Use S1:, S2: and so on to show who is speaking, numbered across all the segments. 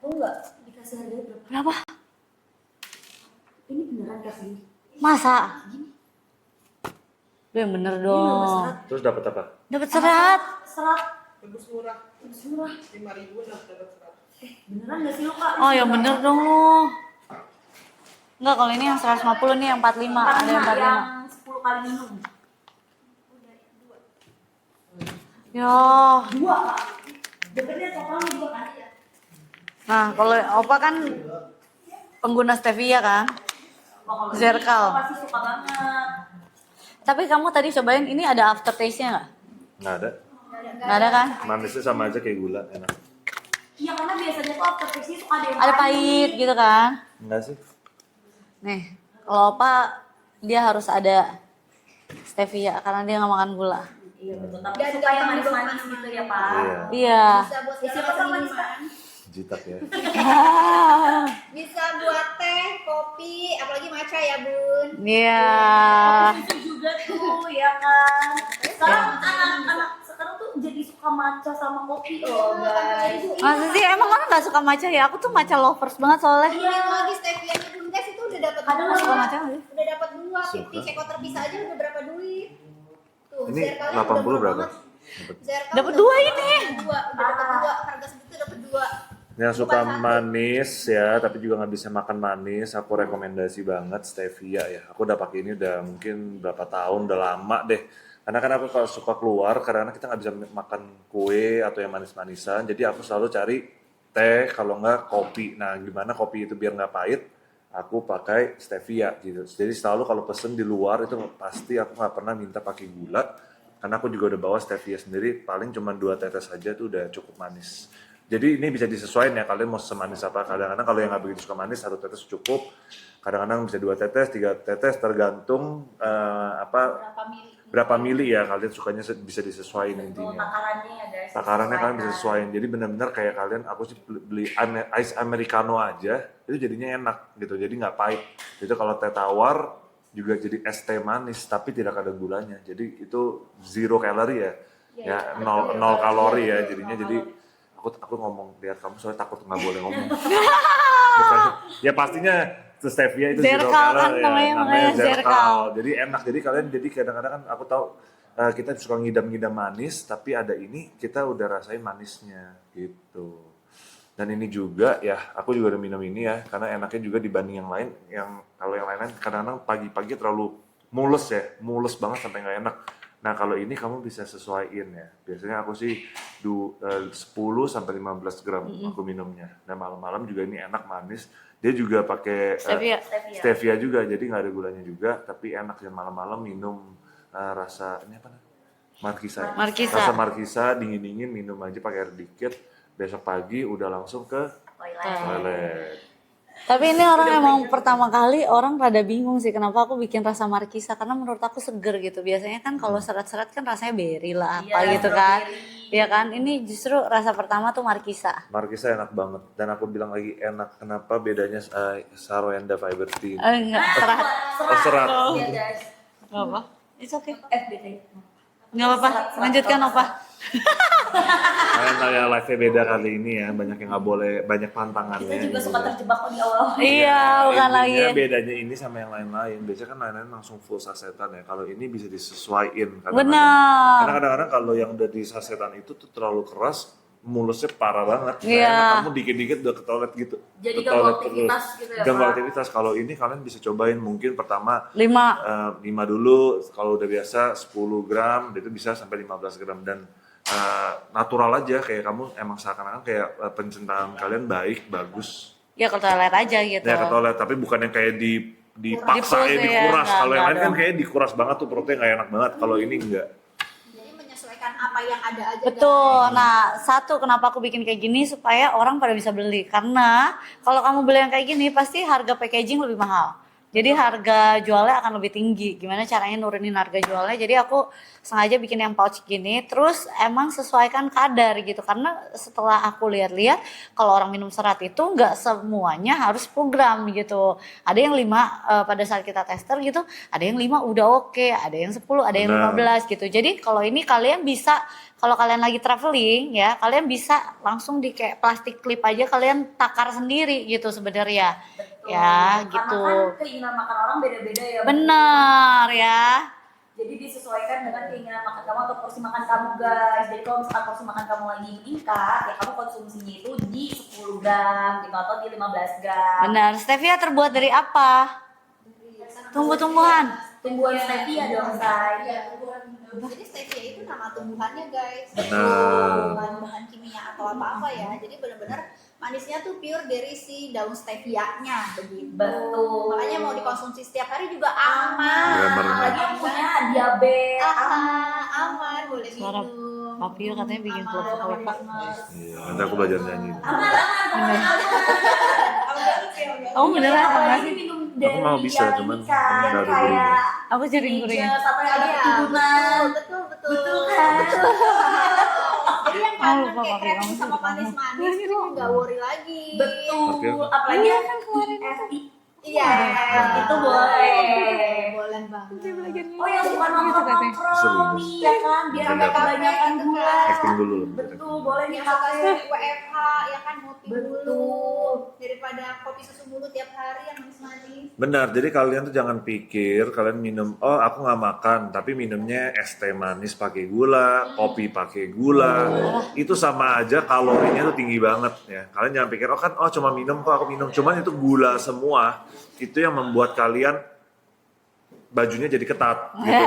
S1: Tahu nggak dikasih harganya berapa?
S2: Berapa?
S1: Ini beneran kasih.
S2: Masa? Udah bener
S1: Ini nambah
S2: dong.
S1: serat.
S3: Terus dapat apa?
S2: Dapat serat.
S1: Serat.
S4: Tebus murah.
S1: Tebus murah.
S4: 5.000 dapat serat.
S1: Beneran nggak sih lo kak?
S2: Oh ya bener dong lo. Enggak, kalau ini yang 150 nih yang 45. Ada yang 45.
S1: Yang 10 kali minum.
S2: Ya.
S1: 2 kak. Deketnya totalnya 2 kali ya.
S2: Nah, kalau Opa kan pengguna stevia kan?
S1: Kalau
S2: Zerkal.
S1: ini pasti suka banget.
S2: Tapi kamu tadi cobain ini ada aftertaste-nya nggak?
S3: Nggak ada.
S2: Nggak ada kan?
S3: Manisnya sama aja kayak gula, enak.
S1: Iya karena biasanya tuh aftertaste-nya suka ada yang
S2: Ada pahit gitu kan?
S3: Enggak sih?
S2: Nih, kalau Opa dia harus ada stevia karena dia nggak makan gula.
S1: Iya betul. Tapi suka yang manis-manis gitu ya pak.
S3: Iya.
S2: Iya.
S5: Bisa buat
S1: Siapa
S5: segala
S1: sama
S5: minuman.
S3: Jitak ya.
S5: Bisa buat teh, kopi, apalagi matcha ya bun.
S2: Iya.
S1: Susu juga tuh ya kan. Sekarang anak-anak sekarang tuh jadi suka matcha sama kopi loh guys.
S2: Masa sih emang orang nggak suka matcha ya? Aku tuh matcha lovers banget soalnya.
S5: Iya lagi stevia-nya bun guys itu udah dapat
S1: Kadang
S5: dua.
S2: suka matcha nggak sih?
S5: Udah dapat 2,
S3: Suka.
S5: 50 ceko terpisah aja udah berapa duit? Tuh,
S3: Ini
S5: Zerkalnya
S3: 80
S5: udah murah
S3: berapa?
S5: banget. Zerkal
S2: Dapat
S5: udah
S2: 2
S5: murah
S2: ini.
S5: banget, udah dapat 2, harga segitu dapat 2.
S3: Yang suka
S5: Bukan satu.
S3: manis ya, tapi juga nggak bisa makan manis, aku rekomendasi banget stevia ya. Aku udah pakai ini udah mungkin berapa tahun, udah lama deh. Karena kan aku kalau suka keluar, karena kita nggak bisa makan kue atau yang manis-manisan, jadi aku selalu cari teh, kalau nggak kopi. Nah, gimana kopi itu biar nggak pahit? Aku pakai stevia gitu. Jadi selalu kalau pesen di luar itu pasti aku nggak pernah minta pakai gula, karena aku juga udah bawa stevia sendiri, paling cuma 2 tetes saja tuh udah cukup manis. Jadi ini bisa disesuaikan ya, kalian mau semanis apa. Kadang-kadang kalau yang nggak begitu suka manis, 1 tetes cukup. Kadang-kadang bisa 2 tetes, 3 tetes, tergantung berapa mili ya kalian sukanya bisa disesuaikan
S1: Tuh
S3: intinya.
S1: takarannya ya guys.
S3: Takarannya kalian bisa sesuaiin. Jadi benar-benar kayak kalian, aku sih beli ice americano aja, itu jadinya enak gitu. Jadi nggak pahit. Itu kalau teh tawar juga jadi es teh manis, tapi tidak ada gulanya. Jadi itu 0 kalori ya. Ya, 0 kalori ya jadinya. Jadi aku ngomong lihat kamu soalnya takut nggak boleh ngomong. Bukan, ya pastinya stevia itu 0
S2: Zerkal kan
S3: kalori
S2: namanya,
S3: ya.
S2: makanya Zerkal.
S3: Jadi enak. Jadi kalian jadi kadang-kadang kan aku tahu kita suka ngidam-ngidam manis, tapi ada ini kita udah rasain manisnya gitu. Dan ini juga ya, aku juga udah minum ini ya, karena enaknya juga dibanding yang lain. Yang kalau yang lain kadang-kadang pagi-pagi terlalu mulus banget sampai nggak enak. Nah kalau ini kamu bisa sesuaiin ya. Biasanya aku sih 10 sampai 15 gram aku minumnya. Dan malam-malam juga ini enak manis. Dia juga pakai stevia juga, jadi nggak ada gulanya juga, tapi enak ya malam-malam minum rasa ini apa? Markisa.
S2: Markisa.
S3: Rasa markisa dingin-dingin minum aja pakai air dikit. Besok pagi udah langsung ke toilet.
S2: Tapi ini orang emang pertama kali orang rada bingung sih kenapa aku bikin rasa markisa, karena menurut aku seger gitu. Biasanya kan kalau serat-serat kan rasanya berry lah apa gitu kan. Iya kan? Ini justru rasa pertama tuh markisa.
S3: Markisa enak banget, dan aku bilang lagi enak. Kenapa bedanya Saroenda Fiber Tea?
S2: Enggak, serat.
S3: Oh serat.
S1: Iya guys.
S2: Enggak apa. It's okay.
S1: FBT.
S2: Enggak apa-apa. Lanjutkan Opa.
S3: Kalian tahu ya live-nya beda kali ini ya, banyak yang nggak boleh, banyak tantangannya.
S1: Kita juga suka terjebak kok di awal.
S2: Iya, bukan lagi.
S3: Intinya bedanya ini sama yang lain-lain. Biasanya kan lain-lain langsung full sasetan ya. Kalau ini bisa disesuaikan kadang-kadang.
S2: Benar.
S3: Karena kadang-kadang kalau yang udah di sasetan itu tuh terlalu keras, mulusnya parah banget.
S2: Iya.
S3: Enak, kamu dikit-dikit udah ke toilet gitu.
S1: Jadi
S3: Ke
S1: ganggu
S3: toilet
S1: aktivitas
S3: terus.
S1: gitu ya,
S3: Ganggu
S1: Pak?
S3: aktivitas. Kalau ini kalian bisa cobain mungkin pertama
S2: 5.
S3: 5 dulu. Kalau udah biasa 10 gram, itu bisa sampai 15 gram. Dan natural aja, kayak kamu emang seakan-akan kayak pencernaan kalian baik, bagus.
S2: Ya ke toilet aja gitu.
S3: Ya ke toilet, tapi bukan yang kayak dipaksa
S2: Dipus
S3: ya,
S2: ya,
S3: dikuras.
S2: enggak,
S3: Kalau yang lain
S2: enggak
S3: kan kayak dikuras banget tuh, perutnya nggak enak banget. Kalau ini enggak.
S5: Jadi menyesuaikan apa yang ada aja.
S2: Betul. Nah, satu kenapa aku bikin kayak gini supaya orang pada bisa beli. Karena kalau kamu beli yang kayak gini pasti harga packaging lebih mahal. Jadi harga jualnya akan lebih tinggi. Gimana caranya nurunin harga jualnya? Jadi aku sengaja bikin yang pouch gini. Terus emang sesuaikan kadar gitu. Karena setelah aku lihat-lihat, kalau orang minum serat itu nggak semuanya harus 10 gram gitu. Ada yang 5 pada saat kita tester gitu. Ada yang 5 udah oke. Ada yang 10, ada yang 15 gitu. Jadi kalau ini kalian bisa, kalau kalian lagi traveling ya, kalian bisa langsung di kayak plastik clip aja kalian takar sendiri gitu sebenarnya. Ya, gitu.
S1: Karena kan keinginan makan orang beda-beda ya.
S2: Benar ya.
S1: Jadi disesuaikan dengan keinginan makan kamu atau porsi makan kamu guys. Jadi kalau misalkan porsi makan kamu lagi meningkat, ya kamu konsumsinya itu di 10 gram gitu atau di 15 gram.
S2: Benar. Stevia terbuat dari apa? Tumbuh-tumbuhan.
S1: Tumbuhan stevia dong, Say.
S5: Jadi stevia itu nama tumbuhannya guys.
S3: Benar.
S5: Bukan bahan kimia atau apa-apa ya. Jadi benar-benar manisnya tuh pure dari si daun stevia-nya begitu.
S1: Betul.
S5: Makanya mau dikonsumsi setiap hari juga aman.
S3: Benar.
S1: Apalagi yang punya diabetes.
S5: Aman, boleh
S2: Suara
S5: minum.
S2: Papio katanya bikin kelopak-kelopak.
S3: Iya, nanti aku belajar nyanyi.
S2: Oh beneran
S1: Apalagi
S2: enggak sih?
S1: minum
S3: Aku
S1: dari
S3: mau bisa,
S1: yang
S3: cuman
S1: ini kan,
S3: baru
S1: kayak
S2: Aku jadi nguring.
S1: Ages atau yang ada
S5: Iya,
S1: keturunan.
S5: betul.
S1: Betul kan?
S5: Jadi yang
S2: Oh,
S5: kangen
S2: lupa
S5: kayak
S2: pakai
S5: craving
S2: kamu
S5: sama
S2: sih,
S5: manis-manis itu nggak worry lagi.
S1: Betul.
S3: Oke.
S1: Apalagi
S2: Iya,
S1: yang
S2: kan kemarin
S1: FI.
S5: Iya,
S1: Itu boleh.
S5: boleh banget.
S1: Oh yang suka nongkrong nih ya kan, biar
S3: Bener.
S1: nggak kebanyakan gula.
S3: Acting dulu.
S1: Betul, boleh
S5: Yang suka
S1: dipakai.
S5: WFH ya kan ngopi
S1: Betul.
S5: dulu daripada kopi susu mulu tiap hari yang manis-manis.
S3: Benar, jadi kalian tuh jangan pikir kalian minum, oh aku nggak makan, tapi minumnya es teh manis pakai gula, kopi pakai gula, itu sama aja kalorinya tuh tinggi banget ya. Kalian jangan pikir, oh cuma minum kok aku minum, cuman itu gula semua, itu yang membuat kalian bajunya jadi ketat gitu.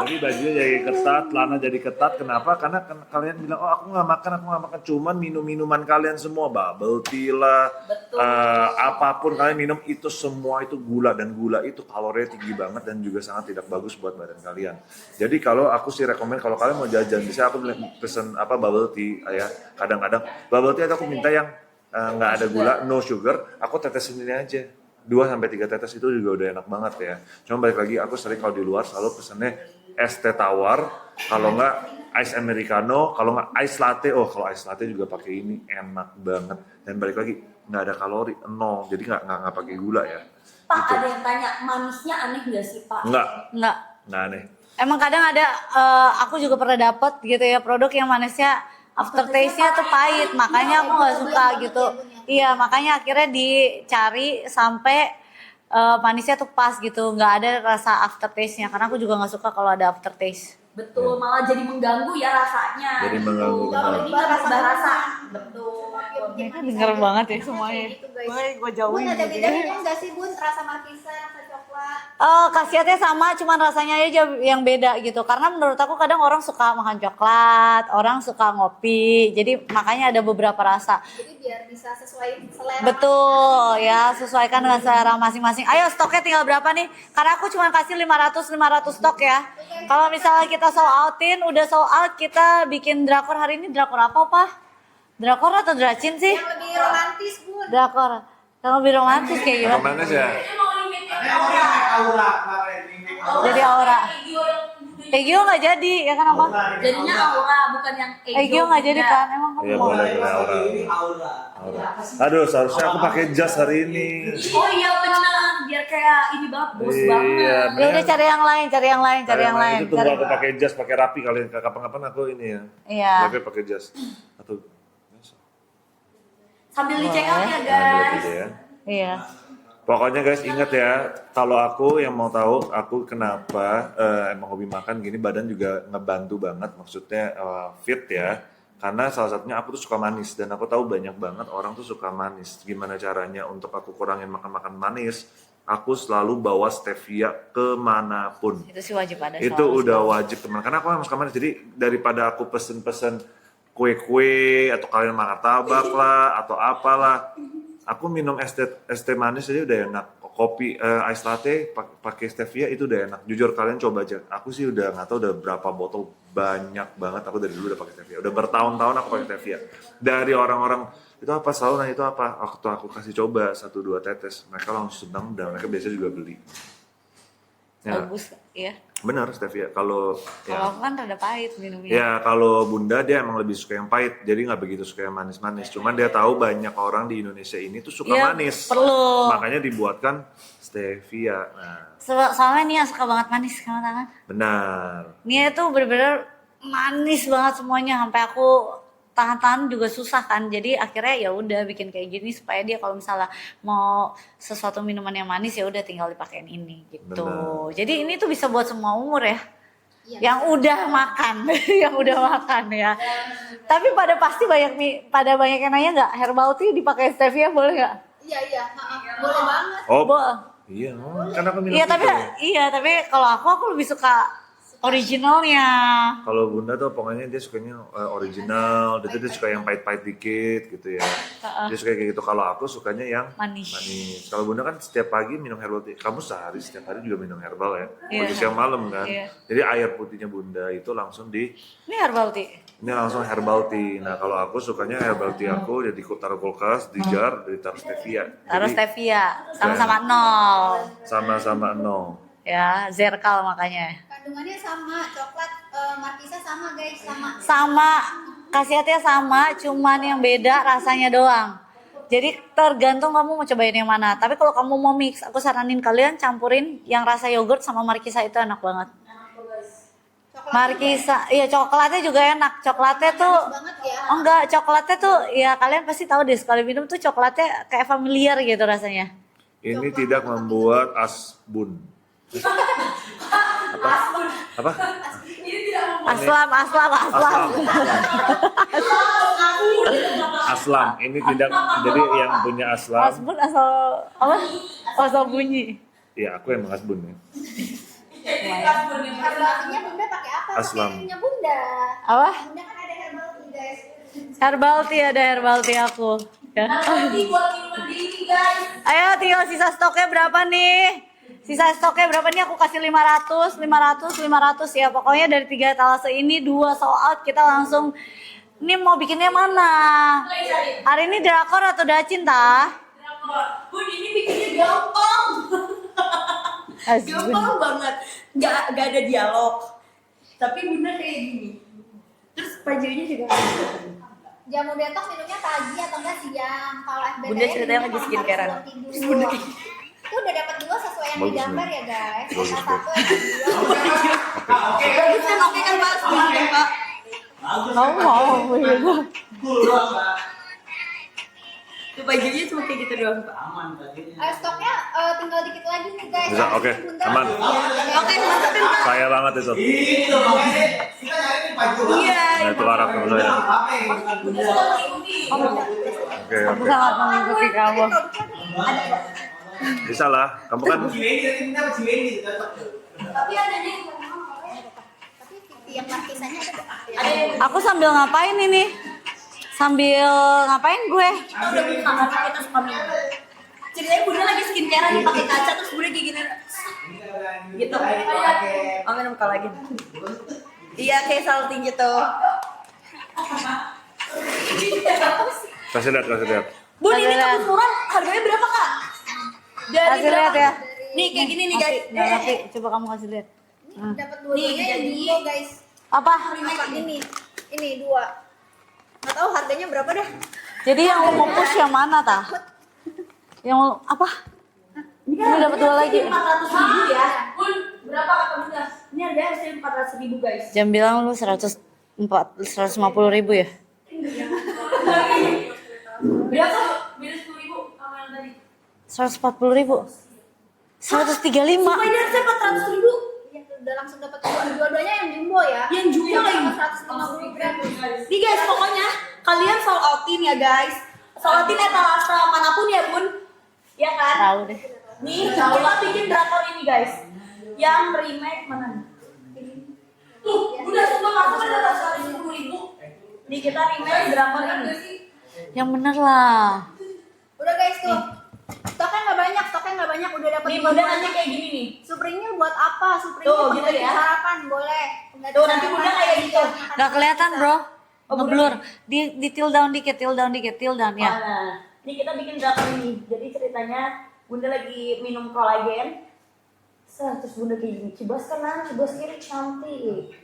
S3: Jadi bajunya jadi ketat, celana jadi ketat. Kenapa? Karena kalian bilang, oh aku nggak makan. Cuman minum-minuman kalian semua, bubble tea lah,
S1: Betul.
S3: apapun kalian minum itu semua itu gula. Dan gula itu kalorinya tinggi banget dan juga sangat tidak bagus buat badan kalian. Jadi kalau aku sih rekomen kalau kalian mau jajan, bisa aku pesen bubble tea ya. Kadang-kadang bubble tea aku minta yang nggak ada gula, no sugar, aku tetesin ini aja. 2-3 tetes itu juga udah enak banget ya. Cuma balik lagi aku sering kalau di luar selalu pesennya es teh tawar, kalau nggak ice americano, kalau nggak ice latte. Oh kalau ice latte juga pakai ini enak banget. Dan balik lagi nggak ada kalori, nol. Jadi nggak pakai gula ya.
S1: Pak,
S3: Gitu.
S1: ada yang tanya, manisnya aneh nggak sih Pak?
S2: Enggak.
S3: Nggak aneh.
S2: Emang kadang ada, aku juga pernah dapet gitu ya produk yang manisnya aftertaste-nya tuh pahit, makanya aku nggak suka gitu. Iya, makanya akhirnya dicari sampai manisnya tuh pas gitu, nggak ada rasa aftertaste-nya. Karena aku juga nggak suka kalau ada aftertaste.
S1: Betul, malah jadi mengganggu ya rasanya.
S3: Jadi
S1: gitu.
S3: mengganggu,
S1: Kalau
S3: benar.
S1: ini nggak berubah rasa. Betul.
S2: Mereka denger banget ya semuanya.
S5: Gitu, guys.
S2: Gue
S5: Bun,
S2: jauhin
S5: ada
S2: gitu
S5: bedanya
S2: ya.
S5: nggak sih Bun? Rasa markisa, rasa coklat.
S2: Khasiatnya sama, cuman rasanya aja yang beda gitu. Karena menurut aku kadang orang suka makan coklat, orang suka ngopi. Jadi makanya ada beberapa rasa.
S5: Jadi biar bisa sesuai selera.
S2: Betul ya, sesuaikan dengan selera masing-masing. Ayo stoknya tinggal berapa nih? Karena aku cuma kasih 500 stok ya. Kalau misalnya kita sold outin, udah sold out, kita bikin drakor hari ini. Drakor apa Pak? Drakor atau dracin sih?
S5: Yang lebih romantis Bun.
S2: Drakor. Yang lebih romantis kayak gimana?
S3: Romantis ya.
S2: Jadi aura. Egyo nggak jadi, ya kan apa?
S1: Jadinya aura, bukan yang
S2: Egyo nggak jadi kan? Emang kamu
S3: Iya
S2: mau?
S3: boleh aura. Aduh, seharusnya aku pakai jas hari ini.
S1: Oh iya benar, biar kayak ini banget, bos banget.
S3: Iya.
S2: Ya udah cari yang lain, cari yang lain, cari yang lain.
S3: Itu tunggu aku pakai jas, pakai rapi kalian. Kapan-kapan aku ini ya.
S2: Iya.
S3: Tapi pakai jas. Atau
S1: Sambil di check out ya
S3: Nah,
S1: guys.
S3: gitu ya.
S2: Iya.
S3: Pokoknya guys ingat ya, kalau aku yang mau tahu aku kenapa emang hobi makan gini, badan juga ngebantu banget, maksudnya fit ya. Karena salah satunya aku tuh suka manis dan aku tahu banyak banget orang tuh suka manis. Gimana caranya untuk aku kurangin makan manis? Aku selalu bawa stevia kemanapun.
S2: Itu sih wajib ada.
S3: Itu
S2: selalu.
S3: udah wajib teman. Karena aku emang suka manis. Jadi daripada aku pesen-pesen kue-kue atau kalian martabak lah atau apalah, aku minum es teh manis aja udah enak. Kopi ice latte pakai stevia itu udah enak. Jujur kalian coba aja. Aku sih udah nggak tahu udah berapa botol banyak banget aku dari dulu udah pakai stevia. Udah bertahun-tahun aku pakai stevia. Dari orang-orang itu apa selalu nanya itu apa? Waktu aku kasih coba 1-2 tetes, mereka langsung senang dan mereka biasanya juga beli. Ya,
S2: Bagus ya.
S3: benar stevia. Kalau
S2: Kalau aku kan rada pahit minumnya.
S3: ya kalau Bunda dia emang lebih suka yang pahit, jadi nggak begitu suka yang manis-manis. Cuman dia tahu banyak orang di Indonesia ini tuh suka
S2: Iya,
S3: manis.
S2: perlu.
S3: Makanya dibuatkan stevia. Nah,
S2: Soalnya Nia suka banget manis kan tangan.
S3: benar.
S2: Nia itu bener-bener manis banget semuanya sampai aku tahan-tahan juga susah kan. Jadi akhirnya ya udah bikin kayak gini supaya dia kalau misalnya mau sesuatu minuman yang manis ya udah tinggal dipakein ini gitu.
S3: Benar.
S2: Jadi ini tuh bisa buat semua umur ya.
S5: Iya.
S2: Yang udah makan, yang udah makan ya. Tapi pada banyak yang nanya nggak herbal tea dipakai stevia boleh nggak?
S5: Iya, boleh banget.
S3: Oh,
S2: Boleh.
S3: iya, kan aku minum
S2: Iya tapi
S3: itu.
S2: kalau aku lebih suka originalnya.
S3: Kalau Bunda tuh pokoknya dia sukanya original, dia suka yang pahit-pahit dikit gitu ya. Dia suka kayak gitu. Kalau aku sukanya yang
S2: Manis.
S3: Kalau Bunda kan setiap pagi minum herbal tea. Kamu sehari setiap hari juga minum herbal ya.
S2: Iya.
S3: Pagi siang malam kan.
S2: Iya.
S3: Jadi air putihnya Bunda itu langsung
S2: Ini herbal tea.
S3: ini langsung herbal tea. Nah kalau aku sukanya herbal tea aku jadi taruh kulkas, di jar, ditaruh stevia.
S2: Taruh
S3: Jadi
S2: stevia sama-sama nol.
S3: sama-sama nol.
S2: Ya, zerkal makanya.
S5: Kandungannya sama, coklat Markisa sama guys, sama.
S2: Sama, khasiatnya sama, cuman yang beda rasanya doang. Jadi tergantung kamu mau cobain yang mana. Tapi kalau kamu mau mix, aku saranin kalian campurin yang rasa yogurt sama Markisa itu enak banget.
S5: Coklat
S2: Markisa, iya coklatnya juga enak. Coklatnya tuh,
S5: banget ya.
S2: oh enggak, coklatnya tuh ya kalian pasti tahu deh sekali minum tuh coklatnya kayak familiar gitu rasanya.
S3: Ini tidak membuat asbun. Apa?
S2: Aslam.
S3: Aslam. Ini tidak jadi yang punya aslam.
S2: Asbun asal apa? Asal bunyi.
S3: Ya aku yang mengasbun ya.
S5: Herbal tea-nya Bunda pakai apa?
S3: Aslam.
S5: Pakai tea-nya Bunda.
S2: Apa?
S5: Bunda kan ada herbal tea guys.
S2: Herbal tea ada herbal tea aku. Ya.
S1: Nanti buat minuman dingin guys.
S2: Ayo Tio, sisa stoknya berapa nih? Sisa stoknya berapa nih? Aku kasih 500 ya. Pokoknya dari 3 talase ini 2 sold out. Kita langsung, ini mau bikinnya mana? Hari ini drakor atau dacin tah?
S1: Bun, ini bikinnya gampang.
S2: Asbun.
S1: Gampang banget. Gak ada dialog. Tapi Bunda kayak gini. Terus pajunya juga.
S5: Jamu detox minumnya pagi atau enggak siang. Kalau FBT
S2: Bunda ceritanya lagi skincare-an.
S5: Itu udah dapat 2 sesuai yang
S3: Bagus
S5: digambar
S3: nih.
S5: ya guys.
S3: Bagus,
S5: Yang
S3: bagus.
S5: satu yang
S1: Bagus kan, oke kan Pak? Pak.
S2: Kamu mau begitu?
S1: Tuh bajunya cuma kayak gitu doang Pak.
S5: stoknya tinggal dikit lagi nih guys.
S3: Bisa, oke,
S5: Bentar.
S3: aman.
S1: Oke, mantepin Pak.
S3: Saya banget itu.
S1: Iya.
S3: Nah itu arah teman saya. Oke
S2: Aku
S3: oke.
S2: sangat mengikuti kamu.
S3: Bisa lah. Kamu kan
S1: Tapi ada nih.
S5: Tapi yang markisanya ada.
S1: Ada yang
S2: Aku sambil ngapain ini? Sambil ngapain gue?
S1: kita udah buka karena kita suka minum. Ceritanya Bunda lagi skincare nih pakai kaca terus Bunda kayak gini. Gitu. Oh, minum buka lagi. Iya, kayak salting gitu.
S3: kasih lihat.
S1: Bun, ini
S2: Kasih lihat.
S1: kampus murah harganya berapa, Kak? Dari
S2: Kasih lihat ya.
S1: Nih, kayak gini nih, guys.
S2: Nggak ngerti. Coba kamu kasih lihat.
S5: Dapat dua-duanya yang
S1: jadi-
S5: jumbo guys.
S2: Apa?
S5: Ini 2. Nggak tahu harganya berapa dah.
S2: Jadi yang lo mau push yang mana tah? Yang lo, apa? Ini dapat 2 lagi.
S1: 400.000 ya. Bun, berapa kata Bunda? Ini harganya harusnya 400.000, guys.
S2: Jam bilang lu 150.000 ya?
S1: Berapa? Beda 10.000 sama yang tadi.
S2: 140.000. 135.
S1: Sumpah ini harusnya 400.000.
S5: Iya, udah langsung dapat dua-duanya yang jumbo ya.
S1: Yang jumbo lagi.
S5: 150 gram.
S1: Nih guys, pokoknya kalian sold outin ya guys. Sold outin etalase manapun ya Bun. Ya kan?
S2: Tahu deh.
S1: Nih, kita bikin drakor ini guys. Yang remake mana nih? Tuh, udah sumpah aku ada 110.000. Nih kita remake drakor ini.
S2: Yang bener lah.
S5: Udah guys tuh. Stoknya nggak banyak banyak, udah dapat
S1: Nih
S5: dua
S1: bunda nanti kayak gini nih.
S5: Supreme Meal buat apa? Supreme
S1: Tuh,
S5: Meal
S1: gitu
S5: pengganti
S1: ya.
S5: sarapan boleh. Pengganti
S1: Tuh, nanti
S5: sarapan,
S1: bunda kayak gitu.
S2: Gak kelihatan bro,
S1: Oh,
S2: ngeblur. Di till down dikit, till down ya.
S1: Nah, ini kita bikin drakor ini. Jadi ceritanya bunda lagi minum kolagen. Terus bunda kayak gini, cibas kanan, cibas kiri, cantik.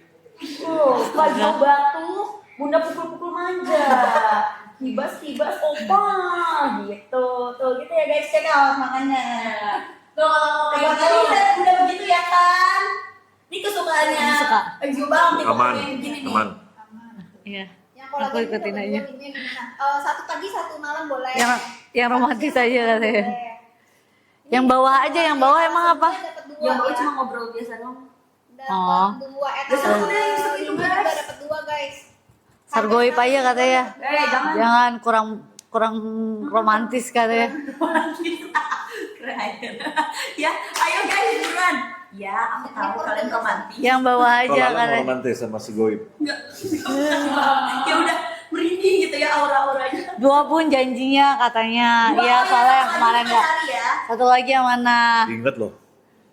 S1: Pas mau batu, bunda pukul-pukul manja. Kibas opa gitu. Tuh gitu ya guys, check out makanya. Tuh kalau tadi udah begitu ya kan? Ini kesukaannya.
S2: Suka.
S1: Juga banget
S3: Aman,
S1: gini nih.
S3: aman.
S2: Iya.
S5: Yang
S2: Aku
S5: kolagen
S2: ikutin
S5: dapat
S2: aja.
S5: dua, ini gimana? Satu pagi, satu malam boleh.
S2: Yang romantis aja katanya.
S5: Boleh.
S2: Yang bawah aja, yang bawah emang apa?
S5: Dapat dua
S1: Yang bawah
S5: ya.
S1: cuma ngobrol biasa dong.
S2: Oh.
S5: Dapat dua.
S1: Terus
S5: Kalau
S1: udah yang segitu,
S5: lima
S1: guys.
S5: juga dapat dua guys.
S2: Sargoip aja katanya.
S1: Jangan.
S2: Jangan kurang romantis katanya.
S1: Keren. Ya, ayo guys buruan. Ya, aku tahu kalian romantis.
S2: Yang bawah aja
S3: Kalau Lala mau
S2: katanya.
S3: romantis sama si Goib.
S1: Enggak. Ya udah merinding gitu ya aura-auranya.
S2: Dua pun janjinya katanya. Iya soalnya yang kemarin nggak.
S1: Ya.
S2: Satu lagi yang mana?
S3: Ingat loh.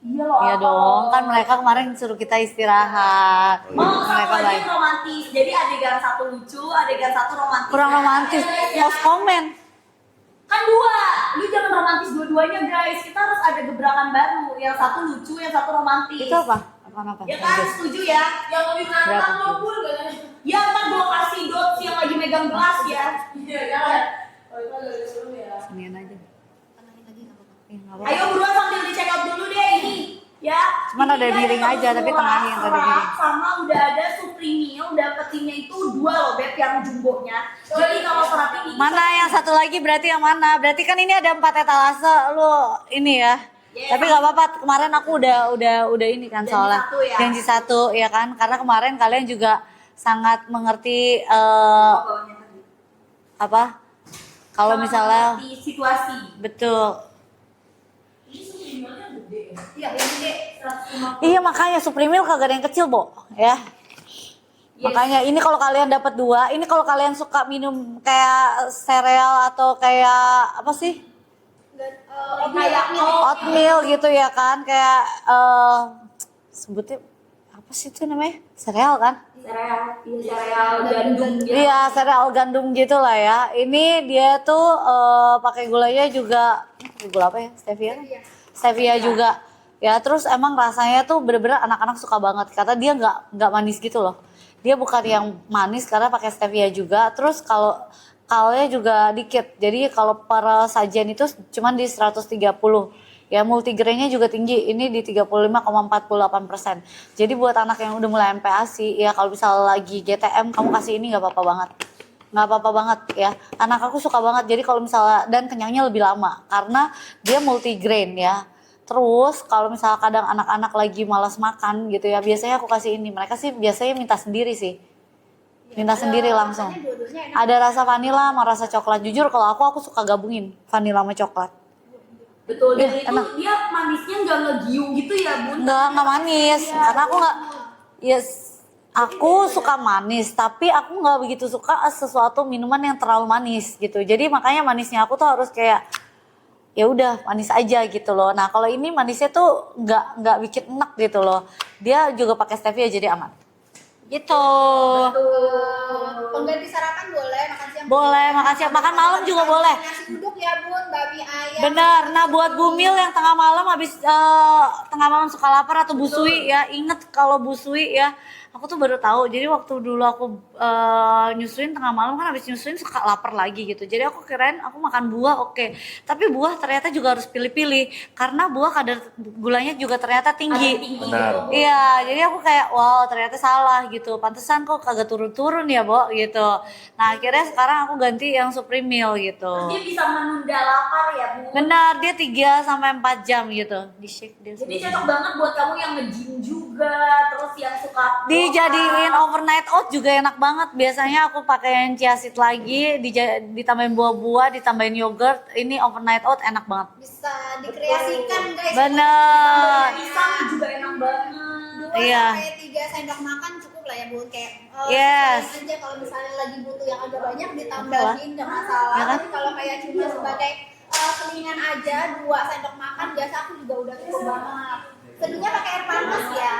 S1: Iya loh.
S2: Iya dong, kan mereka kemarin suruh kita istirahat.
S1: Oh, satu
S2: Mereka
S1: lagi
S2: baik.
S1: yang romantis. Jadi adegan satu lucu, adegan satu romantis.
S2: Kurang romantis.
S1: Ya.
S2: Post komen.
S1: Kan dua. Lu jangan romantis dua-duanya guys. Kita harus ada gebrakan baru. Yang satu lucu, yang satu romantis.
S2: Itu apa? Apa?
S1: Ya kan, setuju ya? Yang lebih
S2: Berapa?
S1: menantang lo pun katanya. Ya kan gua kasih dots yang lagi megang gelas ya. Iya, jangan. Oh, itu agak seru ya.
S2: Sinian aja.
S5: Tenangin lagi nggak apa-apa.
S2: Ih, nggak apa-apa.
S1: Ayo buruan sambil di check out dulu deh ini. Ya.
S2: Cuman ada
S1: Ini
S2: miring
S1: ada
S2: aja, tapi
S1: murah,
S2: tenangin, ada
S1: serat,
S2: miring.
S1: Sama udah ada Supreme Meal, dapetinnya itu dua loh Beb, yang jumbonya. Jadi kalau serat ini
S2: Mana yang satu lagi berarti yang mana? Berarti kan ini ada 4 etalase lu ini ya.
S1: Yes.
S2: Tapi nggak apa-apa, kemarin aku udah ini kan
S1: Janji
S2: soalnya
S1: satu ya?
S2: janji satu ya kan, karena kemarin kalian juga sangat mengerti
S1: bawahnya tadi.
S2: apa kalau
S1: Sama
S2: misalnya
S1: mengerti situasi.
S2: betul.
S1: Ini Supreme Meal-nya gede ya? Iya, yang gede 150.
S2: Iya makanya Supreme Meal kagak ada yang kecil, Bo, ya.
S1: Yes.
S2: Makanya ini kalau kalian dapat 2, ini kalau kalian suka minum kayak sereal atau kayak apa sih?
S1: Kayak
S2: Oatmeal gitu ya kan, kayak sebutnya apa sih itu namanya? Sereal kan?
S1: sereal gandum gitu.
S2: Iya, sereal gandum gitu lah ya. Ini dia tuh pakai gulanya juga, pakai gula apa ya? Stevia? Stevia juga. Ya, terus emang rasanya tuh bener-bener anak-anak suka banget. Karena dia nggak manis gitu loh. Dia bukan yang manis karena pakai stevia juga. Terus kalau kalnya juga dikit. Jadi kalau per sajian itu cuman di 130. Ya multigrainnya juga tinggi, ini di 35,48%. Jadi buat anak yang udah mulai MPASI, ya kalau misalnya lagi GTM kamu kasih ini nggak apa-apa banget. Nggak apa-apa banget ya. Anak aku suka banget, jadi kalau misalnya, dan kenyangnya lebih lama. Karena dia multigrain ya. Terus kalau misalnya kadang anak-anak lagi malas makan gitu ya, biasanya aku kasih ini. Mereka sih biasanya minta sendiri sih. Minta sendiri langsung.
S5: Rasanya dua-duanya enak.
S2: Ada rasa vanila sama rasa coklat. Jujur kalau aku suka gabungin vanila sama coklat.
S1: Betul, dan
S2: Iya,
S1: itu
S2: enak.
S1: dia manisnya nggak ngegiung gitu ya bun.
S2: Nggak manis. Karena aku nggak, yes, aku suka manis. Tapi aku nggak begitu suka sesuatu minuman yang terlalu manis gitu. Jadi makanya manisnya aku tuh harus kayak, ya udah manis aja gitu loh. Nah kalau ini manisnya tuh nggak bikin enak gitu loh. Dia juga pakai stevia jadi aman. Gitu.
S5: Pengganti sarapan boleh, makan siang
S2: Boleh, makan siang, makan malam juga boleh.
S5: Nasi uduk ya bun, babi ayam.
S2: Bener. Nah buat bumil yang tengah malam habis tengah malam suka lapar atau busui ya, inget kalau busui ya. Aku tuh baru tahu. Jadi waktu dulu aku nyusuin tengah malam kan habis nyusuin suka lapar lagi gitu. Jadi aku kirain aku makan buah oke. Tapi buah ternyata juga harus pilih-pilih karena buah kadar gulanya juga ternyata tinggi.
S3: Benar.
S2: Iya, jadi aku kayak wow ternyata salah gitu. Pantesan kok kagak turun-turun ya, Bo gitu. Nah, akhirnya sekarang aku ganti yang Supreme Meal gitu.
S1: Dia bisa menunda lapar ya bu.
S2: Benar, dia 3 sampai 4 jam gitu. Di shake dia.
S1: Jadi cocok banget buat kamu yang nge-gym juga, terus yang suka
S2: Dijadiin overnight oat juga enak banget. Biasanya aku pakai yang chia seed lagi, ditambahin buah-buah, ditambahin yogurt. Ini overnight oat enak banget.
S5: Bisa dikreasikan guys.
S2: Bener.
S1: pisang juga enak banget.
S5: 2
S2: Iya.
S5: sampai 3 sendok makan cukup lah ya bun, kayak
S2: Yes.
S5: sesuaiin aja kalau misalnya lagi butuh yang agak banyak ditambahin nggak masalah.
S2: Ya kan?
S5: Tapi kalau kayak cuma sebagai selingan aja 2 sendok makan biasa aku juga udah cukup banget. Seduhnya pakai air panas ya,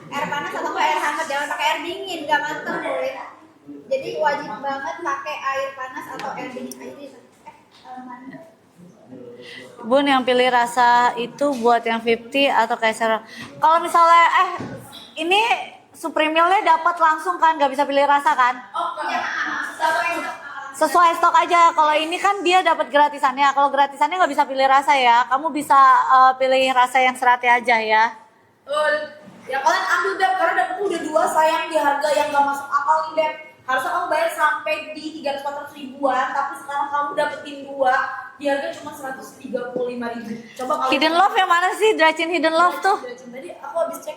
S5: air panas atau air hangat, jangan pakai air dingin, nggak mantap boy. Jadi wajib banget pakai air panas atau air dingin aja.
S2: Bun, yang pilih rasa itu buat yang 50 atau kayak Sarah. Kalau misalnya ini Supreme Meal-nya dapat langsung kan, nggak bisa pilih rasa kan? Sesuai stok aja. Kalau ini kan dia dapat gratisannya. Kalau gratisannya nggak bisa pilih rasa ya. Kamu bisa pilih rasa yang seratnya aja ya.
S1: Ya kalian ambil Beb, karena dapetnya udah 2, sayang di harga yang gak masuk akal nih Beb. Harusnya kamu bayar sampai di 300-400 ribuan, tapi sekarang kamu dapetin 2 di harga cuma 135.000. Coba kalau
S2: Hidden Love yang mana sih? Dracin Hidden Love tuh.
S1: tadi aku habis cek.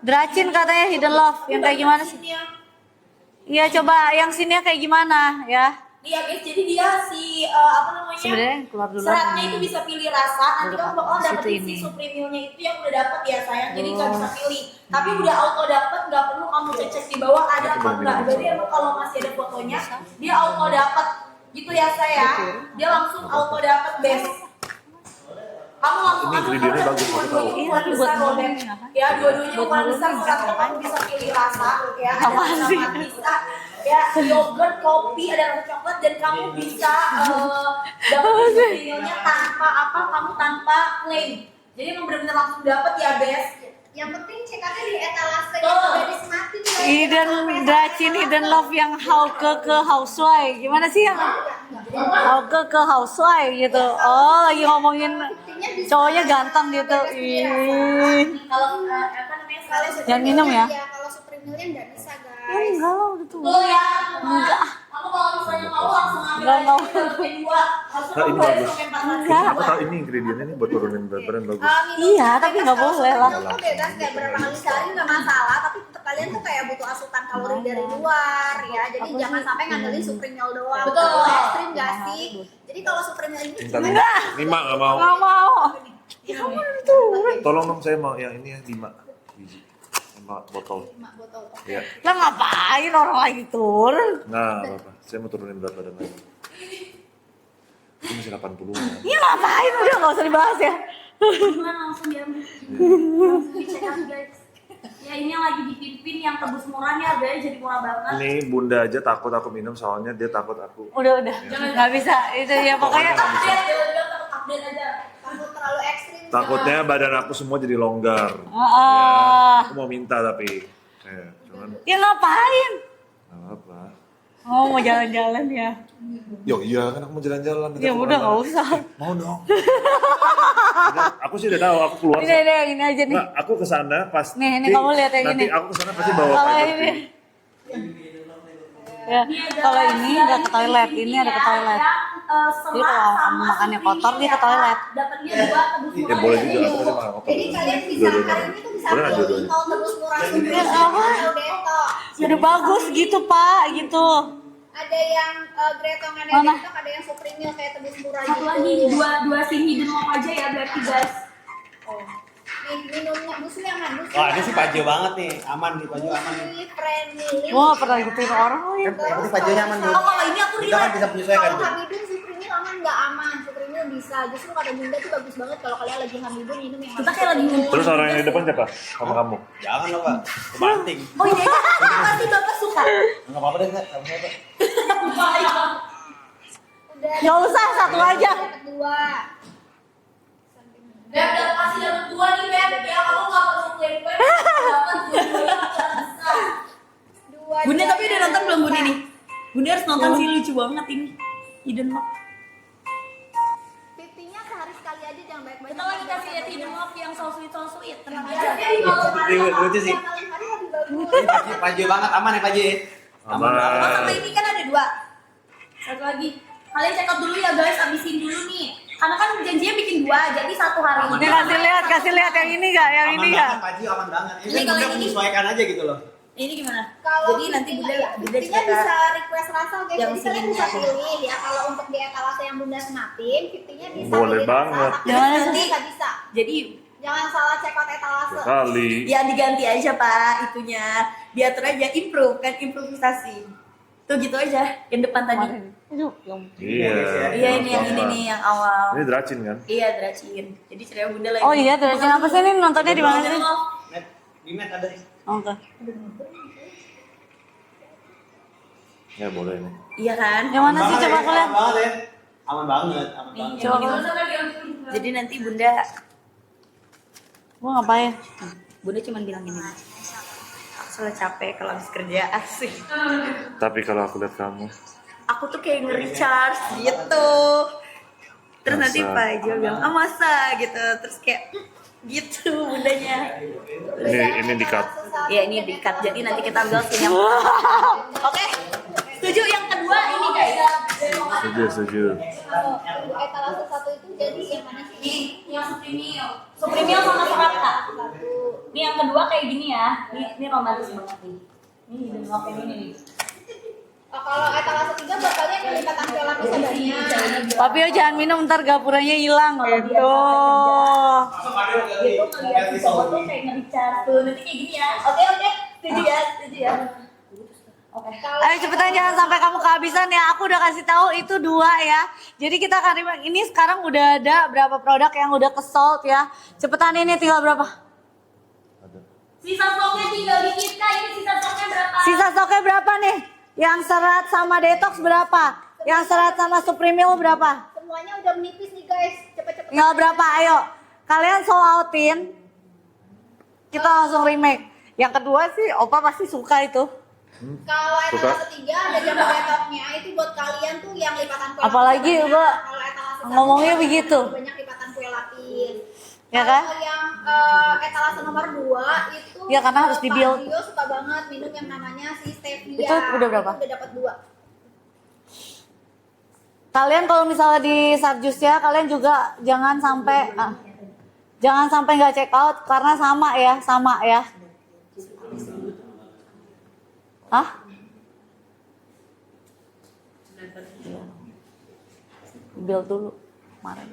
S2: Dracin katanya Hidden Love. Yang kayak gimana sih? Iya, coba yang sininya kayak gimana ya?
S1: Iya guys, jadi dia si apa namanya?
S2: Sebenarnya yang keluar dulu.
S1: Seratnya itu bisa pilih rasa, nanti kamu bakal
S2: Situ
S1: dapetin
S2: ini.
S1: si Supreme Meal-nya itu yang udah dapet ya sayang, jadi nggak bisa pilih. Tapi udah auto dapet, nggak perlu kamu cek di bawah ada apa enggak. Jadi emang kalau masih ada fotonya, dia auto dapet gitu ya sayang. Dia langsung auto dapet best. Kamu langsung
S3: Ini
S1: ambil
S3: videonya bagus, aku tahu.
S2: Iya,
S1: ukuran
S2: tapi buat
S1: besar loh
S2: ngomong
S1: Beb.
S2: ini apa?
S1: Ya dua-duanya
S2: Buat
S1: ukuran
S2: ngomong
S1: besar,
S2: ini
S1: seratnya
S2: apa?
S1: kamu bisa pilih rasa ya. Ada
S2: Apaan
S1: rasa
S2: sih?
S1: bisa ya yogurt, kopi, ada rasa coklat dan kamu bisa dapat mealnya tanpa apa, kamu tanpa claim. Jadi emang benar-benar langsung dapat ya Bes.
S5: Yang penting cekatnya di etalase
S1: Tuh.
S5: yang udah disematin.
S2: Hidden Dracin Hidden Love yang Hauke ke Housewife. Gimana sih yang Hauke ke Housewife gitu? Oh, lagi ngomongin cowoknya ganteng gitu. Ih.
S1: Kalau apa namanya sekali
S2: Jangan minum ya.
S5: Kalau Supreme Meal-nya nggak bisa guys.
S2: Enggak lah, udah tuh.
S1: tuh ya.
S2: Enggak.
S1: Kamu kalau misalnya mau langsung ambil
S2: Enggak mau.
S1: dua. Harusnya
S3: Nah,
S1: kamu
S3: ini
S1: bayar
S3: bagus.
S1: sampai 400
S2: Enggak.
S3: Aku tahu ini ingredientnya nih buat turunin berat badan bagus.
S2: Iya, tapi nggak boleh lah.
S5: Itu bebas kayak berapa kali sehari nggak masalah, tapi untuk kalian tuh kayak butuh asupan kalori dari luar ya. Jadi jangan sampai ngandelin Supreme Meal doang.
S1: Betul.
S5: Kalau ekstrim nggak sih? Jadi kalau Supreme Meal ini
S3: Minta
S5: cuma
S3: 5. 5 nggak mau.
S2: Nggak mau.
S3: Tolong dong saya mau yang ini ya 5 biji. 5 botol.
S5: 5 botol.
S3: Ya.
S2: Lah ngapain orang lagi turun?
S3: Nah, nggak apa-apa. Saya mau turunin berat badan lagi. Ini masih 80-an.
S2: Ya ngapain, udah nggak usah dibahas ya.
S1: langsung diambil. Langsung dicek out, guys. Ya ini yang lagi dipimpin yang tebus murah nih harganya jadi murah banget.
S3: Ini bunda aja takut aku minum soalnya dia takut aku.
S2: Udah, nggak bisa. Itu ya pokoknya.
S1: Update, dia tetap update aja.
S5: Takut terlalu ekstrim.
S3: Takutnya badan aku semua jadi longgar.
S2: Ah.
S3: Aku mau minta tapi cuman
S2: Ya ngapain?
S3: nggak apa.
S2: Oh, mau jalan-jalan ya?
S3: Yo iya kan aku mau jalan-jalan. nanti
S2: Ya
S3: aku
S2: udah,
S3: makan.
S2: nggak usah.
S3: Mau dong. Aku sih udah tahu aku keluar.
S2: Ini aja nih.
S3: Nggak, aku kesana pasti.
S2: Nih, kalau lihat yang
S3: nanti
S2: ini.
S3: aku kesana pasti bawa
S2: Kalau
S3: fiber
S2: ini.
S3: tea.
S2: Ya, kalau ini nggak ke toilet, ini ada ke toilet. Jadi kalau kamu makannya kotor, dia ke toilet.
S1: Dapatnya 2 tebus
S3: Ya
S1: murah.
S3: boleh juga, aku pasti makan kotor.
S5: Jadi kalian bisa hari ini tuh bisa
S3: Boleh nggak
S5: pilih
S3: dua-duanya?
S5: mau tebus murah Supreme
S2: Ya,
S5: Meal
S2: apa?
S5: atau detox.
S2: Udah bagus gitu Pak, gitu.
S5: Ada yang gretongan
S2: Mana?
S5: detox, ada yang Supreme Meal kayak tebus murah
S1: Satu
S5: gitu.
S1: lagi, dua sing hidden love aja ya berarti guys.
S5: Nih minumnya busu yang mana? Busu
S6: Wah, ini
S5: yang
S6: sih
S5: mana?
S6: Pajo banget nih. Aman nih, Pajo aman nih.
S5: Busu friendly.
S2: Wah, pernah gituin orang loh ya.
S6: Yang penting Pajonya aman, Bu.
S1: Oh kalau ini aku
S6: Kita kan
S1: relate.
S6: bisa menyesuaikan,
S5: Kalau
S6: Bu.
S5: Hamidun Supreme Meal aman nggak aman? Supreme Meal bisa. Justru kata Bunda tuh bagus banget kalau kalian lagi Hamidun minum yang
S1: Kita kayak lagi ngumpul.
S3: Terus orang yang di depan siapa? Sama kamu.
S6: Jangan loh, Pak. Kebanting.
S1: Oh ini aja pasti bapak suka.
S6: Enggak apa-apa deh, Kak. Sama siapa?
S5: Udah.
S2: Nggak usah, satu aja.
S5: Kedua.
S1: Beb dapat kasih dapat 2 nih Beb. Ya kamu nggak perlu klaim Beb. Dapat 2 bisa.
S5: Dua.
S1: Bunda tapi udah nonton belum Bunda
S5: Nah,
S1: nih? Bunda harus nonton sih, lucu banget ini. Hidden love.
S5: 50-nya sehari sekali aja jangan banyak-banyak.
S1: Kita lagi kasih lihat hidden love yang so sweet. Tenang aja.
S6: Lucu sih.
S5: Kali-kali lebih bagus.
S6: Ini Pajo banget, aman ya, Pajo?
S3: Aman.
S1: Oh sama ini kan ada 2. Satu lagi. Kalian check out dulu ya guys, abisin dulu nih. Karena kan janjinya bikin 2, jadi 1 hari
S2: Nih kasih lihat yang ini nggak, yang
S6: Aman
S2: ini
S6: banget,
S2: nggak.
S6: Pajo, aman banget.
S1: Ini
S6: Ini kan
S1: kalau
S6: Bunda
S1: ini-
S6: menyesuaikan aja gitu loh.
S1: Ini gimana?
S5: Kalau
S1: Jadi nanti Bunda
S5: Bunda
S1: cerita.
S5: bisa request rasa guys.
S1: Yang
S5: Jadi kalian
S1: sini
S5: bisa
S1: aja.
S5: pilih ya. Kalau untuk di etalase yang Bunda sematin, 50-nya bisa
S3: Boleh
S5: pilih
S3: banget.
S5: rasa. Tapi
S2: Jangan
S5: nanti
S1: sih.
S5: bisa.
S1: Jadi
S5: Jangan salah check out etalase.
S3: Kali.
S1: ya diganti aja Pak itunya. Diatur aja improve kan improvisasi. Tuh gitu aja, yang depan tadi.
S2: Kemarin. Aduh, yang
S3: Iya.
S1: Iya ini yang ini nih yang awal.
S3: Ini Dracin kan?
S1: Iya Dracin. Jadi cerai bunda lagi.
S2: Oh iya, terus apa sih ini nontonnya di mana sih?
S6: Net, di net ada.
S2: Oh, oke.
S3: Ya boleh nih.
S1: Iya kan?
S2: Yang mana sih coba aku lihat?
S6: Aman banget ya. Aman banget, aman
S1: Nih,
S6: banget.
S1: yang gini. Jadi nanti bunda
S2: Gua ngapain?
S1: bunda cuma bilang gini. Aku selalu capek kalau habis kerja asik.
S3: Tapi kalau aku lihat kamu,
S1: Aku tuh kayak nge-recharge gitu. Terus nanti
S3: Masa?
S1: Pak Jo bilang, ah masa gitu. Terus kayak gitu bundanya.
S3: ini di-cut.
S1: Ya ini di-cut, jadi nanti kita ambil scene yang Oke, setuju yang kedua ini guys.
S3: Setuju.
S5: Kalau etalase satu itu jadi yang mana sih?
S1: Nih, yang Suprimil sama serat kak. Ini yang kedua kayak gini ya. Ini romantis banget nih. Ini udah ngapain ini nih.
S5: Kalau etalase 3 buat kalian yang lipatan kue lapis adanya.
S2: Papio jangan minum ntar gapuranya hilang loh. Tuh.
S1: Dia tuh ngeliat si cowok tuh kayak nge-recharge tuh. Nanti kayak gini ya. Oke, setuju ya. Oke.
S2: Ayo cepetan jangan sampai kamu kehabisan ya. Aku udah kasih tahu itu 2 ya. Jadi kita akan ini sekarang udah ada berapa produk yang udah ke-sold ya. Cepetan ini tinggal berapa?
S1: Sisa stoknya tinggal dikit kak. Ini sisa stoknya berapa?
S2: Sisa stoknya berapa nih? Yang serat sama detox berapa? Yang serat sama Suprimil berapa?
S5: Semuanya udah menipis nih guys. Cepet-cepet.
S2: Tinggal berapa? Ayo. Kalian sold outin. Kita langsung remake. Yang kedua sih Opa pasti suka itu.
S5: Kalau etalase 3 ada jamu detoxnya. Itu buat kalian tuh yang lipatan kue
S2: Apalagi,
S5: lapis.
S2: Mbak,
S5: Kalau etalase 1
S2: ngomongnya begitu.
S5: banyak lipatan kue lapis.
S2: Ya kan?
S5: Kalau yang etalase nomor 2 itu
S2: Ya, karena harus di-build.
S5: Pak Dio suka banget minum yang namanya si stevia.
S2: Itu udah berapa?
S5: Itu udah dapat 2.
S2: Kalian kalau misalnya di Sarjus ya, kalian juga jangan sampai nggak check out karena sama ya. Hah? Build dulu. Kemarin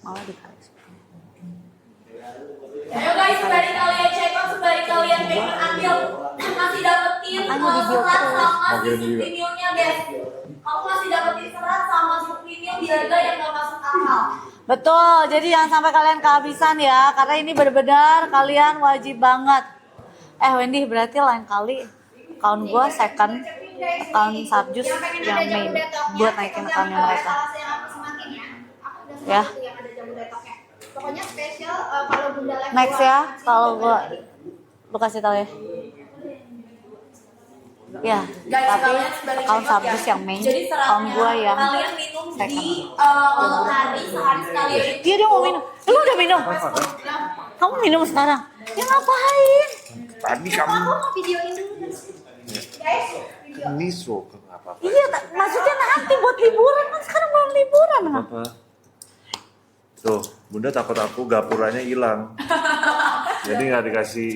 S2: malah dikasih.
S1: Ayo guys, sembari kalian check out, sembari kalian pengen ambil masih dapetin serat sama si Suprimilnya guys. Kamu masih dapetin serat sama Suprimil di harga yang gak masuk akal.
S2: Betul, jadi jangan sampai kalian kehabisan ya, karena ini benar-benar kalian wajib banget. Wendy, berarti lain kali account gua second, account Sarjus yang main buat naikin accountnya mereka. Ya.
S5: Yang ada jamu detoxnya. Pokoknya spesial kalau Bunda Live
S2: Next
S5: keluar
S2: ya,
S5: di
S2: kalau
S5: sini
S2: gua
S5: ada.
S2: lu kasih tahu ya. Ya,
S1: Guys,
S2: tapi
S1: kalian sembari
S2: account
S1: check out
S2: Sarjus yang main,
S1: Jadi
S2: account
S1: seratnya
S2: gua yang
S1: kalian minum
S2: second.
S1: di malam hari sehari sekali aja.
S2: Dia mau minum. Lu udah minum? Kamu minum sekarang? Ya ngapain?
S3: Tadi kamu
S5: Aku mau videoin dulu. Guys, video.
S3: ini suka nggak apa-apa.
S2: Iya, maksudnya nanti buat liburan kan sekarang belum liburan.
S3: Apa? Tuh, Bunda takut aku gapuranya hilang. Jadi nggak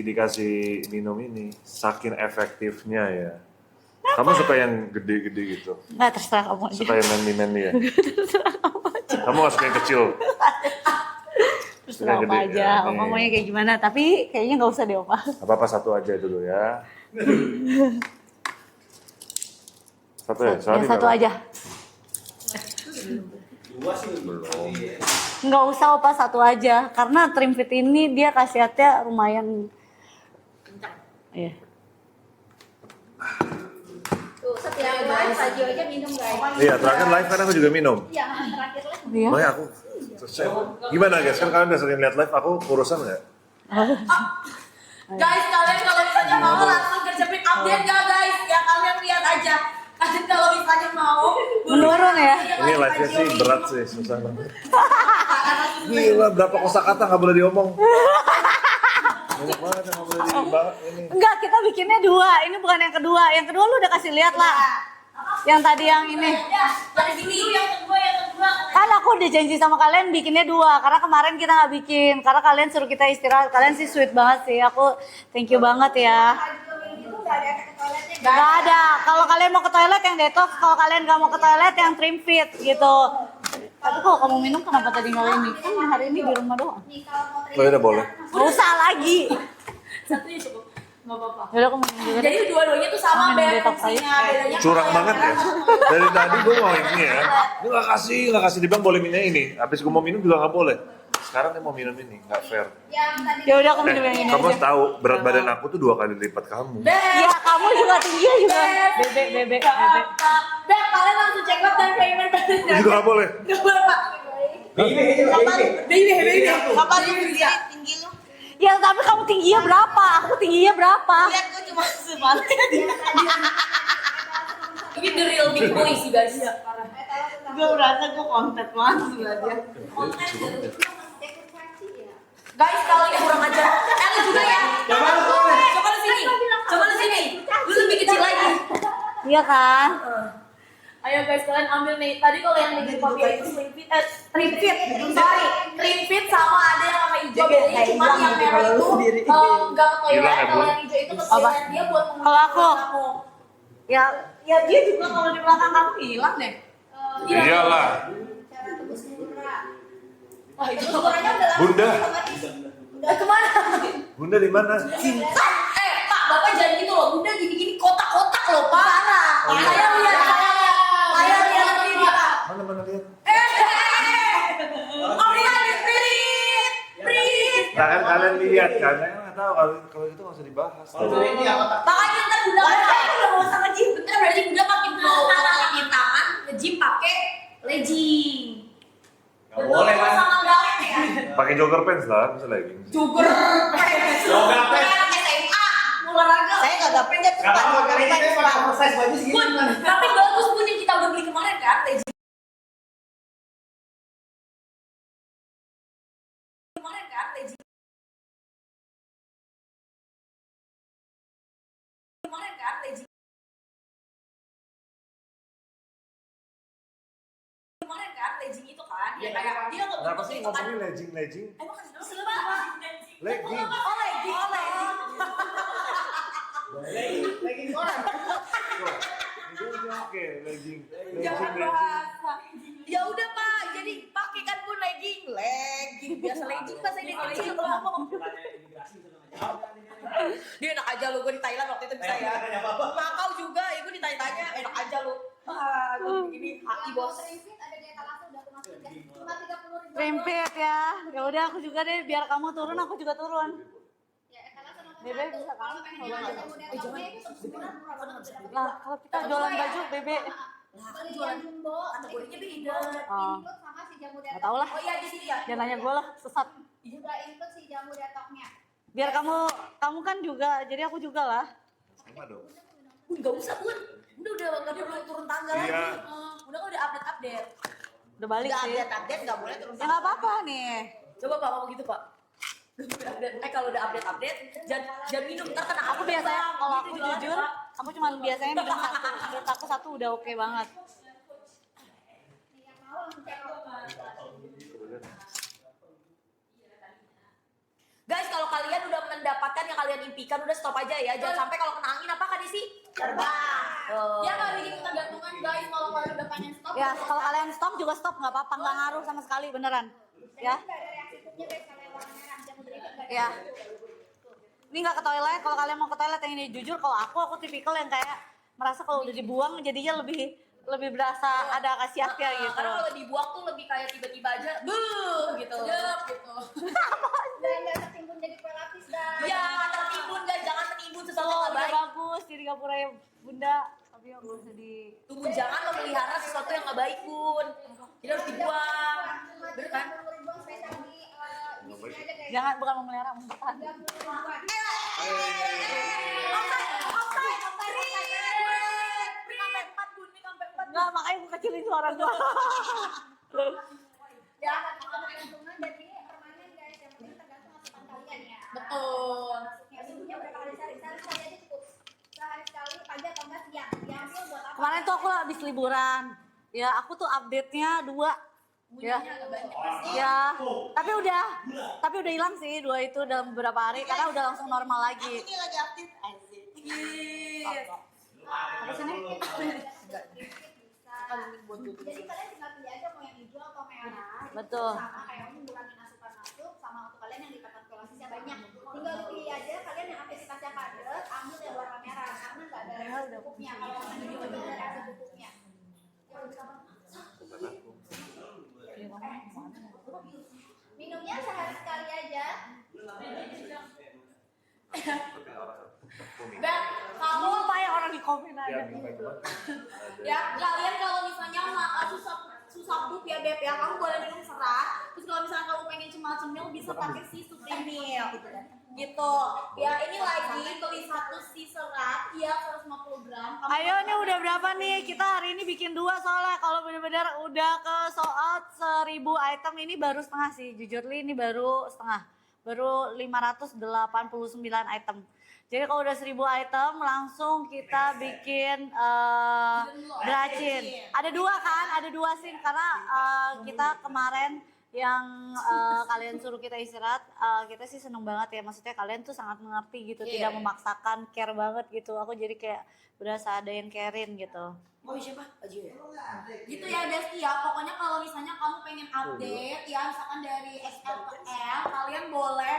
S3: dikasih minum ini. Saking efektifnya ya. Kamu suka yang gede-gede gitu?
S2: Nggak, terserah kamu aja.
S3: Suka yang manly-manly ya? Kamu nggak suka yang kecil?
S2: Terserah
S3: Yang
S2: Opa
S3: gede,
S2: aja,
S3: ya,
S2: Opa
S3: nih.
S2: maunya kayak gimana. Tapi kayaknya nggak usah deh Opa.
S3: Apa-apa satu aja dulu ya. Satu ya?
S2: Ya satu aja.
S6: Dua sih belum.
S2: Nggak usah Opa, satu aja. Karena Trimfit ini dia khasiatnya lumayan. Iya.
S5: Tuh, setiap live Pak Gio aja minum guys.
S3: Iya, terakhir live kan aku juga minum.
S5: Iya, terakhir live.
S2: Iya.
S3: Makanya aku selesai. Gimana guys? Kan kalian udah sering lihat live aku kurusan nggak?
S1: Guys, kalian kalau misalnya mau langsung gercepin update gak guys? Ya kalian lihat aja. Kalian kalau misalnya mau
S2: Menurun ya.
S3: Ini live-nya sih berat sih, susah banget. Gila, berapa kosakata nggak boleh diomong. Banyak banget yang nggak boleh dibahas ini.
S2: Enggak, kita bikinnya 2. Ini bukan yang kedua. Yang kedua lu udah kasih lihat lah. Yang tadi yang ini.
S1: Ya, yang gini yang kedua.
S2: Kan aku udah janji sama kalian bikinnya 2. Karena kemarin kita nggak bikin. Karena kalian suruh kita istirahat. Kalian sih sweet banget sih. Aku thank you banget ya.
S5: Pak Gio itu nggak ada efek ke toiletnya.
S2: Gak ada. Kalau kalian mau ke toilet yang detox. Kalau kalian gak mau ke toilet yang Trimfit gitu. Tapi kalau kamu minum kenapa tadi nggak ini? Kan hari ini di rumah doang.
S5: Nih kalau mau
S3: Oh, udah boleh.
S2: Gak usah lagi.
S1: Satunya cukup. Nggak apa-apa.
S2: Yaudah aku minum juga deh.
S1: Jadi dua-duanya tuh sama
S2: Minum
S1: Beb
S2: detox
S1: fungsinya.
S2: aja.
S1: Bedanya
S3: Curang
S1: kalau
S3: banget
S1: yang
S3: ya. Dari tadi gue mau ini ya. Ini nggak kasih dibilang boleh minum ini. Habis gue mau minum juga nggak boleh. Sekarang dia mau minum ini, nggak fair.
S5: Yang tadi
S2: Ya udah aku minum yang ini
S3: Kamu
S2: aja.
S3: harus tahu berat badan aku tuh 2 kali lipat kamu.
S2: Ya kamu juga tinggi juga. Bebek.
S1: Beb, kalian langsung check out dan payment.
S3: Itu juga nggak boleh.
S1: Nggak boleh, Pak. Baby. Kapan lu tinggi lu?
S2: Ya tapi kamu tingginya berapa? Aku tingginya berapa?
S1: Lihat gue cuma sebaliknya. Ini the real big boy sih guys.
S2: Gue merasa gue konten banget sebelah dia.
S1: Guys, kalau ini kurang ajar. Lu juga ya. Coba lu sini. Lu lebih kecil lagi.
S2: Iya kan?
S1: Ayo guys, kalian ambil nih. Tadi kalau yang di Papia itu slim fit, clean fit sama ada yang sama hijau. Bedanya cuma yang merah itu nggak ke toilet.
S3: Hilang ya, Bu?
S1: Kalau yang hijau itu ke toilet dia buat mengurangi
S2: Kalau aku?
S1: kamu.
S2: Ya dia juga kalau di belakang kamu hilang deh.
S3: Iyalah.
S5: cara tebus murah.
S1: Wah itu
S5: Ukurannya udah langsung
S3: Bunda.
S5: otomatis.
S1: kemana?
S3: Bunda di mana?
S1: Pak, Bapak jangan gitu loh. Bunda gini-gini kotak-kotak loh, Pak. Saya lihat. Ini Pak.
S3: Mana lihat?
S1: Prit.
S3: Nah kan kalian lihat kan, saya nggak tahu kalau itu nggak usah dibahas.
S6: Ini apa tak?
S1: Makanya ntar Bunda udah mau usah nge-gym. Bentar berarti Bunda pakai pakai tangan, nge-gym pakai legging.
S6: Nggak boleh kan?
S1: Sama galet ya.
S3: Pakai jogger pants lah, bisa legging.
S1: Jogger.
S6: Jogger pants.
S1: Kayak anak SMA, olahraga.
S7: Saya kagak punya tuh
S6: Nggak
S7: Pak,
S6: apa-apa,
S7: jogger
S6: ini
S7: pants,
S6: saya
S7: Pak.
S6: pakai oversize baju segini.
S1: Bun, tapi bagus Bun yang kita udah beli kemarin kan, legging. Kemarin kan, legging. Kemarin kan, legging. Kemarin kan, legging itu kan, ya kayak dia nggak
S3: Kenapa
S1: bentuk
S3: sih
S1: itu kan.
S3: ngomongin legging?
S1: Emang kan selama apa?
S3: Legging.
S1: Oh, legging.
S6: Legging koran.
S3: Oke, legging.
S1: Jangan bahasa. Ya udah Pak, jadi pakai kan Bun legging. Biasa legging bahasa Indonesia kalau ngomong. Dia enak aja lu, gue di Thailand waktu itu bisa ya. Makau juga, ibu ditanya-tanya, enak aja lu. Gue begini, haki
S5: Yang
S1: bos.
S5: mau trim-fit ada di etalase udah aku masukin. Cuma 30.000.
S2: Rimpit ya. Ya udah aku juga deh, biar kamu turun aku juga turun.
S5: Ya etalase nomor
S2: Bebe
S5: 1.
S2: bisa kan?
S5: Kalau pengen yang ada jamu detoknya itu sebulan murah banget.
S2: Nah kalau kita jualan baju bebe,
S5: Beli yang jumbo,
S1: Kategorinya beda.
S2: Oh.
S5: include sama si jamu
S2: nggak
S5: detok.
S2: tahu lah.
S1: Oh iya di sini ya.
S2: Jangan nanya gue lah, sesat.
S5: Juga include si jamu detoknya.
S2: Biar kamu kan juga, jadi aku juga lah.
S3: Sama dong.
S1: Bun nggak usah Bun. Udah nggak perlu turun tangga lagi.
S3: Iya.
S1: Udah kan udah update.
S2: Udah balik
S7: Udah
S2: sih.
S7: update nggak boleh terus.
S2: Ya nggak apa-apa nih.
S1: Coba Pak ngomong gitu Pak. Kalau udah update, jangan minum ntar kena
S2: Aku biasanya kalau aku
S1: Gitu jualan,
S2: jujur,
S1: Pak.
S2: aku cuma biasanya minum satu. Menurut aku satu udah oke banget.
S5: Yang mau langsung check out.
S1: Guys, kalau kalian udah mendapatkan yang kalian impikan, udah stop aja ya. Jangan sampai kalau kena angin apa kan sih? Terbang.
S5: Ya kalau bikin ketergantungan guys, kalau kalian udah pengen stop.
S2: Ya kalau kalian stop juga stop, nggak apa-apa, nggak ngaruh sama sekali beneran. Ya,
S5: Nggak ada reaksi tutupnya guys kalau yang warna merah jamu detok nggak ada.
S2: ya. Ini nggak ke toilet. Kalau kalian mau ke toilet yang ini jujur, kalau aku tipikal yang kayak merasa kalau udah dibuang jadinya lebih berasa ada khasiatnya gitu.
S1: Karena kalau dibuang tuh lebih kayak tiba-tiba aja, buh gitu. Gitu.
S5: Dan nggak tertimbun jadi kue lapis guys.
S1: Ya, tertimbun guys, jangan menimbun sesuatu
S2: Oh,
S1: yang
S2: udah
S1: baik.
S2: bagus jadi gapura ya Bunda. Tapi yang nggak usah di.
S1: Tunggu, jangan memelihara sesuatu yang nggak baik pun. Jadi harus dibuang. Bener kan?
S5: 30.000 spesial di sini aja guys.
S2: Jangan, bukan memelihara, mempertahankan.
S5: 30.000-an.
S2: Enggak, makanya aku kecilin suara gua.
S5: Ya, ketergantungan jadi permanen guys. Yang penting tergantung asupan kalian ya.
S1: Betul.
S5: Masuknya seminggunya berapa kali sehari aja cukup. Sehari sekali pagi atau enggak siang. Diambil buat apa?
S2: Kemarin tuh aku habis liburan. Ya, aku tuh update-nya 2. Ya. Ya. Tapi udah hilang sih 2 itu dalam beberapa hari karena udah langsung normal lagi.
S7: Ini lagi update asik.
S2: Apa sini?
S5: Jadi kalian tinggal pilih aja mau yang hijau atau merah.
S2: Betul.
S5: Sama kayak ngurangin asupan masuk sama waktu kalian yang dikatakan kalorinya banyak. Tinggal pilih aja kalian yang aktivitasnya padat Pupuknya kalau minum bener ada pupuknya.
S3: Bukan aku.
S5: Minumnya sehari sekali aja.
S3: Tapi orang kuning.
S1: Dan kamu
S2: Lupa ya orang di komen
S3: Ya,
S2: ada.
S1: ya kalian kalau misalnya susah pup ya Beb ya, kamu boleh minum serat. Terus kalau misalnya kamu pengen cemil bisa pakai si Supreme Milk gitu ya. Ini lagi beli satu si serat ya 150 gram.
S2: Ayo nih udah berapa nih? Kita hari ini bikin 2 soalnya kalau bener-bener udah ke sold out 1000 item ini baru setengah sih. Jujur Li ini baru setengah. Baru 589 item. Jadi kalau udah 1000 item langsung kita bikin beracin. Ada 2 kan? Ada 2 scene karena kita kemarin yang kalian suruh kita istirahat, kita sih seneng banget ya, maksudnya kalian tuh sangat mengerti gitu, tidak memaksakan, care banget gitu. Aku jadi kayak berasa ada yang carein gitu.
S1: Oh siapa? Aju ya? Gitu ya Desti ya, pokoknya kalau misalnya kamu pengen update ya, misalkan dari XL ke L, kalian boleh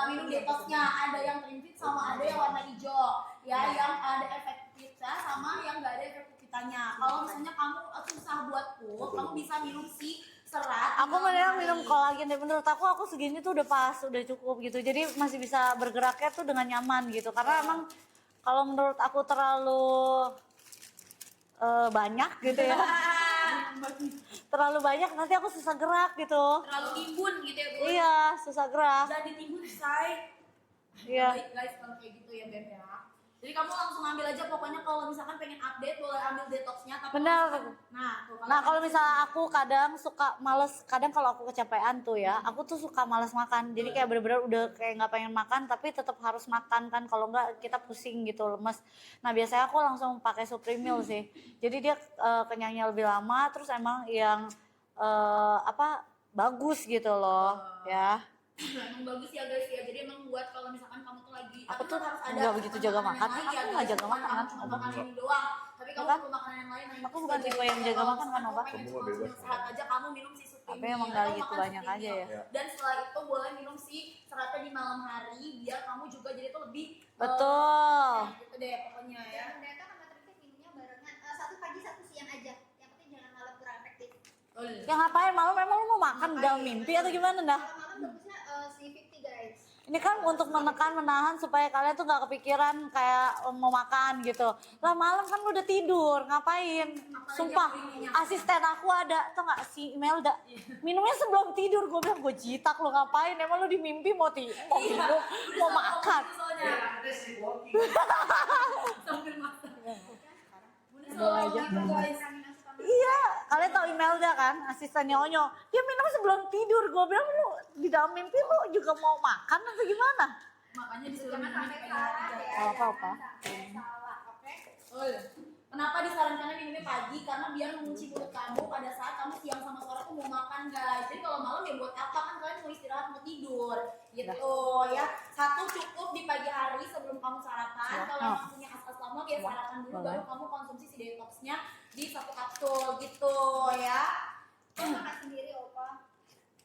S1: minum detoxnya. Ada yang green fit sama ada yang warna hijau ya, yang ada efek pizza sama yang nggak ada efek pizzanya. Kalau misalnya kamu susah buat pup, kamu bisa minum si serat.
S2: Aku mending minum kolagen deh, menurut aku segini tuh udah pas, udah cukup gitu. Jadi masih bisa bergeraknya tuh dengan nyaman gitu. Karena emang kalau menurut aku terlalu banyak gitu ya. Terlalu banyak nanti aku susah gerak gitu.
S1: Terlalu timbun gitu ya Bu.
S2: Iya, susah gerak.
S1: Dan ditimbun say.
S2: Iya.
S1: Baik guys kalau kayak gitu ya Beb ya. Jadi kamu langsung ambil aja, pokoknya kalau misalkan pengen update boleh ambil detoxnya. Tapi
S2: Bener.
S1: Nah, tuh,
S2: Nah kalau misalnya aku kadang suka males, kadang kalau aku kecapean tuh ya, aku tuh suka males makan. Jadi kayak bener-bener udah kayak nggak pengen makan, tapi tetap harus makan kan. Kalau nggak kita pusing gitu, lemes. Nah biasanya aku langsung pakai Supreme Meal sih. Jadi dia kenyangnya lebih lama, terus emang yang bagus gitu loh, ya.
S1: emang bagus ya guys ya. Jadi emang buat kalau misalkan kamu tuh lagi
S2: Aku
S1: tapi
S2: tuh
S1: kan harus ada
S2: nggak begitu jaga
S1: makanan
S2: makan.
S1: yang lain
S2: Aku
S1: ya,
S2: nggak
S1: guys.
S2: jaga
S1: Bukan
S2: makan kan,
S1: cuma
S2: Obat.
S1: makan ini doang, tapi kamu
S2: Bukan.
S1: perlu makanan yang lain. Nah,
S2: Aku
S1: itu
S2: bukan
S1: sebagai
S2: tipe yang jaga
S1: kalau
S2: makan kan,
S1: misalkan
S2: Obat.
S1: kamu pengen
S3: Kamu
S1: cuma
S3: mah bebas,
S1: serat aja, kamu minum si Supreme
S2: Tapi emang
S1: Meal,
S2: nggak
S1: atau
S2: gitu
S1: makan
S2: banyak
S1: Supreme
S2: aja
S1: Meal.
S2: ya.
S3: Ya.
S1: Dan setelah itu boleh minum si seratnya di malam hari biar kamu juga jadi tuh lebih
S2: Betul.
S1: gitu deh pokoknya ya.
S5: Dan mereka sama Trifit minumnya barengan. Satu pagi satu siang aja. Yang penting jangan malam kurang efektif.
S2: Ya ngapain malam, emang lu mau makan dalam mimpi atau gimana dah?
S5: Kalau malam bagusnya si 50 guys.
S2: Ini kan untuk menahan supaya kalian tuh nggak kepikiran kayak mau makan gitu. Lah malam kan lu udah tidur, ngapain? Sumpah, asisten aku ada, tau nggak si Imelda? Minumnya sebelum tidur, gue bilang gue jitak lu ngapain? Emang lu di mimpi mau tidur, mau makan?
S1: Soalnya
S6: Ada sih walking.
S1: sambil makan. Bunda
S2: Boleh
S1: selalu
S2: aja.
S1: gitu guys.
S2: Iya, kalian tau Imelda kan, asistennya Onyo. Dia minum sebelum tidur, gue bilang lu di dalam mimpi lu juga mau makan atau gimana?
S1: Makanya disuruh
S5: Jangan
S1: minum
S5: sampai
S1: kayak
S5: salah
S1: gitu.
S5: ya.
S2: Apa-apa.
S5: Jangan sampai salah, oke?
S1: Kenapa disarankan minumnya pagi? Karena biar mengunci mulut kamu pada saat kamu siang sama sore tuh mau makan guys. Jadi kalau malam ya buat apa, kan kalian mau istirahat, mau tidur gitu ya. Satu cukup di pagi hari sebelum kamu sarapan. Kalau emang punya asas lama ya sarapan dulu, baru kamu konsumsi si detoxnya di 1 kapsul gitu ya.
S5: Kau makan sendiri, Opa.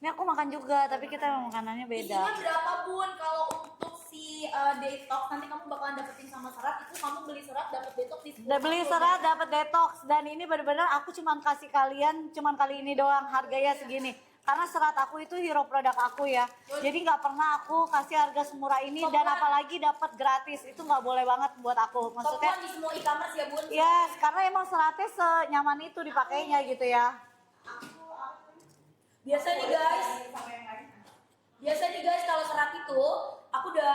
S2: Ini aku makan juga, tapi kita makanannya beda.
S1: Isinya berapa Bun? Kalau untuk si detox nanti kamu bakalan dapetin sama serat, itu kamu beli serat dapet detox di 10
S2: Udah beli
S1: kapsul.
S2: serat dapat detox, dan ini benar-benar aku cuman kasih kalian cuman kali ini doang, harganya segini. Karena serat aku itu hero produk aku ya. Jadi nggak pernah aku kasih harga semurah ini, dan apalagi dapat gratis. Itu nggak boleh banget buat aku. Maksudnya
S1: Maksudnya di semua e-commerce ya Bun?
S2: yes, karena emang seratnya senyaman itu dipakainya gitu ya.
S1: Biasa nih guys, kalau serat itu aku udah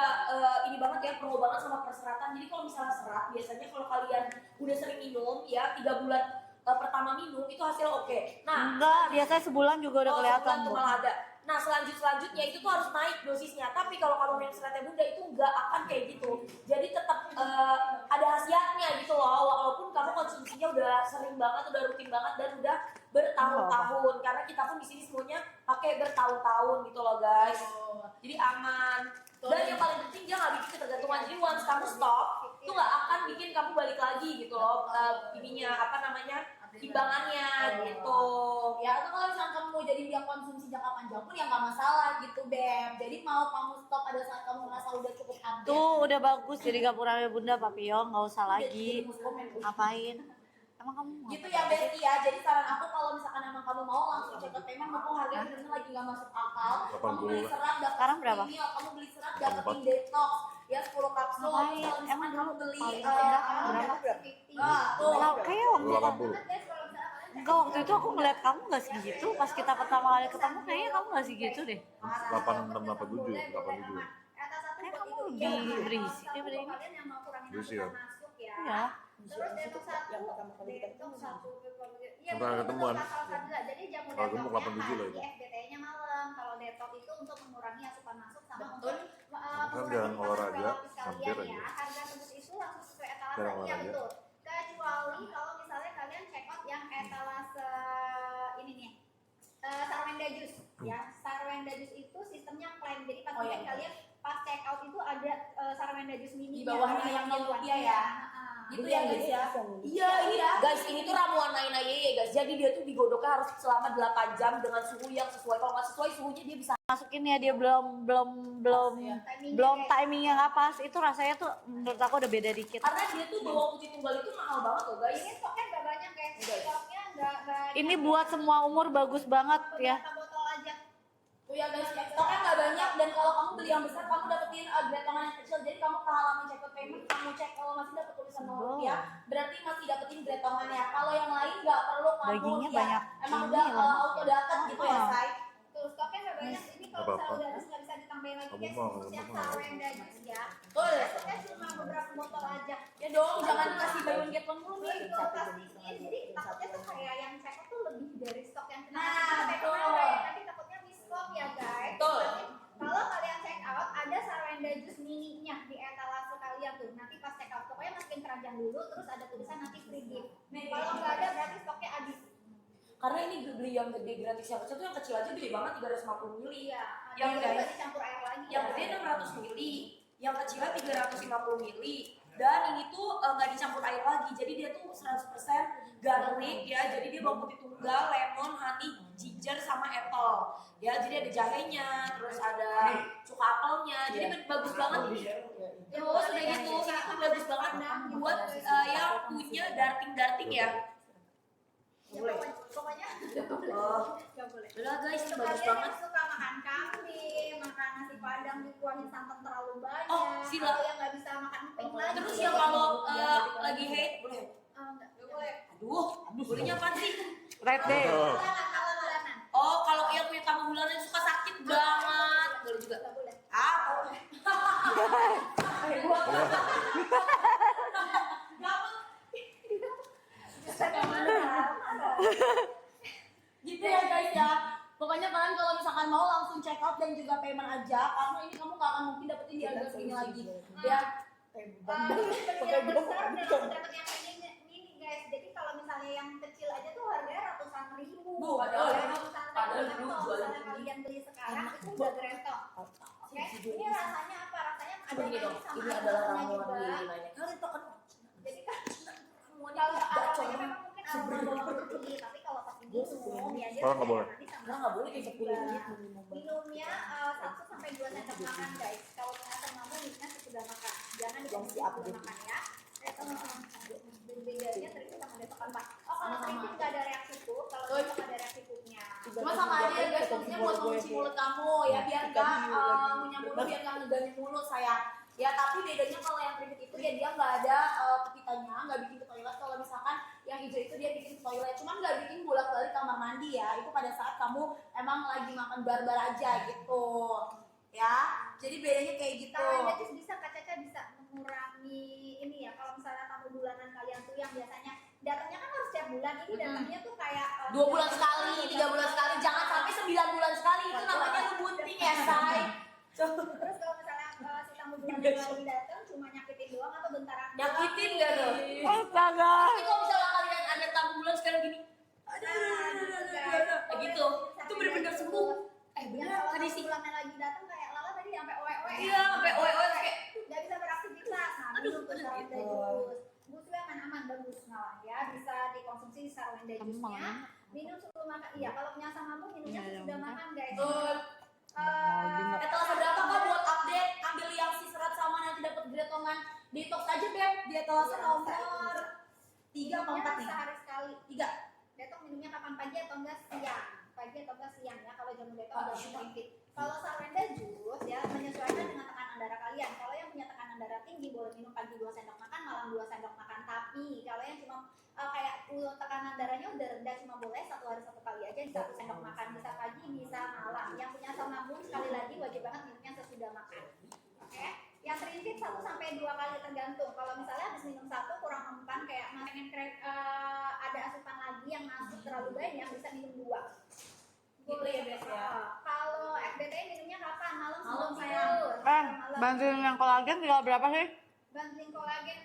S1: ini banget ya, pro banget sama perseratan. Jadi kalau misalnya serat, biasanya kalau kalian udah sering minum ya 3 bulan pertama minum itu hasil oke. Nah,
S2: Enggak, biasanya sebulan juga udah kelihatan
S1: tuh
S2: tuh.
S1: malah ada. Nah, selanjutnya itu tuh harus naik dosisnya. Tapi kalau kamu minum seratnya Bunda itu nggak akan kayak gitu. Jadi tetap ada khasiatnya gitu loh. Walaupun kamu konsumsinya udah sering banget, udah rutin banget, dan udah bertahun-tahun. Karena kita pun di sini semuanya pakai bertahun-tahun gitu loh guys. Jadi aman. Dan yang paling penting dia nggak bikin ketergantungan. Jadi once kamu stop, itu nggak akan bikin kamu balik lagi gitu loh. Ininya timbangannya gitu. Ya atau kalau misalnya kamu mau jadi dia konsumsi jangka panjang pun ya nggak masalah gitu Beb. Jadi mau kamu stop ada saat kamu ngerasa udah cukup update.
S2: Tuh udah bagus jadi gapura bunda Papio, nggak usah lagi. Ngapain? Emang kamu mau
S1: Gitu
S2: apa?
S1: ya Besti ya. Jadi saran aku kalau misalkan emang kamu mau langsung cek ke payment, mumpung harganya bener lagi nggak masuk akal. Kamu beli
S3: 80.
S1: serat dapat
S2: Sekarang berapa?
S1: kamu beli serat dapetin detox ya 10 kapsul.
S2: Ngapain?
S1: Kalau misalkan
S2: Emang
S1: kamu beli
S2: berapa?
S1: Nah, tuh.
S2: Kayak waktu
S3: 80.
S2: enggak, waktu itu aku ngeliat kamu nggak segitu. Pas kita pertama kali ketemu kayaknya kamu nggak segitu deh.
S3: 86, 87, 87.
S2: Kayak kamu lebih berisi daripada ini.
S3: Berisi ya?
S2: Iya.
S5: Terus detox satu, iya
S3: Sampai ketemuan.
S5: Jadi jamu
S3: Kalau gemuk
S5: detoxnya
S3: 87 lah itu.
S5: pagi, FBT-nya malam. Kalau detox itu untuk mengurangi asupan masuk sama untuk
S3: Kan jalan olahraga, hampir aja.
S5: Harga tebus itu langsung sesuai etalase,
S3: Jalan
S5: iya
S3: olahraga.
S5: betul. Kecuali kalau misalnya kalian check out yang etalase ini nih. Sarwenda Juice ya. Sarwenda Juice itu sistemnya klaim. Jadi pas kalian pas check out itu ada Sarwenda Juice mini
S1: Di bawahnya yang rupiah ya. Gitu ya guys ya. Iya ini guys, ini tuh ramuan Naina Yeye guys. Jadi dia tuh digodoknya harus selama 8 jam dengan suhu yang sesuai. Kalau nggak sesuai suhunya dia bisa
S2: Masukin ya dia belum timingnya nggak pas. Itu rasanya tuh menurut aku udah beda dikit.
S1: karena dia tuh bawa putih tunggal itu mahal banget loh guys.
S5: ini stoknya nggak banyak guys. Stoknya nggak banyak.
S2: Ini buat semua umur bagus banget ya.
S5: Beberapa botol aja.
S1: Tuh ya guys, stoknya nggak banyak dan kalau kamu beli yang besar kamu dapetin gretongan yang kecil. Jadi kamu ke halaman check out payment, kamu cek kalau masih dapet tulisan rupiah, berarti masih dapetin gretongannya. Kalau yang lain nggak perlu kamu
S2: Dagingnya
S1: ya.
S2: banyak
S1: Emang
S2: ini
S1: udah
S2: loh.
S1: auto dapat gitu ya say.
S5: Tuh stoknya nggak banyak. Ini kalau
S3: Apa-apa.
S5: misalnya udah habis nggak bisa ditambahin lagi
S3: Kamu
S5: guys.
S3: mau,
S5: Khusus yang
S3: kamu mau.
S5: Sarwenda Juice ya.
S1: Betul.
S5: Stoknya cuma beberapa botol aja.
S1: Ya dong, jangan kasih buy one get one mulu nih.
S5: Betul, pastiin. Jadi takutnya tuh kayak yang check out tuh lebih dari stok yang kena.
S1: Nah, betul.
S5: Tapi takutnya di stok ya guys.
S1: Betul.
S5: Kalau kalian check out ada Sarwenda Juice mininya di etalase kalian tuh. Nanti pas check out pokoknya masukin keranjang dulu, terus ada tulisan nanti free gift. Kalau nggak ada berarti stoknya habis.
S1: Karena ini beli yang gede gratis, yang kecil tuh yang kecil aja gede banget 350 mili.
S5: Iya.
S1: Yang
S5: Yang
S1: dari-
S5: nggak dicampur air lagi.
S1: Yang
S5: ya.
S1: gede 600 mili, yang kecilnya 350 mili. Dan ini tuh nggak dicampur air lagi, jadi dia tuh 100% garlic ya. Jadi dia bawang putih tunggal, lemon, honey, ginger, sama apple. Ya, jadi ada jahenya, terus ada cuka apelnya. Jadi bagus banget nih. Terus udah gitu, ini tuh bagus banget buat yang punya darting-darting ya.
S5: Ya, pokoknya
S1: Oh,
S5: nggak boleh.
S1: udah guys, ini
S5: Untuk
S1: bagus
S5: kalian
S1: banget.
S5: yang suka makan kambing, makan nasi padang dikuahin santan terlalu banyak,
S1: Oh, sila.
S5: atau yang nggak bisa makan emping lagi.
S1: Terus yang kalau lagi hate boleh.
S5: Nggak boleh.
S1: Aduh, belinya apa sih?
S2: Right day.
S5: Bulanan, kalau bulanan.
S1: Oh, kalau yang punya tamu bulanan suka sakit banget, boleh juga.
S5: Nggak boleh.
S1: Ah, boleh. Gitu ya guys ya. Pokoknya kalian kalau misalkan mau langsung check out dan juga payment aja, karena ini kamu gak akan mungkin dapetin di harga segini lagi. Ya,
S5: Yang besar dan langsung dapat yang mini guys. Jadi kalau misalnya yang kecil aja tuh harganya ratusan ribu.
S1: Bu, padahal
S5: ratusan ribu.
S1: padahal
S5: Tapi
S1: dulu
S5: kalau
S1: jualnya
S5: misalnya
S1: gini.
S5: kalian beli sekarang itu udah gretok. Oke, ini rasanya apa? Rasanya ada
S1: Coba gini dong,
S5: manis sama
S1: ini adalah
S5: asamnya
S1: ramuan
S5: juga.
S1: lili lainnya. Kalian tau kan?
S5: Jadi kan
S1: Ramuannya
S5: kalau
S1: gacor.
S5: aromanya memang mungkin aroma bawang putih, tapi kalau pas minum ya dia
S3: Kalau nggak boleh.
S5: nanti sama
S1: Karena nggak boleh kayak 10 menit
S5: minumnya 1 sampai 2 sendok makan guys. Kalau ternyata kamu minumnya sesudah makan, jangan dikasih sebelum makan ya. Bedanya terus sama detokan pak. Oh kalau terikit nggak ada reaksi pup, kalau detok ada reaksi pupnya.
S1: Cuma sama aja ya guys, maksudnya buat mengunci mulut kamu ya, biar nggak ngunyah mulut, biar nggak ngeganin mulut sayang. Ya tapi bedanya kalau yang keripik itu ya dia nggak ada petitannya, nggak bikin ke toilet. Kalau misalkan yang hijau itu dia bikin ke toilet, cuman nggak bikin bolak-balik kamar mandi ya. Itu pada saat kamu emang lagi makan barbar aja gitu. Ya, jadi bedanya kayak gitu.
S5: Sarwenda Juice bisa Kak Caca bisa mengurangi ini ya. Kalau misalnya tamu bulanan kalian tuh yang biasanya datangnya kan harus setiap bulan, ini datangnya tuh kayak
S1: 2 bulan sekali, 3 bulan sekali, jangan sampai 9 bulan sekali. Itu namanya lu bunting ya, say.
S5: Terus kalau misalnya si tamu bulanan lagi datang cuma nyakitin doang atau bentar aja.
S1: Nyakitin gak tuh?
S2: Astaga.
S1: Tapi kalau misalnya kalian ada tamu bulan sekarang gini, kayak gitu, itu bener-bener sembuh.
S5: Bener kalau tamu bulanan lagi datang kayak Lala tadi sampai oe-oe.
S1: Iya, sampai oe-oe kayak
S5: Nggak bisa beraktivitas. Nah,
S1: Aduh,
S5: minum tuh
S1: bener
S5: Sarwenda
S1: gitu.
S5: Juice. Busnya aman-aman bagus malah ya, bisa dikonsumsi Sarwenda Juice-nya. Minum sebelum makan makan, iya kalau punya asam lambung minumnya
S2: Iya,
S5: sesudah
S2: iya.
S5: makan guys.
S1: Etalase berapa kak buat update? Ambil yang si serat sama nanti dapat gretongan detox aja beb. Di etalase nomor 3 apa 4 nih?
S5: Sehari sekali.
S1: 3.
S5: Detok minumnya kapan, pagi atau enggak siang? Pagi atau enggak siang ya, kalau jamu detok udah sedikit. Kalau Sarwenda jus ya menyesuaikan dengan tekanan darah kalian. Kalau yang punya tekanan darah tinggi boleh minum pagi 2 sendok makan, malam 2 sendok makan. Tapi kalau yang cuma kayak tekanan darahnya udah rendah, cuma boleh 1 hari 1 kali aja, 1 sendok makan, bisa pagi bisa malam. Yang punya asam lambung sekali lagi wajib banget minumnya sesudah makan. Oke? Yang terinfit 1 sampai 2 kali tergantung. Kalau misalnya habis minum 1 kurang mempan kayak pengen ada asupan lagi yang masuk terlalu banyak, bisa minum 2.
S1: Gitu ya guys ya.
S5: Kalau FBT minumnya kapan? Malam sebelum
S1: Malam,
S5: tidur. Malam.
S2: bantuin yang kolagen tinggal berapa sih?
S5: Bantuin kolagen.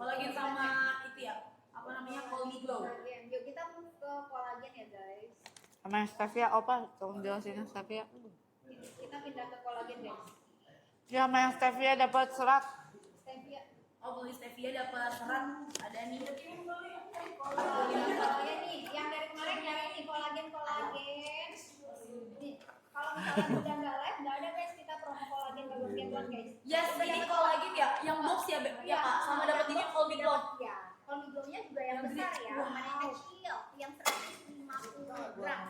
S1: Kolagen sama itu ya. Apa namanya? Colmi Glow.
S5: Kolagen. Yuk kita move ke kolagen ya guys.
S2: Sama yang stevia, opa tolong jelasin yang stevia.
S5: Kita pindah ke kolagen guys.
S2: Ya, sama yang stevia dapat serat.
S5: Stevia.
S1: Oh beli stevia dapat serat. Ada nih.
S5: Kolagen nih, yang dari kemarin yang ini kolagen. Nih, kalau misalnya udah nggak live, nggak ada guys kita promo kolagen bagus guys.
S1: Yes, ini kolagen ya. Yang box ya beb. Ya kak. Sama dapat ini Colmi Glow.
S5: Ya, Colmi Glow-nya juga yang besar ya, mana yang kecil, yang 150 gram.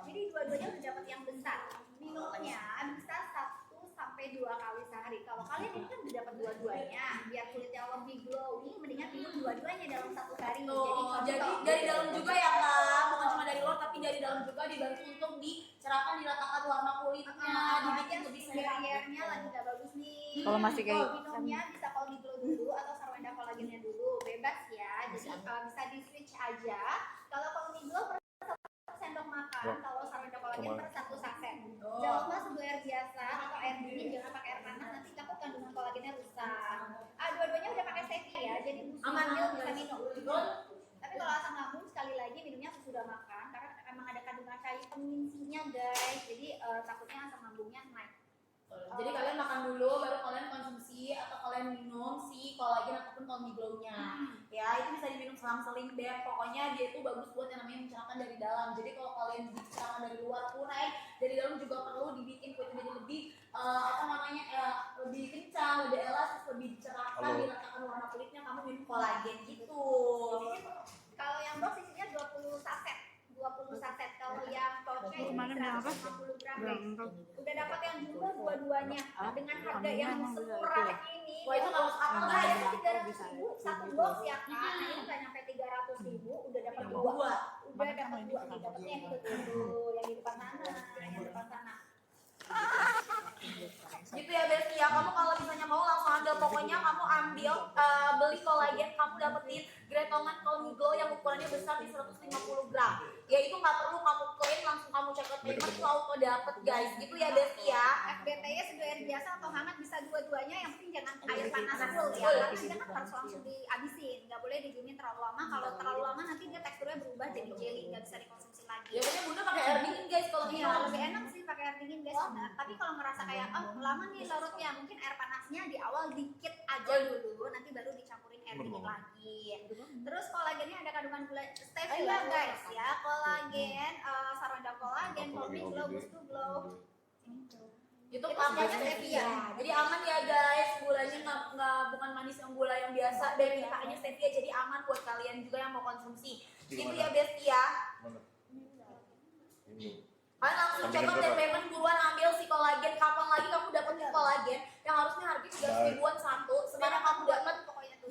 S5: Jadi dua-duanya udah dapat yang besar. Minumnya bisa 1 sampai 2 kali sehari. Kalau kalian ini kan udah dapat dua-duanya, biar kulitnya lebih glowing, mendingan minum dua-duanya dalam 1 hari.
S1: Tuh, jadi
S5: kalau
S1: dari dalam juga ya kak, bukan cuma dari luar tapi dari dalam juga dibantu untuk dicerahkan, diratakan warna kulitnya, dibikin lebih sehat.
S5: barriernya lagi nggak bagus nih.
S2: Kalau masih kayak
S5: minumnya bisa Colmi Glow dulu atau Sarwenda kolagennya dulu, bebas ya. Jadi bisa di switch aja. Kalau Colmi Glow per 1 sendok makan, kalau Sarwenda kolagen per 1 saset. Jangan lupa seduh air biasa atau air dingin, jangan pakai air panas, nanti takut kandungan kolagennya rusak. Dua-duanya udah pakai stevia ya, jadi
S1: Aman,
S5: bisa minum. Tapi kalau asam lambung sekali lagi minumnya sesudah makan karena emang ada kandungan cai peminsinya guys. Jadi takutnya asam lambungnya naik.
S1: Jadi kalian makan dulu, baru kalian konsumsi atau kalian minum si kolagen ataupun Colmi Glow-nya. Ya, itu bisa diminum selang-seling deh. Pokoknya dia itu bagus buat yang namanya mencerahkan dari dalam. Jadi kalau kalian dicerahkan dari luar kurang, dari dalam juga perlu dibikin kulitnya jadi lebih lebih kencang, lebih elastis, lebih dicerahkan, diratakan warna kulitnya. Kamu minum kolagen gitu.
S5: Kalau yang box isinya 20 saset. 20 saset. Kalau yang pouch-nya ini
S2: Kemarin bilang apa?
S5: 150 gram
S2: Bilang
S5: guys.
S2: untuk
S5: Udah dapat yang jumbo dua-duanya dengan harga yang
S2: emang bisa
S5: semurah
S2: itu.
S5: ini.
S1: Wah, itu nggak masuk akal,
S5: Nggak,
S1: guys.
S5: itu 300.000 satu box ya kan. Nah, ini nggak nyampe 300.000 udah dapat dua. Udah dapat dua nih, dapatnya yang itu dulu, yang di depan sana, yang di depan sana.
S1: Gitu ya Besti ya, kamu kalau misalnya mau langsung ambil, pokoknya kamu ambil beli kolagen, kamu dapetin gretongan Colmi Glow yang ukurannya besar di 150 gram. Ya itu nggak perlu kamu klaim, langsung kamu check out payment itu auto dapet guys. Gitu ya Besti ya.
S5: FBT-nya seduh air biasa atau hangat bisa dua-duanya, yang penting jangan air panas full ya, karena dia kan harus langsung dihabisin, nggak boleh didiemin terlalu lama. Kalau terlalu lama nanti dia teksturnya berubah jadi jelly, nggak bisa dikonsumsi lagi.
S1: Ya pokoknya bunda pakai air dingin guys kalau
S5: Iya,
S1: minum.
S5: lebih enak sih pakai air dingin guys, benar. Tapi kalau ngerasa kayak lama nih larutnya, mungkin air panasnya di awal dikit aja dulu, nanti baru dicampurin air dingin lagi. Terus kolagennya ada kandungan gula stevia guys ya, kolagen, Sarwenda kolagen, Colmi Glow, Gusto Glow.
S1: Itu pakainya stevia. Jadi aman ya guys, gulanya nggak bukan manis yang gula yang biasa, dan pakainya stevia jadi aman buat kalian juga yang mau konsumsi. Gitu ya Besti ya. Kalian langsung check out dan payment buruan ambil si kolagen. Kapan lagi kamu dapetin kolagen yang harusnya harganya 300 ribuan satu, sekarang kamu dapat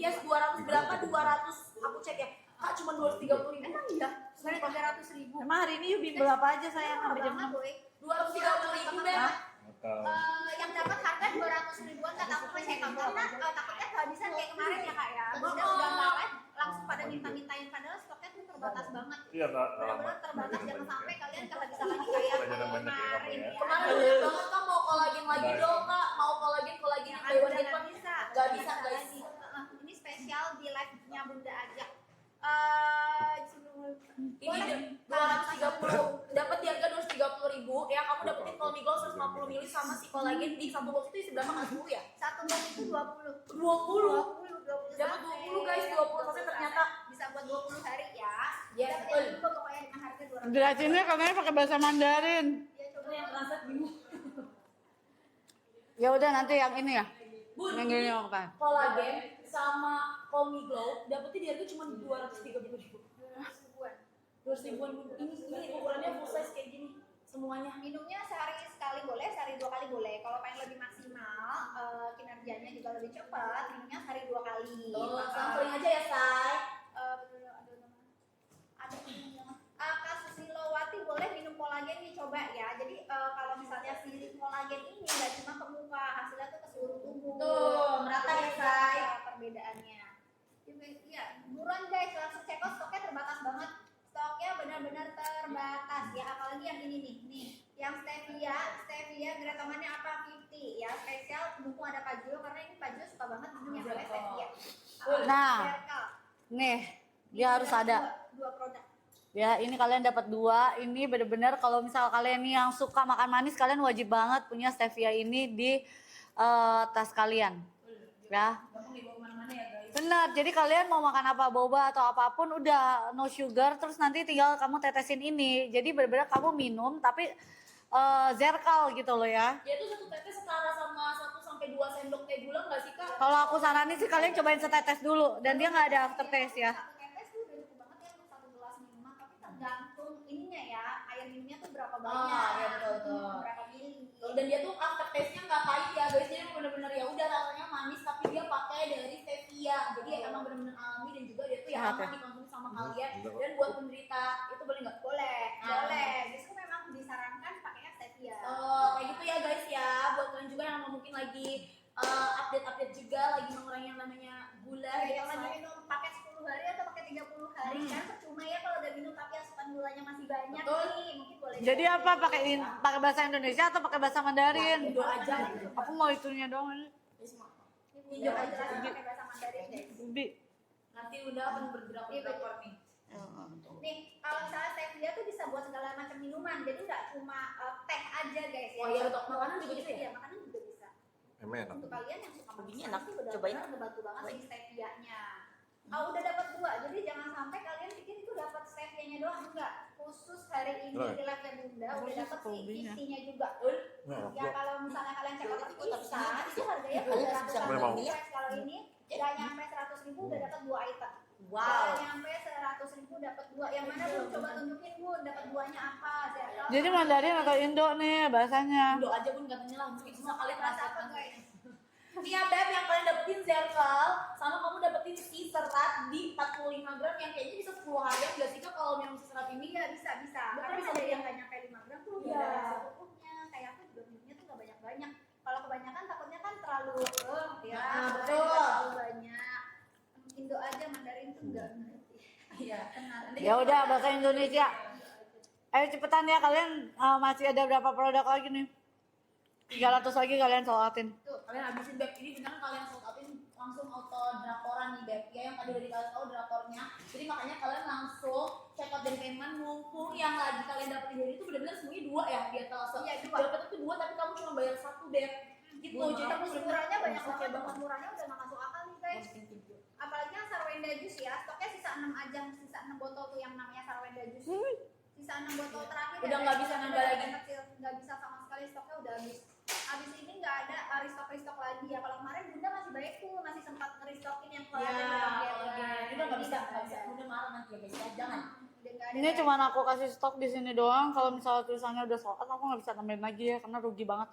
S1: yes 200 berapa? 200 aku cek ya. Kak cuma 230 ribu.
S5: Emang iya, sebenarnya 300.000.
S2: Emang hari ini you bimbel apa aja sayang sampai jam
S5: Banget,
S2: 6?
S5: boy.
S1: 230 ribu deh.
S5: Yang dapat harga 200 ribuan kata aku percaya karena takutnya kehabisan kayak kemarin ya kak ya. Udah nggak live langsung pada minta-mintain, padahal stoknya tuh terbatas banget.
S3: Iya nggak lama.
S5: Benar-benar terbatas, jangan sampai kalian kehabisan lagi kayak kemarin ya.
S1: Kemarin banyak banget kak mau kolagen lagi dong kak, mau kolagen yang
S5: Yang
S1: buy one
S5: ada
S1: get
S5: nggak
S1: one.
S5: bisa.
S1: Nggak bisa guys.
S5: Ini spesial di live-nya Bunda aja.
S1: Ini 230 dapat di harga 230 ribu ya, kamu dapetin Colmi Glow 150 ml sama si kolagen di satu box itu isi berapa nggak 10 ya?
S5: Satu box itu 20.
S1: 20 dapat 20 guys, 20 saset ternyata.
S5: Bisa buat 20 hari ya.
S1: Yes,
S5: Dapat yang dua pokoknya dengan harga 230.
S2: Jelasinnya katanya pakai bahasa Mandarin.
S5: Ya coba
S1: Yang translate bingung.
S2: Ya udah nanti yang ini ya.
S1: Bun,
S2: Yang
S1: ini
S2: gini apa?
S1: kolagen sama Calm Glow dapetnya di harga cuma 230.000. 200 ribuan Bun. Ini ukurannya full size kayak gini semuanya.
S5: Minumnya sehari sekali boleh, sehari 2 kali boleh. Kalau pengen lebih maksimal, kinerjanya juga lebih cepat, minumnya sehari 2 kali.
S1: Sampling aja ya, Say.
S5: Ada Kak Susilowati boleh minum kolagen nih, coba ya. Jadi kalau misalnya si kolagen ini nggak cuma ke muka, hasilnya tuh ke seluruh tubuh.
S1: Tuh, merata ya, Say.
S5: Perbedaannya. Iya, buruan guys, langsung check out, stoknya terbatas banget. Stoknya benar-benar terbatas ya, apalagi yang ini nih, yang stevia geretamannya apa 50 ya, spesial mumpung ada Pak Julo karena ini Pak Julo suka banget minum yang namanya stevia.
S2: Nah.
S5: Circle.
S2: Nih, dia harus ada.
S5: Dua produk.
S2: Ya, ini kalian dapat 2. Ini bener-bener kalau misal kalian nih yang suka makan manis, kalian wajib banget punya stevia ini di tas kalian. Ya.
S1: Gampang dibawa kemana-mana ya, guys.
S2: Bener, jadi kalian mau makan apa, boba atau apapun udah no sugar, terus nanti tinggal kamu tetesin ini. Jadi bener-bener kamu minum tapi zerkal gitu loh ya.
S1: Ya itu satu tetes setara sama 1 sampai 2 sendok teh gula nggak sih, Kak?
S2: Kalau aku saranin sih kalian cobain setetes dulu dan dia nggak ada aftertaste ya.
S5: Satu tetes tuh udah cukup banget ya untuk 1 gelas minuman, tapi tergantung ininya ya, air minumnya tuh berapa banyak.
S1: iya, betul.
S5: Berapa mili.
S1: Dan dia tuh aftertaste-nya nggak pahit ya, guys. Jadi bener-bener ya udah rasanya manis tapi dia pakai dari stevia. Jadi emang bener-bener alami dan juga dia tuh ya
S2: Sehat ya?
S1: aman dikonsumsi sama kalian. Dan buat penderita itu boleh nggak?
S5: Boleh,
S1: Ah.
S5: boleh. Justru memang disarankan pakainya stevia.
S1: Kayak gitu ya guys ya. Buat kalian juga yang mungkin lagi update-update juga lagi mengurangi yang namanya gula
S5: Ya, yang
S1: gitu.
S5: lagi minum pakai 10 hari atau pakai 30 hari kan percuma ya kalau udah minum tapi asupan gulanya masih banyak
S1: Betul.
S5: nih, mungkin boleh.
S2: Jadi apa pakai bahasa Indonesia atau pakai bahasa Mandarin?
S1: Indo aja.
S2: Aku mau itunya doang ini.
S5: Ini juga jelasin pakai bahasa Mandarin guys.
S2: Ubi.
S1: Nanti udah akan bergerak nih.
S5: Nih, kalau misalnya stevia tuh bisa buat segala macam minuman, jadi nggak cuma teh aja guys ya.
S1: Oh iya, untuk makanan juga bisa ya?
S5: Iya, makanan juga bisa.
S3: Emang enak.
S5: Untuk kalian yang suka makan
S7: Ubinya enak,
S5: pasti benar-benar
S7: cobain.
S5: ngebantu banget si stevianya. Udah dapat 2, jadi jangan sampai kalian pikir itu dapat stevianya doang, enggak. Khusus hari ini
S3: Right.
S5: di labnya Bunda udah dapat si
S2: ubinya.
S5: isinya juga.
S3: Nah,
S5: Ya kalau misalnya kalian cek out
S7: Ikut, tapi
S5: Isa, itu harganya
S7: Iya,
S5: udah
S7: bisa
S5: ratusan
S3: memang.
S5: ribu guys. Kalau ini nggak nyampe 100.000 udah dapat 2 item.
S1: Wow.
S5: Nggak nyampe 100.000 dapat 2. Yang mana Bun? Coba tunjukin Bun, dapat 2-nya apa?
S2: Jadi Mandarin atau Indo nih bahasanya?
S1: Indo aja pun katanya lah, mungkin bisa kali
S5: Rasa apa
S1: translate
S5: guys?
S1: Nih ya Beb, yang kalian dapetin Zerkal sama kamu dapetin si serat di 45 gram yang kayaknya bisa 10 hari enggak sih Kak kalau minum si serat ini?
S5: Iya bisa.
S1: Betul,
S5: Karena
S1: bisa
S5: ada
S1: jadi.
S5: yang nggak nyampe 5 gram tuh
S1: Iya.
S5: udah ada rasa cukupnya. Kayak aku juga minumnya tuh nggak banyak-banyak. Kalau kebanyakan takutnya kan terlalu ya.
S1: Nah, betul.
S5: Terlalu banyak. Indo aja Mandarin tuh enggak ngerti.
S1: Iya.
S2: Ya udah bahasa Indonesia. Ayo cepetan ya kalian masih ada berapa produk lagi nih? 300 lagi kalian solatin.
S1: Tuh, kalian habisin Beb. Ini beneran kalian sold outin langsung auto drakoran nih Beb. Ya yang tadi udah dikasih tahu drakornya. Jadi makanya kalian langsung check out dari Payment mumpung yang lagi kalian dapetin dari itu benar-benar semuanya 2 ya di atas.
S5: Iya, 2.
S1: Dapat itu 2 tapi kamu cuma bayar 1 Beb. Gitu. Jadi aku
S5: Terus murahnya banyak
S1: oke
S5: banget. Murahnya udah nggak masuk akal nih guys. Apalagi yang Sarwenda Juice ya, stoknya sisa 6 aja, sisa 6 botol tuh yang namanya Sarwenda Juice. Sisa 6 botol terakhir.
S1: Udah
S5: ya,
S1: nggak
S5: guys.
S1: bisa
S5: Udah
S1: nambah lagi.
S5: kecil, nggak bisa sama sekali, stoknya udah habis. Habis ini nggak ada restock lagi ya. Kalau kemarin Bunda masih baik tuh, masih sempat ngerestockin yang
S1: Ya, ini udah nggak bisa,
S5: nggak
S1: nggak bisa. Udah marah nanti ya guys ya, jangan.
S5: Udah nggak ada.
S2: Ini cuman aku kasih stok di sini doang. Kalau misalnya tulisannya udah sold out, aku nggak bisa tambahin lagi ya karena rugi banget.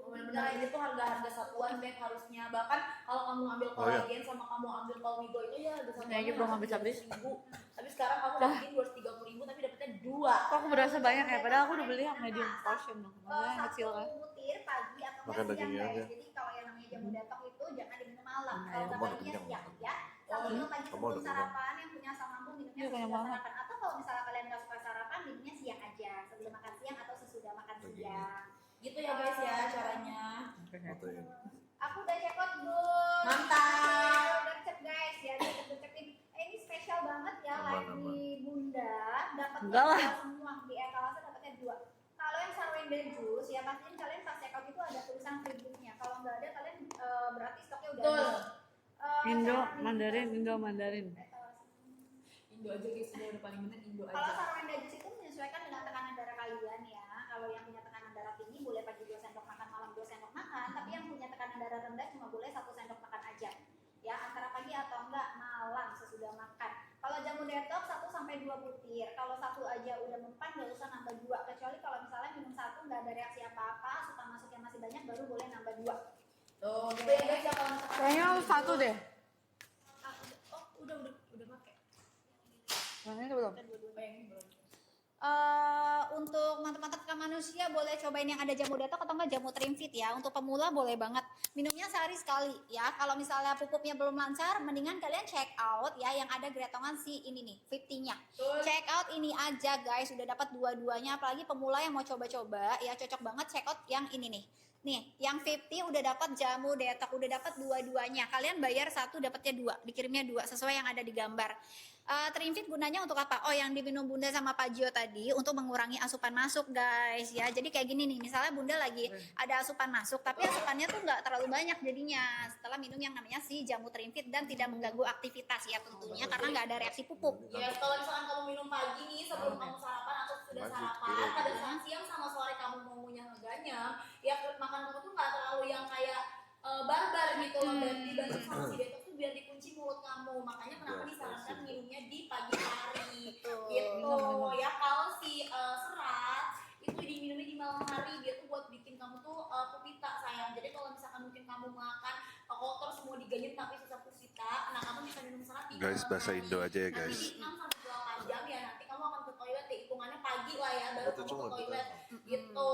S1: Benar-benar ini tuh harga satuan Beb harusnya. Bahkan kalau kamu ambil
S3: Oh, iya.
S1: kolagen sama kamu ambil Palmigo itu ya harga satuannya
S2: Kayaknya belum habis-habis.
S1: 200.000. Tapi sekarang kamu dapetin 230.000 tapi dapetnya 2.
S2: Kok aku berasa banyak ya? Padahal aku udah beli yang medium portion loh. Maksudnya yang kecil kan.
S5: Satu butir pagi atau
S3: Makan
S5: siang
S3: dagingnya
S5: guys.
S3: aja.
S5: Jadi kalau yang namanya jamu detok itu jangan diminum malam.
S2: Nah,
S5: Kalau
S3: kamu
S5: nggak
S3: ada
S5: paginya
S3: kenyang.
S5: siang ya. Kalau minum pagi
S3: Kamu
S5: sebelum
S3: ada kenyang.
S5: sarapan yang punya asam lambung minumnya
S2: Iya, kenyang
S5: sesudah
S2: banget.
S5: sarapan. Atau kalau misalnya kalian nggak suka sarapan minumnya siang aja sebelum makan siang atau sesudah makan siang.
S1: Gitu ya guys ya caranya.
S3: Fotoin.
S5: Aku udah check out Bun.
S1: Mantap.
S5: Udah cek guys ya, cek-cekin. Ini spesial banget ya
S3: Aman,
S5: live di Bunda. Dapatnya
S2: Enggak lah.
S5: 2 semua di etalase dapatnya 2. Kalau yang Sarwenda Juice ya pastiin kalian pas check out itu ada tulisan free booknya. Kalau nggak ada kalian berarti stoknya udah
S1: Betul.
S5: habis.
S2: Indo
S5: Cara
S2: Mandarin,
S5: minum
S2: Indo Mandarin.
S5: etalase.
S1: Indo aja guys, udah paling bener Indo
S5: Kalau
S1: aja.
S5: Sarwenda Juice itu kalian ya. Kalau yang punya tekanan darah tinggi boleh pagi 2 sendok makan, malam 2 sendok makan. Tapi yang punya tekanan darah rendah cuma boleh 1 sendok makan aja. Ya, antara pagi atau enggak malam sesudah makan. Kalau jamu detox 1 sampai 2 butir. Kalau satu aja udah mempan, nggak usah nambah 2. Kecuali kalau misalnya minum satu nggak ada reaksi apa-apa, asupan masuknya masih banyak, baru boleh nambah 2.
S1: Tuh, gitu ya guys ya kalau misalkan.
S2: Kayaknya satu deh.
S5: Oh, udah pakai.
S2: Yang ini belum.
S5: Untuk mantap-mantap ke manusia boleh cobain yang ada jamu detox atau enggak jamu Trimfit ya. Untuk pemula boleh banget. Minumnya sehari sekali ya. Kalau misalnya pupuknya belum lancar, mendingan kalian check out ya yang ada gretongan si ini nih, 50-nya. Check out ini aja guys, udah dapat dua-duanya. Apalagi pemula yang mau coba-coba ya, cocok banget check out yang ini nih. Nih, yang 50 udah dapat jamu detox, udah dapat dua-duanya. Kalian bayar satu dapatnya 2, dikirimnya 2 sesuai yang ada di gambar. Trimfit gunanya untuk apa? Oh, yang diminum Bunda sama Pak Gio tadi untuk mengurangi asupan masuk guys ya. Jadi kayak gini nih, misalnya Bunda lagi ada asupan masuk, tapi asupannya tuh nggak terlalu banyak jadinya setelah minum yang namanya si jamu Trimfit dan tidak mengganggu aktivitas ya tentunya karena nggak ada reaksi pupuk.
S1: Ya, kalau misalkan kamu minum pagi nih sebelum kamu sarapan atau sudah sarapan, pada saat siang sama sore kamu mau ngunyah-ngunyah, ya makan kamu tuh nggak terlalu yang kayak barbar gitu loh, dan dibantu sama si detox tuh biar dikunci mulut kamu. Makanya kenapa disarankan minumnya di pagi hari gitu ya. Kalau si serat itu diminumnya di malam hari, dia tuh buat bikin kamu tuh pupita sayang. Jadi kalau misalkan mungkin kamu makan kotor semua diganyet tapi susah pupita, nah kamu bisa minum serat di
S3: Guys,
S1: malam
S3: bahasa
S1: hari.
S3: Indo aja ya
S1: Nanti
S3: guys.
S1: di 6 sampai 8 jam ya nanti kamu akan ke toilet ya, hitungannya pagi lah ya baru
S3: Itu
S1: kamu
S3: cuma
S1: ke toilet
S3: gitu.
S1: gitu.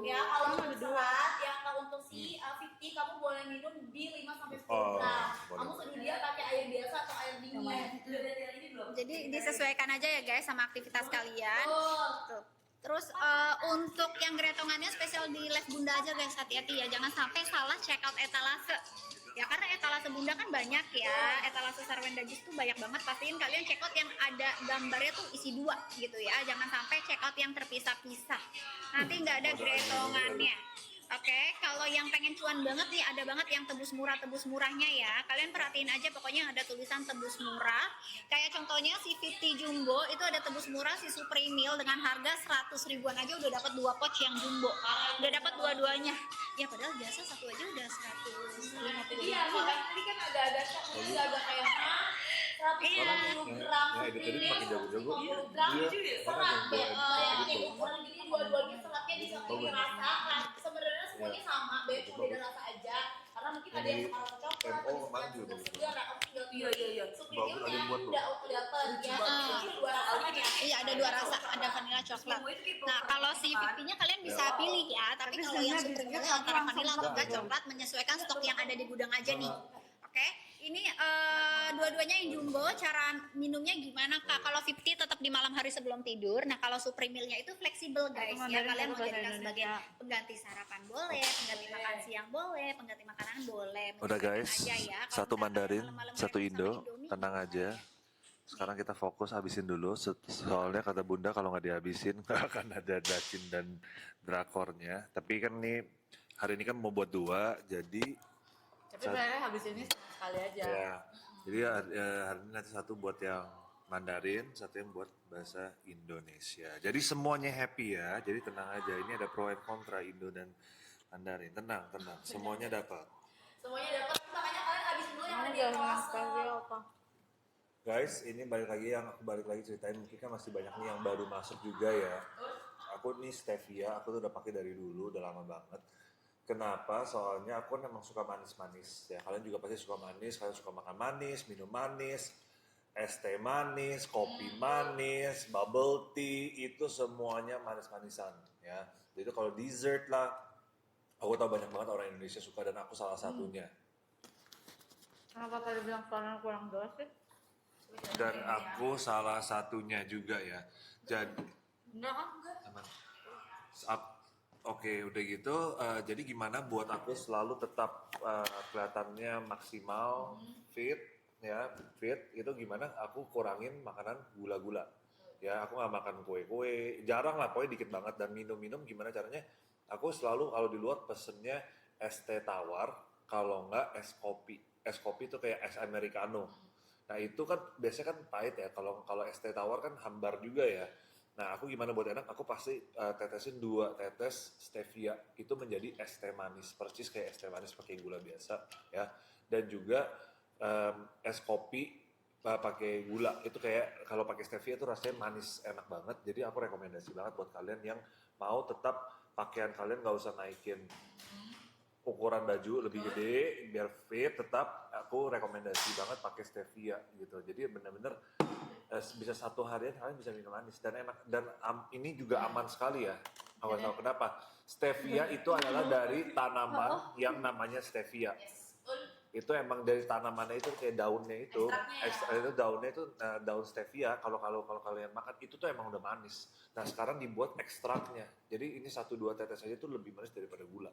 S1: Ya kalau untuk serat ya kalau untuk si 50 kamu boleh minum di 5 sampai 10
S3: Oh,
S1: gram.
S3: boleh.
S1: Kamu sedia pakai air biasa atau air dingin.
S5: Jadi disesuaikan aja ya guys sama aktivitas kalian.
S1: Oh.
S5: Tuh. Terus untuk yang gretongannya spesial di live Bunda aja guys, hati-hati ya, jangan sampai salah check out etalase. Ya karena etalase Bunda kan banyak ya, etalase Sarwenda Jus tuh banyak banget. Pastiin kalian check out yang ada gambarnya tuh isi 2 gitu ya, jangan sampai check out yang terpisah-pisah. Nanti nggak ada gretongannya. Oke, kalau yang pengen cuan banget nih, ada banget yang tebus murahnya ya. Kalian perhatiin aja pokoknya yang ada tulisan tebus murah. Kayak contohnya si 50 Jumbo itu ada tebus murah si Supreme Meal dengan harga 100 ribuan aja udah dapat 2 pouch yang jumbo. Udah dapat dua-duanya. Ya padahal biasa satu aja udah 150
S1: Iya, makanya tadi kan agak-agak kayak 150 gram
S3: Ya, itu tadi pakai jago-jago.
S1: 50 gram
S3: Iya,
S1: serat
S3: makanya
S1: ya,
S3: gua-
S1: yang
S3: gitu.
S1: kayak ukuran gini dua-duanya seratnya bisa pilih rasa. Nah, sebenarnya semuanya sama, cuma beda rasa aja. Karena mungkin ada yang suka rasa coklat, ada yang suka
S3: maju dong.
S1: segar, nah kamu tinggal
S4: Iya.
S3: Bagus, ada
S1: Supreme-nya
S3: yang buat lo.
S1: udah kelihatan ya. Ini dua rasa kan ya.
S5: Iya ada 2 rasa, ada vanilla coklat. Nah kalau si pipinya kalian bisa pilih ya, tapi kalau yang Supreme antara vanilla atau enggak coklat menyesuaikan stok yang ada di gudang aja nih. Oke, ini dua-duanya yang jumbo. Cara minumnya gimana kak? Kalau 50 tetap di malam hari sebelum tidur. Nah kalau Supreme Meal-nya itu fleksibel guys ya. Kalian mau jadikan sebagai pengganti sarapan boleh, pengganti makan siang boleh, pengganti makanan boleh.
S3: Udah
S5: Menyesuaikan
S3: guys,
S5: aja ya. Kalau
S3: satu
S5: misalkan
S3: Mandarin,
S5: malam-malam
S3: satu
S5: breakfast
S3: Indo,
S5: sama Indomie,
S3: tenang aja. Sekarang kita fokus habisin dulu, soalnya kata Bunda kalau nggak dihabisin nggak akan ada Dacin dan Drakornya. Tapi kan nih, hari ini kan mau buat 2, jadi
S2: Tapi sebenarnya habis ini sekali aja.
S3: ya, jadi hari ini nanti satu buat yang Mandarin, satu yang buat bahasa Indonesia. Jadi semuanya happy ya, jadi tenang aja. Ini ada pro and kontra Indo dan Mandarin. Tenang, semuanya dapat.
S1: Semuanya dapat, makanya kalian habisin dulu yang ada di
S2: Jangan
S1: etalase.
S2: pakai apa.
S3: Guys, ini aku balik lagi ceritain, mungkin kan masih banyak nih yang baru masuk juga ya. Aku nih Stevia, aku tuh udah pakai dari dulu, udah lama banget. Kenapa? Soalnya aku kan emang suka manis-manis ya. Kalian juga pasti suka manis, kalian suka makan manis, minum manis, es teh manis, kopi manis, bubble tea, itu semuanya manis-manisan ya. Jadi kalau dessert lah, aku tahu banyak banget orang Indonesia suka dan aku salah satunya.
S2: Kenapa tadi bilang suaranya kurang dos sih?
S3: Dan aku salah satunya juga ya. Jadi
S2: Enggak kan?
S3: aman. Oke, udah gitu. Jadi gimana buat aku selalu tetap kelihatannya maksimal, fit, ya, fit. Itu gimana? Aku kurangin makanan gula-gula. Ya, aku nggak makan kue-kue. Jarang lah, pokoknya dikit banget. Dan minum-minum gimana caranya? Aku selalu kalau di luar pesennya es teh tawar, kalau nggak es kopi. Es kopi itu kayak es americano. Nah itu kan biasanya kan pahit ya. Kalau es teh tawar kan hambar juga ya. Nah, aku gimana buat enak? Aku pasti tetesin 2 tetes stevia itu menjadi es teh manis, persis kayak es teh manis pakai gula biasa ya. Dan juga es kopi pakai gula itu kayak kalau pakai stevia itu rasanya manis enak banget. Jadi aku rekomendasi banget buat kalian yang mau tetap pakaian kalian nggak usah naikin ukuran baju lebih gede biar fit, tetap aku rekomendasi banget pakai stevia gitu. Jadi bener-bener bisa 1 harian kalian bisa minum manis dan enak dan ini juga aman sekali ya. Aku tahu kenapa. Stevia itu adalah dari tanaman yang namanya stevia. Itu emang dari tanamannya itu kayak daunnya itu, itu daunnya itu daun stevia. Kalau kalian makan itu tuh emang udah manis. Nah sekarang dibuat ekstraknya. Jadi ini 1-2 tetes aja tuh lebih manis daripada gula.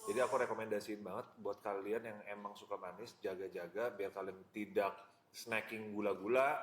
S3: Jadi aku rekomendasiin banget buat kalian yang emang suka manis, jaga-jaga biar kalian tidak snacking gula-gula,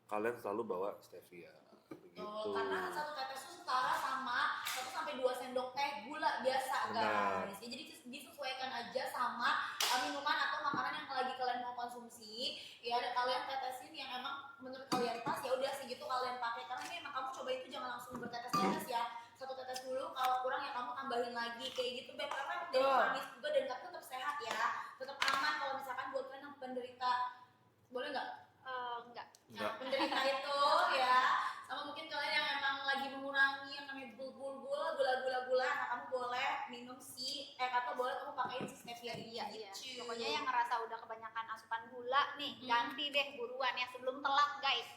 S3: kalian selalu bawa stevia. Begitu.
S1: Karena 1 tetes itu setara sama 1-2 sendok teh gula biasa guys. Ya, jadi disesuaikan aja sama minuman atau makanan yang lagi kalian mau konsumsi. Ya ada kalian tetesin yang emang menurut kalian pas, ya udah segitu kalian pakai. Karena ini emang kamu coba itu jangan langsung bertetes-tetes ya. 1 tetes dulu, kalau kurang ya kamu tambahin lagi kayak gitu. Biar karena jadi manis juga dan tapi tetap sehat ya. Tetap aman kalau misalkan buat kalian yang penderita, boleh nggak?
S5: Enggak.
S3: Enggak.
S1: Penderita itu ya, sama mungkin kalian yang emang lagi mengurangi yang namanya gula-gula, nah kamu boleh minum atau boleh kamu pakai si stevia ini.
S5: Iya. Pokoknya yang ngerasa udah kebanyakan asupan gula nih, ganti deh buruan ya sebelum telat guys.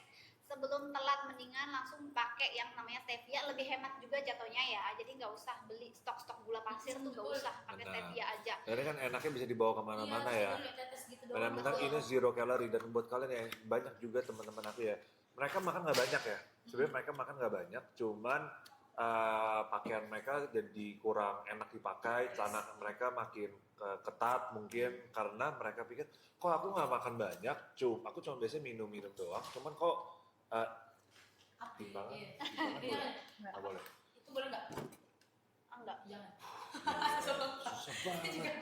S5: Sebelum telat mendingan langsung pakai yang namanya stevia, lebih hemat juga jatuhnya ya. Jadi nggak usah beli stok-stok gula pasir tuh, nggak usah, pakai stevia aja.
S3: Karena kan enaknya bisa dibawa kemana-mana ya.
S1: Tetes gitu
S3: Padahal
S1: doang.
S3: mentang ini 0 kalori dan buat kalian ya banyak juga teman-teman aku ya. Mereka makan nggak banyak ya. Sebenarnya mereka makan nggak banyak, cuman pakaian mereka jadi kurang enak dipakai, celana mereka makin ketat mungkin karena mereka pikir kok aku nggak makan banyak, aku cuma biasanya minum-minum doang, cuman kok timbangan boleh? Nggak boleh.
S1: Itu boleh nggak?
S5: Enggak.
S1: Jangan.
S3: Susah banget.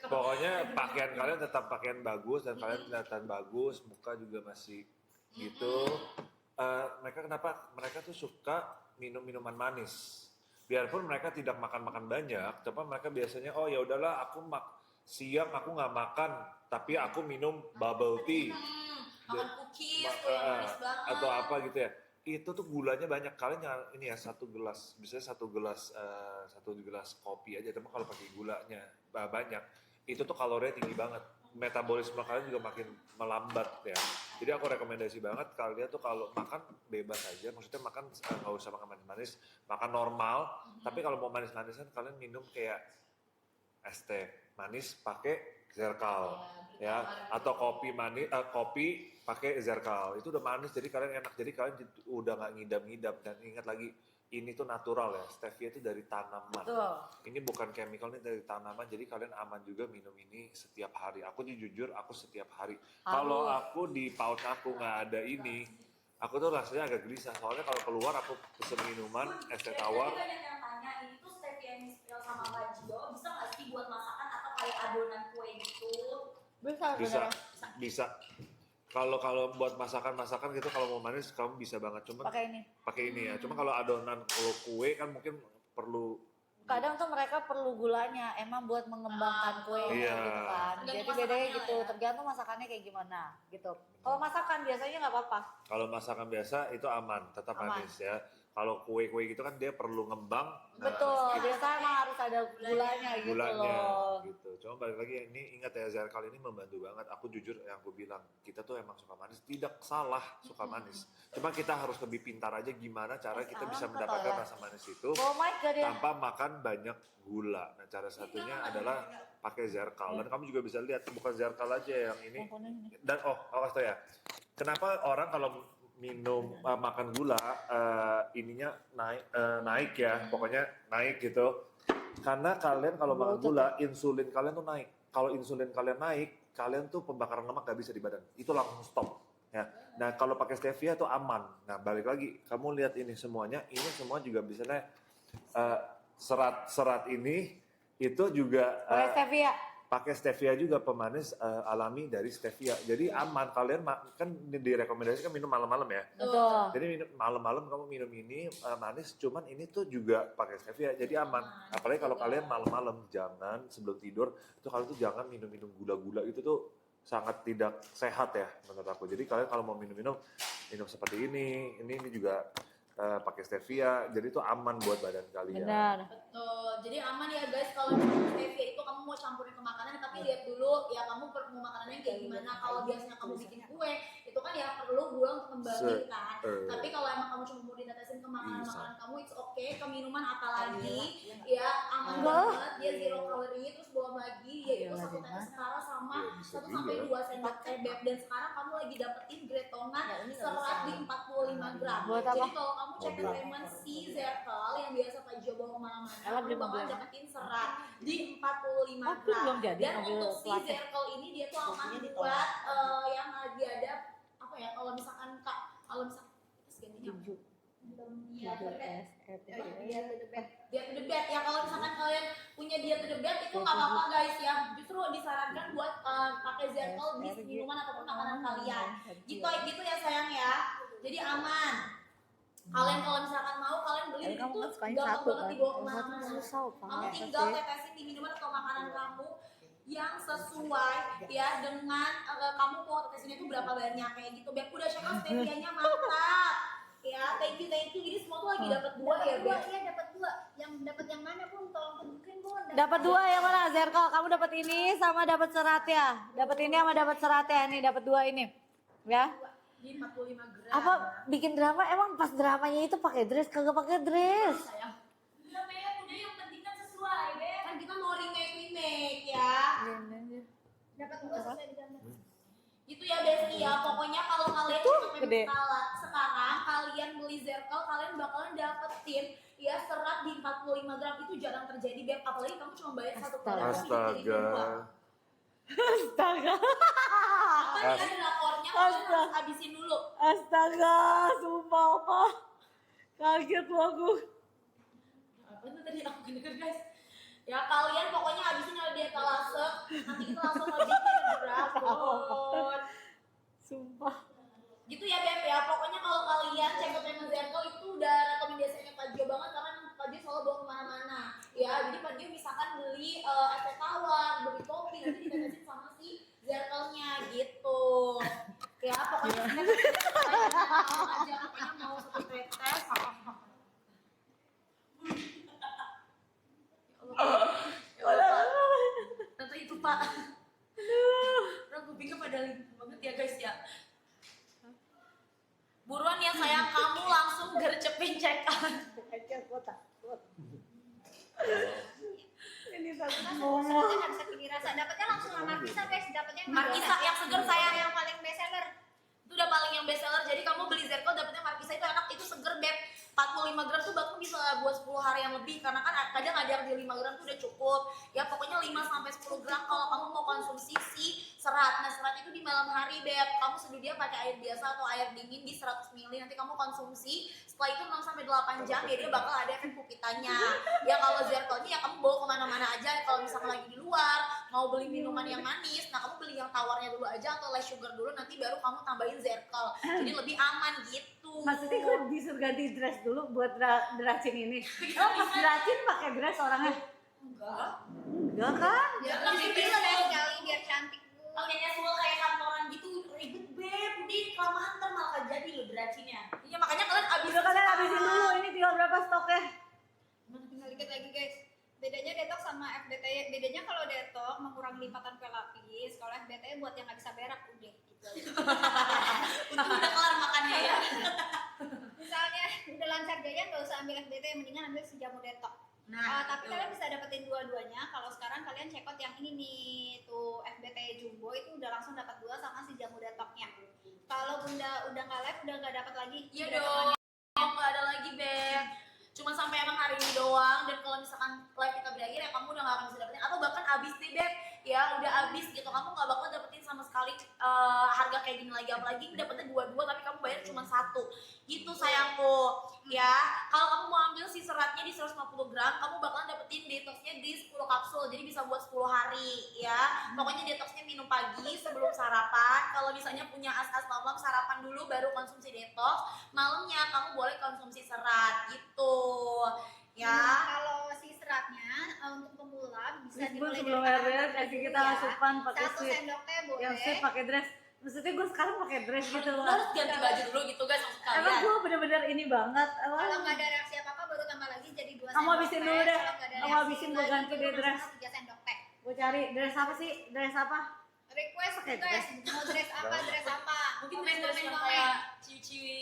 S3: Pokoknya pakaian kalian tetap pakaian bagus dan kalian kelihatan bagus, muka juga masih gitu. Mereka kenapa? Mereka tuh suka minum minuman manis. Biarpun mereka tidak makan banyak, tapi mereka biasanya ya udahlah aku siang aku nggak makan, tapi aku minum bubble tea.
S1: Makan cookies tuh yang manis banget.
S3: Atau apa gitu ya. Itu tuh gulanya banyak. Kalian jangan ini ya 1 gelas, biasanya 1 gelas kopi aja, tapi kalau pakai gulanya banyak, itu tuh kalorinya tinggi banget. Metabolisme kalian juga makin melambat ya. Jadi aku rekomendasi banget kalian tuh kalau makan bebas aja, maksudnya makan nggak usah makan manis-manis, makan normal. Tapi kalau mau manis-manisan kalian minum kayak es teh manis pakai Zerkal ya, atau kopi pakai Zerkal, itu udah manis jadi kalian enak, jadi kalian udah nggak ngidam-ngidam. Dan ingat lagi ini tuh natural ya, stevia itu dari tanaman.
S2: Betul.
S3: Ini bukan chemical, ini dari tanaman, jadi kalian aman juga minum ini setiap hari. Aku jujur aku setiap hari. Kalau aku di pouch aku nggak ada ini, aku tuh rasanya agak gelisah, soalnya kalau keluar aku pesen minuman es teh tawar.
S1: Jadi banyak yang tanya, ini tuh stevia yang spill sama bajio bisa nggak sih buat masakan atau kayak adonan kue gitu?
S3: Bisa. Kalau buat masakan gitu, kalau mau manis kamu bisa banget, cuma pakai ini ya. Cuma kalau adonan, kalau kue kan mungkin perlu.
S2: Kadang tuh mereka perlu gulanya emang buat mengembangkan kue
S3: Iya.
S2: gitu kan. Jadi bedanya gitu, tergantung masakannya kayak gimana gitu. Kalau masakan biasanya nggak apa-apa.
S3: Kalau masakan biasa itu aman, tetap manis ya. Kalau kue-kue gitu kan dia perlu ngembang.
S2: Betul, biasanya emang harus ada gulanya gitu loh.
S3: Gitu. Cuma balik lagi ini ingat ya, Zerkal ini membantu banget. Aku jujur yang aku bilang, kita tuh emang suka manis, tidak salah suka manis. Cuma kita harus lebih pintar aja gimana cara kita bisa mendapatkan rasa manis itu tanpa makan banyak gula. Nah, cara satunya adalah pakai Zerkal. Dan kamu juga bisa lihat bukan Zerkal aja yang ini. Dan awas tuh ya. Kenapa orang kalau minum makan gula ininya naik ya, pokoknya naik gitu. Karena kalian kalau makan gula, insulin kalian tuh naik. Kalau insulin kalian naik, kalian tuh pembakaran lemak gak bisa di badan. Itu langsung stop. Ya. Nah kalau pakai stevia tuh aman. Nah balik lagi, kamu lihat ini semuanya, ini semua juga bisa serat-serat ini itu juga
S2: Pakai stevia.
S3: pakai stevia juga, pemanis alami dari stevia. Jadi aman, kalian kan direkomendasikan minum malam-malam ya.
S2: Betul.
S3: Jadi malam-malam kamu minum ini manis, cuman ini tuh juga pakai stevia, jadi aman. Apalagi kalau kalian malam-malam, jangan sebelum tidur tuh kalian tuh jangan minum-minum gula-gula, itu tuh sangat tidak sehat ya menurut aku. Jadi kalian kalau mau minum seperti ini juga pakai stevia, jadi itu aman buat badan kalian.
S2: Benar.
S1: Betul. Jadi aman ya guys kalau stevia itu kamu mau campurin ke makanan, tapi lihat dulu ya kamu mau makanannya kayak gimana. Kalau biasanya kamu bikin kue, itu kan ya perlu gula untuk kembangin kan. Tapi kalau emang kamu cuma mau ditetesin ke makanan kamu, it's okay. Ke minuman apalagi ya aman banget. Dia zero calorie, terus belum lagi dia itu satu tetes setara sama 1 sampai 2 sendok teh beb. Dan sekarang kamu lagi dapetin gretongan serat di 45 gram.
S2: Buat apa?
S1: Jadi kalau kamu cek treatment si Zerkel yang biasa Pak Jo bawa kemana-mana, kamu bakal dapetin serat di 45 gram.
S2: belum jadi
S1: Dan
S2: mobil
S1: untuk si
S2: pelatih.
S1: Zerkel ini dia tuh aman buat yang lagi ada apa ya, kalau misalkan kalau misalkan gantinya
S5: Iya,
S1: dia to the bed ya. Kalau misalkan kalian punya dia to the bed itu nggak apa-apa guys ya, justru disarankan buat pakai Zerkel di minuman ataupun makanan kalian gitu ya sayang ya, jadi aman. Kalian kalau misalkan mau kalian beli itu
S2: kamu kan sukanya
S1: gampang
S2: satu
S1: banget
S2: kan?
S1: dibawa
S2: Satu
S1: kemana-mana.
S2: susah, Pak.
S1: Kamu tinggal tetesin di minuman atau makanan kamu yang sesuai ya dengan kamu mau tetesinnya itu berapa banyak kayak gitu. Biar udah check out stevianya mantap. Ya, thank you. Jadi semua tuh lagi dapat 2 ya, Beb.
S5: Iya dapat 2. Yang dapat yang mana pun tolong tunjukin Bun.
S2: Dapat 2 yang mana Zerkel? Kamu dapat ini sama dapat serat ya. Dapat ini sama dapat serat ya. Nih dapat 2 ini. Ya.
S1: Di 45 gram.
S2: Apa bikin drama? Emang pas dramanya itu pakai dress kagak pakai dress?
S1: Sayang. Udah, Beb, udah yang penting kan sesuai, Beb. Kan kita mau remake ya.
S5: Dapat 2 sesuai di gambar.
S1: Gitu ya Besti ya, pokoknya kalau kalian
S2: gede.
S1: sekarang kalian beli Zerkel, kalian bakalan dapetin ya serat di 45 gram. Itu jarang terjadi Beb, apalagi kamu cuma bayar 1 produk jadi dua.
S2: Astaga.
S1: Apa nih ada lapornya, kalian harus habisin dulu.
S2: Astaga, sumpah apa? Kaget loh aku.
S1: Apa itu tadi aku denger guys? Ya kalian pokoknya habisin ada dietalase, nanti kita langsung lanjut ke dragon.
S2: Sumpah.
S1: Gitu ya Beb ya, pokoknya kalau kalian check out Raymond Zerkel itu udah rekomendasinya Pak Jo banget, karena Pak Jo selalu bawa kemana-mana ya. Jadi Pak Jo misalkan beli es teh tawar, beli kopi, nanti ditetesin sama si Zerkelnya gitu ya. Pokoknya aja katanya mau 1 tetes. Ya Allah, tentu itu Pak. Orang kupingnya pada limbah banget ya guys ya. Buruan ya sayang, kamu langsung gercepin check out.
S5: Ini bagus. Nggak bisa pilih rasa. Dapatnya langsung sama Markisa guys. Dapatnya
S1: Markisa yang seger sayang,
S5: yang paling best seller.
S1: itu udah paling yang best seller. Jadi kamu beli Zerkel dapetnya Markisa itu enak, itu seger Beb. 45 gram tuh bahkan bisa buat 10 hari yang lebih, karena kan kadang ada yang di 5 gram tuh udah cukup ya. Pokoknya 5 sampai 10 gram kalau kamu mau konsumsi si serat. Nah serat itu di malam hari Beb, kamu sedia pakai air biasa atau air dingin di 100 ml, nanti kamu konsumsi setelah itu 6 sampai 8 jam ya dia bakal ada efek pupitannya ya. Kalau Zerkelnya ya kamu bawa kemana-mana aja. Kalau misalkan lagi di luar mau beli minuman yang manis, nah kamu beli yang tawarnya dulu aja atau less sugar dulu, nanti baru kamu tambahin Zerkel, jadi lebih aman gitu.
S2: Maksudnya gue disuruh ganti dress dulu buat deracin ini. Oh pas deracin pakai dress orangnya? Enggak kan?
S5: Ya
S1: Kan
S5: lebih
S1: bisa
S5: sekali biar cantik Bu.
S1: pakai casual kayak kantoran gitu ribet Beb, udah kelamaan ntar malah jadi lo deracinya. Iya makanya kalian
S2: Udah kalian habisin dulu, ini tinggal berapa stoknya?
S5: Tinggal dikit lagi guys. Bedanya detox sama FBT. Bedanya kalau detox mengurangi lipatan kue lapis. Kalau FBT buat yang nggak bisa berak udah gitu aja.
S1: Untung udah kelar makannya ya.
S5: Misalnya udah lancar jaya nggak usah ambil FBT, mendingan ambil si jamu detox.
S1: Nah,
S5: Tapi kalian bisa dapetin dua-duanya. Kalau sekarang kalian check out yang ini nih, tuh FBT Jumbo itu udah langsung dapat 2 sama si jamu detoxnya. Kalau bunda udah nggak live, udah nggak dapat lagi.
S1: iya dong, nggak ada lagi Beb. Cuma sampai emang hari ini doang, dan kalau misalkan live kita berakhir ya kamu udah gak akan bisa dapetin, atau bahkan habis deh Beb ya, udah habis gitu, kamu gak bakal dapetin sama sekali harga kayak gini lagi. Apalagi dapetnya 2 tapi kamu bayar cuma 1 gitu sayangku ya. Kalau kamu mau ambil si seratnya di 150 gram, kamu bakalan dapetin masukin detoxnya di 10 kapsul, jadi bisa buat 10 hari ya. Pokoknya detoxnya minum pagi sebelum sarapan. Kalau misalnya punya as-as malam, sarapan dulu baru konsumsi detox. Malamnya kamu boleh konsumsi serat gitu ya.
S5: Kalau si seratnya untuk pemula bisa dimulai
S2: sebelum
S5: dari
S2: RDR kasih kita asupan pakai
S5: 1
S2: sweet.
S5: sendok teh boleh.
S2: Yang sweet pakai dress. Maksudnya gue sekarang pakai dress gitu
S1: Lu
S2: loh.
S1: harus ganti baju dulu gitu guys maksud
S2: Emang
S1: kalian.
S2: gue bener-bener ini banget.
S5: Kalau
S2: Emang
S5: nggak ada reaksi apa-apa baru tambah lagi jadi 2
S2: Kamu
S5: sendok
S2: habisin
S5: teh.
S2: dulu deh.
S5: Kalau nggak ada
S2: Kamu
S5: reaksi
S2: habisin, gue
S5: lagi,
S2: ganti
S5: baru
S2: deh dress.
S5: maksimal 3 sendok teh.
S2: gue cari dress apa sih? Dress apa?
S5: Request
S2: Oke,
S5: guys, mau dress apa? Dress apa?
S1: Mungkin
S5: Komen,
S1: dress
S5: komen,
S1: yang
S5: komen.
S1: kayak ciwi-ciwi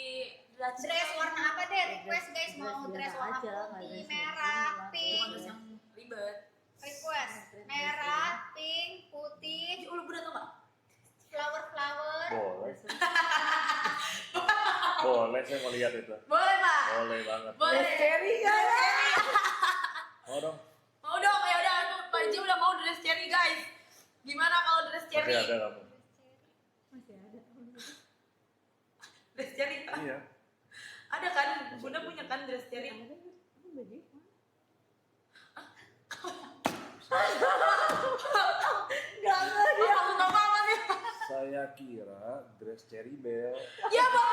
S5: Dress warna apa deh? Request guys,
S2: Dress
S5: mau dress
S2: biasa
S5: warna
S2: aja, nggak
S5: putih,
S2: dress
S5: merah,
S2: yang
S5: pink.
S1: bukan dress yang ribet.
S5: Request merah, pink, putih,
S1: Ih, lu berat tau gak?
S5: flower.
S3: Boleh. Boleh, saya mau lihat itu.
S1: Boleh pak?
S3: Boleh banget.
S1: Boleh.
S2: Dress cherry gak ya?
S3: Mau dong.
S1: Mau dong, ya udah aku Panji udah mau dress cherry guys. Gimana kalau dress cherry?
S3: Masih ada kamu.
S2: Masih ada.
S1: Dress cherry kan?
S3: Iya.
S1: Ada kan? Bunda punya kan dress cherry?
S2: Gak
S1: Dia aku gak apa sih?
S3: Saya kira dress Cherry Bell.
S1: Ya bang.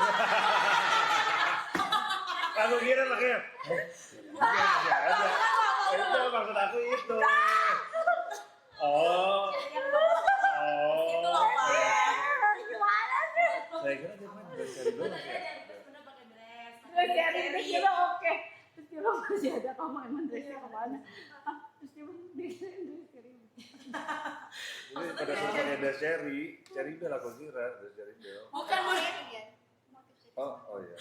S3: Aku kira makanya. Masih ada. Itu maksud aku itu. Oh.
S1: Itu loh pak.
S3: Saya kira dia main dress Cherry Bell masih ada.
S1: Bunda pakai dress.
S2: Dress cherry, terus dia bilang oke. Terus dia bilang masih ada, kamu emang dressnya kemana? Terus dia bilang dress cherry.
S3: Ini pada saat pakai dress Cherry Bell aku kira dress Cherry Bell.
S1: Bukan Bunda.
S3: Oh iya.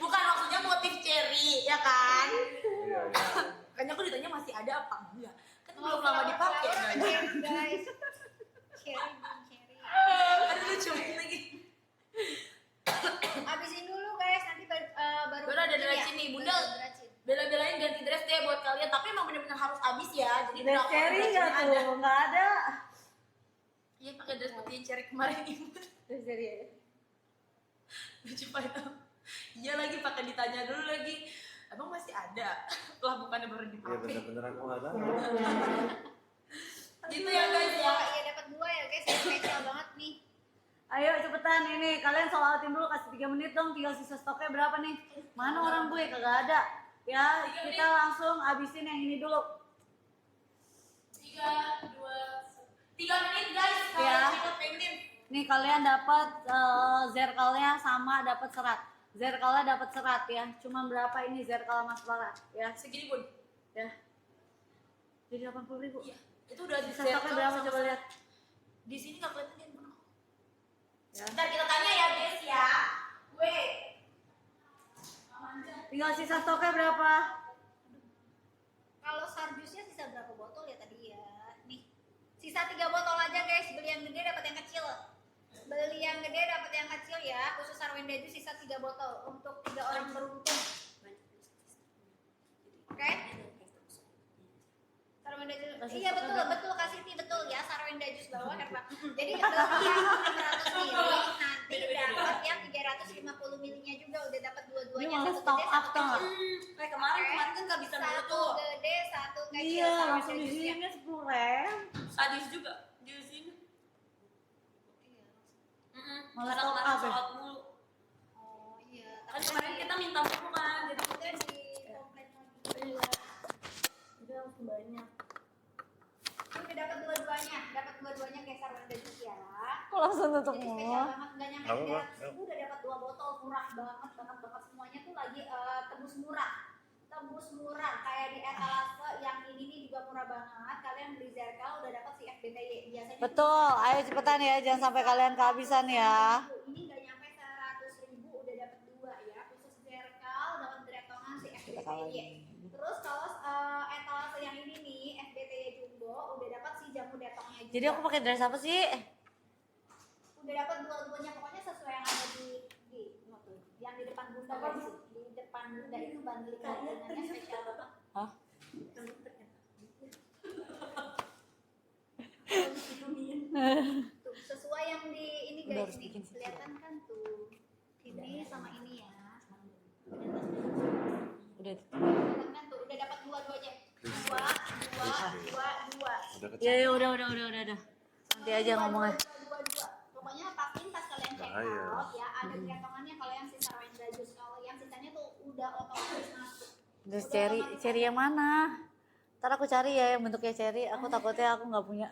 S1: Bukan maksudnya motif cherry ya kan?
S3: Iya.
S1: Kayaknya aku ditanya masih ada apa enggak? Kan belum lama dipakai kan?
S5: Guys, cherry.
S1: Aduh lucu lagi.
S5: Habisin dulu guys, nanti baru
S1: Baru ada diracin nih, Bunda. Bela-belain ganti dress deh buat kalian, tapi emang bener-bener harus habis ya. Jadi
S2: Dress
S1: berapa
S2: cherry
S1: dress
S2: gak
S1: yang
S2: tuh?
S1: ada?
S2: Gak ada.
S1: Iya pakai dress putih yang cherry kemarin ini.
S2: Dress cherry aja.
S1: Lucu banget. Iya lagi pakai ditanya dulu lagi. Emang masih ada? Lah bukannya baru
S3: Iya
S1: dipakai.
S3: bener-bener aku nggak tahu.
S1: Gitu ya guys ya.
S5: Iya dapat 2 ya guys, spesial banget nih.
S2: Ayo cepetan ini, kalian sold outin dulu, kasih 3 menit dong, tinggal sisa stoknya berapa nih? Mana orang gue, kagak ada. Ya,
S1: 3
S2: kita langsung habisin yang ini dulu.
S1: 3, 2, 3 menit guys. Kalau
S2: Ya.
S1: kita pengen.
S2: Nih kalian dapat zerkalnya sama dapat serat. Zerkalnya dapat serat ya. Cuma berapa ini zerkal Mas Farah ya?
S1: Segini pun.
S2: Ya. Jadi 80.000.
S1: Iya. Itu udah
S2: Sisa stoknya berapa coba lihat.
S1: Di sini nggak kelihatan yang mana.
S2: Ya.
S1: Ntar kita tanya ya guys ya. Gue.
S2: Tinggal sisa stoknya berapa?
S5: Kalau sardusnya sisa berapa botol ya tadi ya? Nih, sisa 3 botol aja guys. Beli yang gede dapat yang kecil. Beli yang gede dapat yang kecil ya. Khusus Sarwenda itu sisa 3 botol untuk 3 orang beruntung. Oke? Sarwenda jus.
S2: Kasih
S5: Iya
S2: stoknya
S5: betul,
S2: berapa?
S5: betul kasih betul ya. Sarwenda jus bawah herba. Jadi beli yang 500 ml nanti dapat yang 350 ml-nya juga udah dapat
S2: Ini
S5: dua-duanya.
S2: malah
S5: Satu
S2: stock
S5: gede,
S2: up
S5: satu
S2: tau
S5: kecil.
S2: nggak?
S1: Kayak kemarin kan nggak bisa dulu
S5: Satu
S1: tuh.
S5: gede, satu kecil.
S2: Iya,
S5: Sarwenda
S2: langsung di
S5: jusnya.
S2: sini 10.000.
S1: Sadis juga di sini.
S2: Malah
S1: Karena
S2: stock
S1: kemarin
S2: up ya?
S1: sold out mulu.
S5: Oh iya.
S1: Kan kemarin kita minta mulu kan, jadi
S5: Udah di komplain lagi.
S1: iya. Itu langsung banyak.
S5: Udah dapat dua-duanya kayak Sarwenda jus ya.
S2: Kok langsung tutup
S5: Jadi
S2: mulu?
S5: spesial banget, nggak nyampe
S3: Apa, Pak?
S5: 300 ribu udah dapat 2 botol, murah banget semuanya tuh lagi tembus murah kayak di etalase yang ini nih juga murah banget. Kalian beli Zerkal udah dapat si FBTY biasanya tuh
S2: Betul, ayo cepetan ya, jangan sampai kalian kehabisan ya.
S5: ini nggak nyampe 100 ribu udah dapat 2 ya, khusus Zerkal dapat direktongan si FBTY. Terus kalau etalase yang ini nih FBTY Jumbo udah dapat si jamu detoknya juga.
S2: Jadi aku pakai dress apa sih?
S5: Udah dapat dua-duanya, pokoknya sesuai yang ada di yang di depan bunda guys. Di depan bunda itu bundlingannya spesial banget.
S2: Hah?
S5: Tuh, sesuai yang di ini
S2: Udah
S5: guys
S2: harus
S5: nih.
S2: bikin sih.
S5: Kelihatan kan tuh. Ini sama ini ya.
S2: Udah.
S5: Kelihatan kan tuh, udah dapat dua-duanya. Dua Dua.
S3: Udah
S2: Ya,
S3: kecil.
S2: ya udah. Nanti aja ngomongnya.
S5: Dua. Pokoknya pastiin pas kalian check
S3: Bahaya.
S5: out ya ada gantungannya kalau yang sisa Wenda Jus. Kalau yang sisanya tuh udah otomatis masuk.
S2: Terus
S5: Udah
S2: cherry
S5: otomatis
S2: cherry yang mana? Ntar aku cari ya yang bentuknya cherry. Aku takutnya aku nggak punya.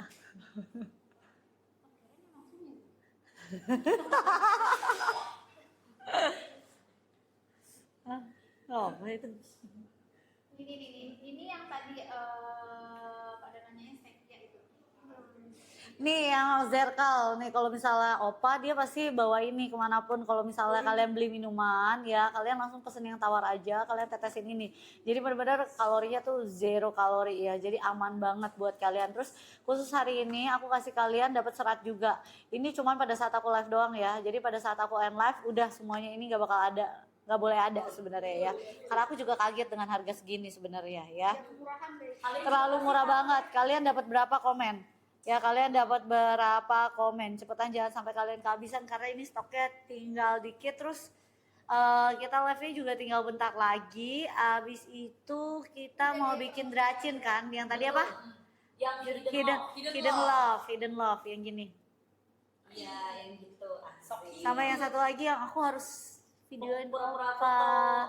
S2: Oh, apa itu?
S5: Ini yang tadi pada nanya stevia itu.
S2: Nih yang Zerkal nih kalau misalnya Opa dia pasti bawa ini kemanapun kalau misalnya kalian beli minuman ya kalian langsung pesen yang tawar aja kalian tetesin ini jadi benar-benar kalorinya tuh 0 kalori ya jadi aman banget buat kalian terus khusus hari ini aku kasih kalian dapat serat juga ini cuman pada saat aku live doang ya jadi pada saat aku end live udah semuanya ini nggak bakal ada nggak boleh ada sebenarnya ya karena aku juga kaget dengan harga segini sebenarnya ya
S5: Murahan deh.
S2: terlalu murah banget kalian dapat berapa komen ya kalian dapat berapa komen cepetan jangan sampai kalian kehabisan karena ini stoknya tinggal dikit terus kita live-nya juga tinggal bentar lagi abis itu kita mau bikin dracin kan yang tadi apa
S1: Yang
S2: hidden love yang gini
S1: Iya, yang gitu. Asik.
S2: sama yang satu lagi yang aku harus videoin
S1: Pura-pura
S2: Opa
S1: foto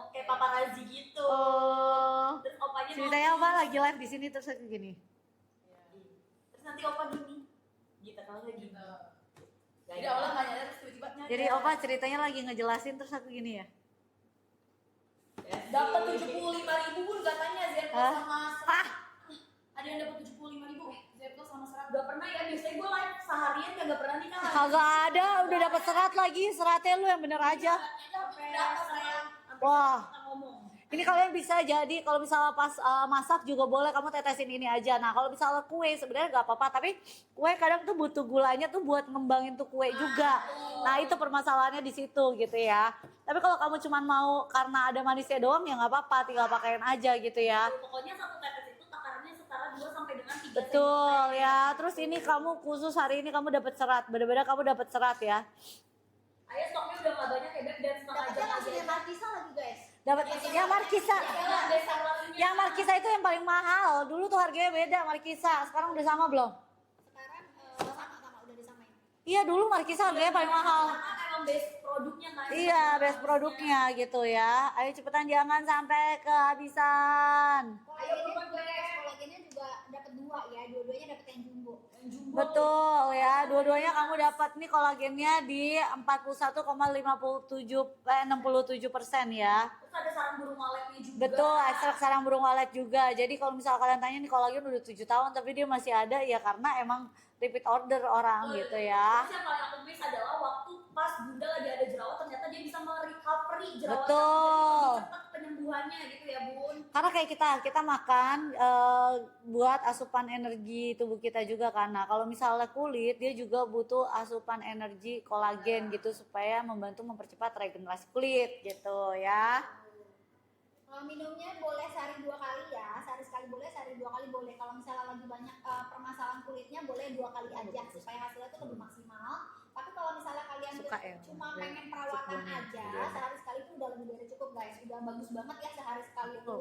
S1: kayak paparazzi gitu.
S2: oh
S1: Terus opanya
S2: ceritanya Opa lagi live di sini terus aku gini
S1: Terus nanti opa gini. Gitu kalau nggak gini.
S7: Jadi awalnya nggak nyadar terus tiba-tiba nyadar.
S2: jadi Opa ceritanya lagi ngejelasin terus aku gini ya
S7: Dapat 75.000 pun katanya Zerko
S2: Hah?
S7: sama serat. Ada yang dapat 75.000 Zerko sama serat.
S1: Gak pernah ya, biasanya gue live seharian kagak pernah nih kan.
S2: kagak ada udah dapat serat lagi seratnya lu yang bener aja
S1: Sampai saya
S2: Wah.
S1: ngomong.
S2: ini kalian bisa jadi kalau misalnya pas masak juga boleh kamu tetesin ini aja nah kalau misalnya kue sebenarnya nggak apa-apa tapi kue kadang tuh butuh gulanya tuh buat ngembangin tuh kue juga nah itu permasalahannya di situ gitu ya tapi kalau kamu cuma mau karena ada manisnya doang ya nggak apa-apa tinggal pakaiin aja gitu ya
S1: Pokoknya satu tetes itu takarannya setara 2 sampai dengan 3
S2: betul ya terus ini kamu khusus hari ini kamu dapat serat bener-bener kamu dapat serat ya
S1: Ayo stoknya udah gak banyak ya Beb dan setengah
S5: Dapatnya
S1: jam
S5: langsung
S1: aja.
S5: yang Markisa lagi guys.
S2: dapat yang Markisa yang Markisa itu yang paling mahal dulu tuh harganya beda Markisa sekarang udah sama belum
S5: Sekarang sama udah disamain.
S2: iya dulu Markisa harganya paling mahal
S1: Karena emang base produknya kan.
S2: iya best produknya gitu ya ayo cepetan jangan sampai kehabisan
S5: Kolagennya juga dapat 2 ya, dua-duanya dapat yang jumbo.
S2: betul ya dua-duanya kamu dapat nih kolagennya di 67,67% ya
S1: Terus ada sarang burung waletnya juga.
S2: betul ekstrak sarang burung walet juga jadi kalau misal kalian tanya nih kolagen udah 7 tahun tapi dia masih ada ya karena emang repeat order orang gitu ya
S1: Terus yang paling aku miss adalah waktu pas Bunda lagi ada jerawat ternyata dia bisa merecovery jerawat.
S2: Betul.
S1: Jadi lebih cepat penyembuhannya gitu ya Bun.
S2: karena kayak kita makan buat asupan energi tubuh kita juga kan. Nah kalau misalnya kulit dia juga butuh asupan energi kolagen gitu supaya membantu mempercepat regenerasi kulit gitu ya.
S5: Minumnya boleh sehari 2 kali ya, sehari sekali boleh, sehari 2 kali boleh. Kalau misalnya lagi banyak permasalahan kulitnya boleh 2 kali aja supaya hasilnya tuh lebih maksimal. Tapi kalau misalnya kalian
S2: Suka ya,
S5: cuma pengen perawatan aja, sehari sekali itu udah lebih dari cukup guys. Udah bagus banget ya sehari sekali itu.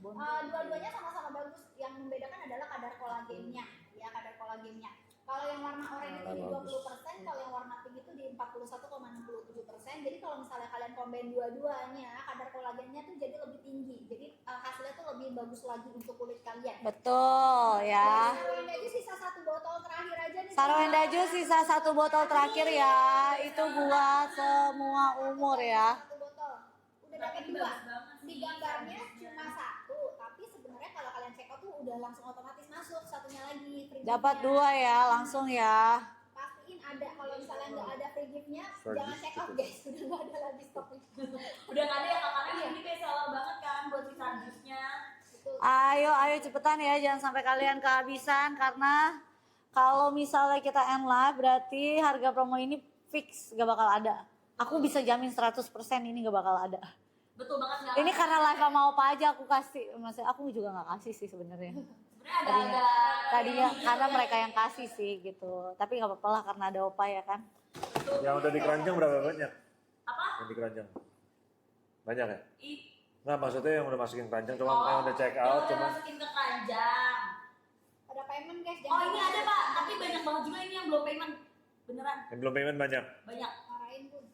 S5: Dua-duanya sama-sama bagus. Yang membedakan adalah kadar kolagennya, ya kadar kolagennya. Kalau yang warna oranye itu di 20%, kalau yang warna pink itu di 41,67%. Jadi kalau misalnya kalian combine dua-duanya, kadar kolagennya tuh jadi lebih tinggi. Jadi hasilnya tuh lebih bagus lagi untuk kulit kalian.
S2: Betul ya.
S5: Sarwenda aja sisa 1 botol terakhir aja nih.
S2: Sarwenda Jus sisa 1 botol terakhir ya. Itu buat semua umur ya.
S5: 1 botol. Udah dapat 2. Di gambarnya cuma 1, tapi sebenarnya kalau kalian check out tuh udah langsung otomatis masuk satunya lagi. free
S2: Dapat
S5: gift-nya.
S2: 2 ya langsung ya.
S5: Pastiin ada. Kalau misalnya nggak ada free gift-nya,
S3: Free
S5: jangan
S3: gift
S5: check out
S3: gitu.
S5: guys. Udah nggak ada lagi stoknya.
S1: Udah gak ada ya kakaknya ini kayak salah banget kan buat sisa jusnya.
S5: Betul.
S2: Ayo cepetan ya jangan sampai kalian kehabisan karena kalau misalnya kita end live berarti harga promo ini fix gak bakal ada. Aku bisa jamin 100% ini gak bakal ada.
S1: Betul banget nggak?
S2: Ini karena live sama Opa aja aku kasih. Maksudnya aku juga gak kasih sih sebenarnya.
S1: Sebenarnya ada
S2: Tadinya karena mereka yang kasih sih gitu. Tapi gak apa-apa lah karena ada Opa ya kan.
S3: Yang udah di keranjang berapa banyak?
S1: apa?
S3: Yang di keranjang? Banyak ya?
S1: Ih,
S3: Nggak, maksudnya yang udah masukin keranjang, cuma yang udah check out,
S1: yang udah
S3: cuma
S1: masukin ke keranjang.
S5: payment guys.
S1: Oh ini ada Pak, tapi banyak banget juga ini yang belum payment. Beneran,
S3: Yang belum payment banyak.
S1: banyak.
S5: Marahin pun.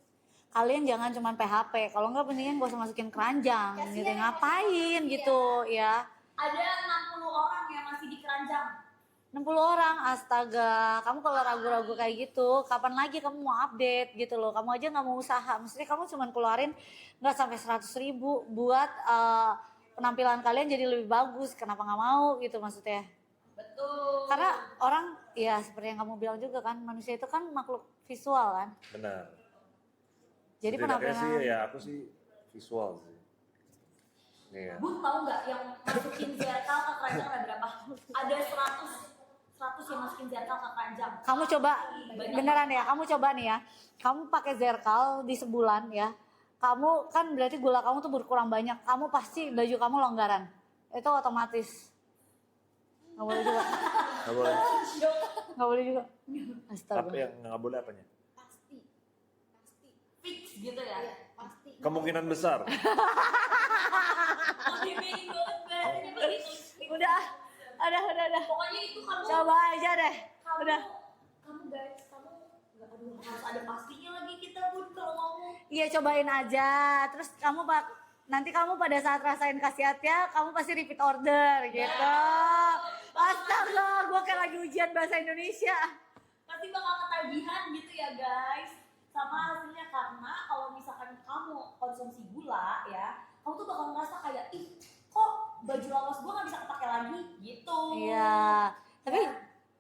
S2: Kalian jangan cuman PHP, kalau enggak mendingan gak usah masukin keranjang
S5: Kasian
S2: gitu,
S5: ya,
S2: ngapain
S5: kasian
S2: gitu ya.
S1: Ada 60 orang yang masih di keranjang.
S2: 60 orang, astaga. Kamu kalau ragu-ragu kayak gitu, kapan lagi kamu mau update gitu loh. Kamu aja nggak mau usaha. Maksudnya kamu cuma keluarin nggak sampai 100.000 buat penampilan kalian jadi lebih bagus. Kenapa nggak mau gitu maksudnya?
S1: Betul.
S2: Karena orang, ya seperti yang kamu bilang juga kan, manusia itu kan makhluk visual kan.
S3: Benar.
S2: Jadi
S3: Setidaknya
S2: penampilan
S3: sih ya aku sih visual sih. Nih ya.
S1: Bun tahu nggak yang masukin zerkal ke keranjang ada berapa? Ada 100 yang masukin zerkal ke keranjang.
S2: kamu coba
S1: Banyak.
S2: beneran ya, kamu coba nih ya. Kamu pakai zerkal di sebulan ya. Kamu kan berarti gula kamu tuh berkurang banyak. Kamu pasti baju kamu longgaran. Itu otomatis. Nggak boleh juga.
S3: Nggak boleh.
S2: Nggak boleh juga.
S3: Apa
S2: Astaga.
S3: yang nggak boleh apanya?
S5: Pasti. Pasti.
S1: Fix gitu ya.
S5: Iya, pasti.
S3: Kemungkinan besar.
S1: Lebih baik banget bahasanya begitu.
S2: Udah. Udah.
S1: Pokoknya itu kamu.
S2: Coba aja deh.
S1: Kamu,
S2: Udah.
S1: kamu guys, kamu nggak aduh harus ada pastinya lagi kita Bun kalau ngomong.
S2: Iya cobain aja. Terus kamu nanti kamu pada saat rasain khasiatnya, kamu pasti repeat order gitu. Astaga, gue kayak lagi ujian bahasa Indonesia.
S1: Pasti bakal ketagihan gitu ya guys. Sama hasilnya karena kalau misalkan kamu konsumsi gula ya, kamu tuh bakal ngerasa kayak ih kok baju lawas gue nggak bisa kepake lagi gitu.
S2: Iya. Tapi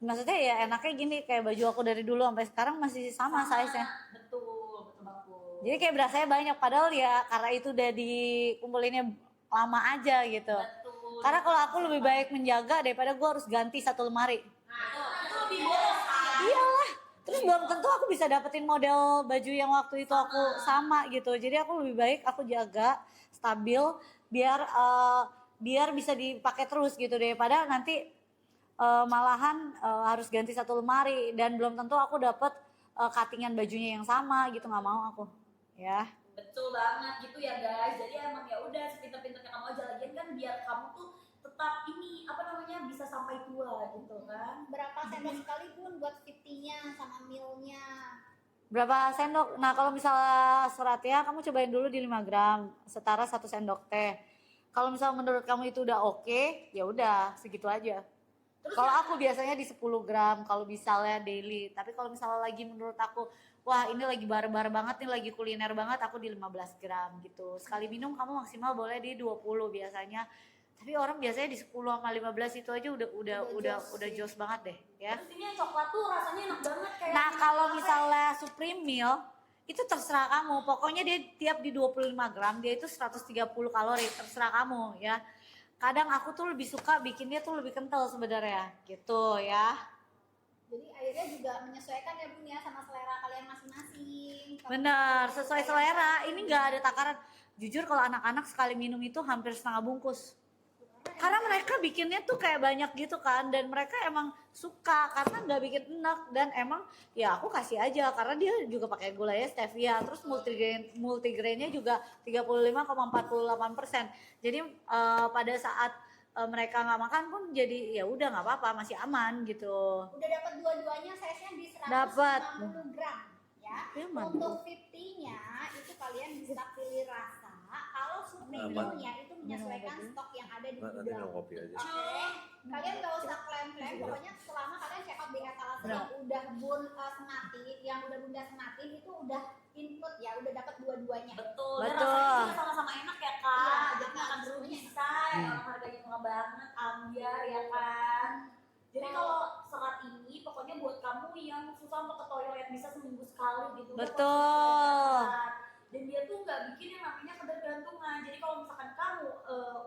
S2: maksudnya ya enaknya gini, kayak baju aku dari dulu sampai sekarang masih sama size-nya.
S1: Betul banget.
S2: Jadi kayak berasanya banyak, padahal ya karena itu udah dikumpulinnya lama aja gitu.
S1: Betul.
S2: Karena kalau aku lebih baik menjaga daripada gue harus ganti satu lemari.
S1: Nah, itu lebih boros kan?
S2: Iyalah. Terus belum tentu aku bisa dapetin model baju yang waktu itu aku sama gitu. Jadi aku lebih baik aku jaga stabil biar bisa dipakai terus gitu daripada nanti malahan harus ganti satu lemari dan belum tentu aku dapet cuttingan bajunya yang sama gitu, nggak mau aku. Ya.
S1: Betul banget gitu ya guys. Jadi emang ya udah sepinter-pinternya kamu aja lagian kan biar kamu tuh tetap ini apa namanya bisa sampai tua gitu kan.
S5: Berapa sendok sekali pun buat 50-nya sama meal-nya.
S2: Berapa sendok? Nah kalau misalnya seratnya kamu cobain dulu di 5 gram, setara 1 sendok teh. Kalau misalnya menurut kamu itu udah oke, ya udah segitu aja.
S1: Terus
S2: Kalau aku biasanya di 10 gram kalau misalnya daily. Tapi kalau misalnya lagi menurut aku, wah ini lagi bar-bar banget nih, lagi kuliner banget, aku di 15 gram gitu. Sekali minum kamu maksimal boleh di 20 biasanya. Tapi orang biasanya di 10 sama 15 itu aja udah jos banget deh ya.
S1: terus ini yang coklat tuh rasanya enak banget kayak.
S2: Nah kalau misalnya Supreme Meal itu terserah kamu. Pokoknya dia tiap di 25 gram dia itu 130 kalori, terserah kamu ya. Kadang aku tuh lebih suka bikinnya tuh lebih kental sebenarnya gitu ya.
S5: Jadi akhirnya juga menyesuaikan ya Bun ya sama selera kalian masing-masing.
S2: Bener, sesuai selera. Ini nggak ada takaran. Jujur kalau anak-anak sekali minum itu hampir setengah bungkus. Karena mereka bikinnya tuh kayak banyak gitu kan, dan mereka emang suka karena nggak bikin enak, dan emang ya aku kasih aja karena dia juga pakai gulanya stevia, terus multigrainnya juga 35,48%. Jadi pada saat mereka nggak makan pun jadi ya udah nggak apa-apa, masih aman gitu.
S5: Udah dapat dua-duanya size-nya di 150
S2: Dapat.
S5: gram ya.
S2: Ya, mantap.
S5: Untuk 50-nya itu kalian bisa pilih rasa. Kalau Supreme-nya itu menyesuaikan stok yang ada di
S3: Nanti
S5: gudang.
S3: minum kopi aja.
S5: Oke, kalian gak usah klaim-klaim, pokoknya selama kalian check out di etalase yang udah sematin, yang udah bunda sematin itu udah input ya, udah dapat dua-duanya.
S1: Betul. Dan
S2: Betul.
S1: rasanya juga sama-sama enak ya kak.
S5: Iya,
S1: Jadi nggak akan
S5: semuanya
S1: rugi
S5: enak.
S1: say. Orang harganya murah banget, ambiar ya kan. Jadi kalau serat ini pokoknya buat kamu yang susah untuk ke toilet bisa seminggu sekali gitu.
S2: Betul.
S1: Dan dia tuh nggak bikin yang namanya ketergantungan. Jadi kalau misalkan kamu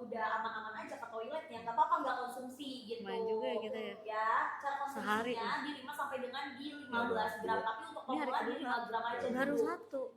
S1: udah aman-aman aja ke toilet ya nggak apa-apa nggak konsumsi gitu.
S2: Lumayan juga ya kita ya.
S1: Ya, cara
S2: Sehari
S1: konsumsinya di 5 sampai dengan di 15 gram. Tapi untuk
S2: Ini hari
S1: pemula di
S2: kedua.
S1: 5 gram aja
S2: Baru
S1: dulu.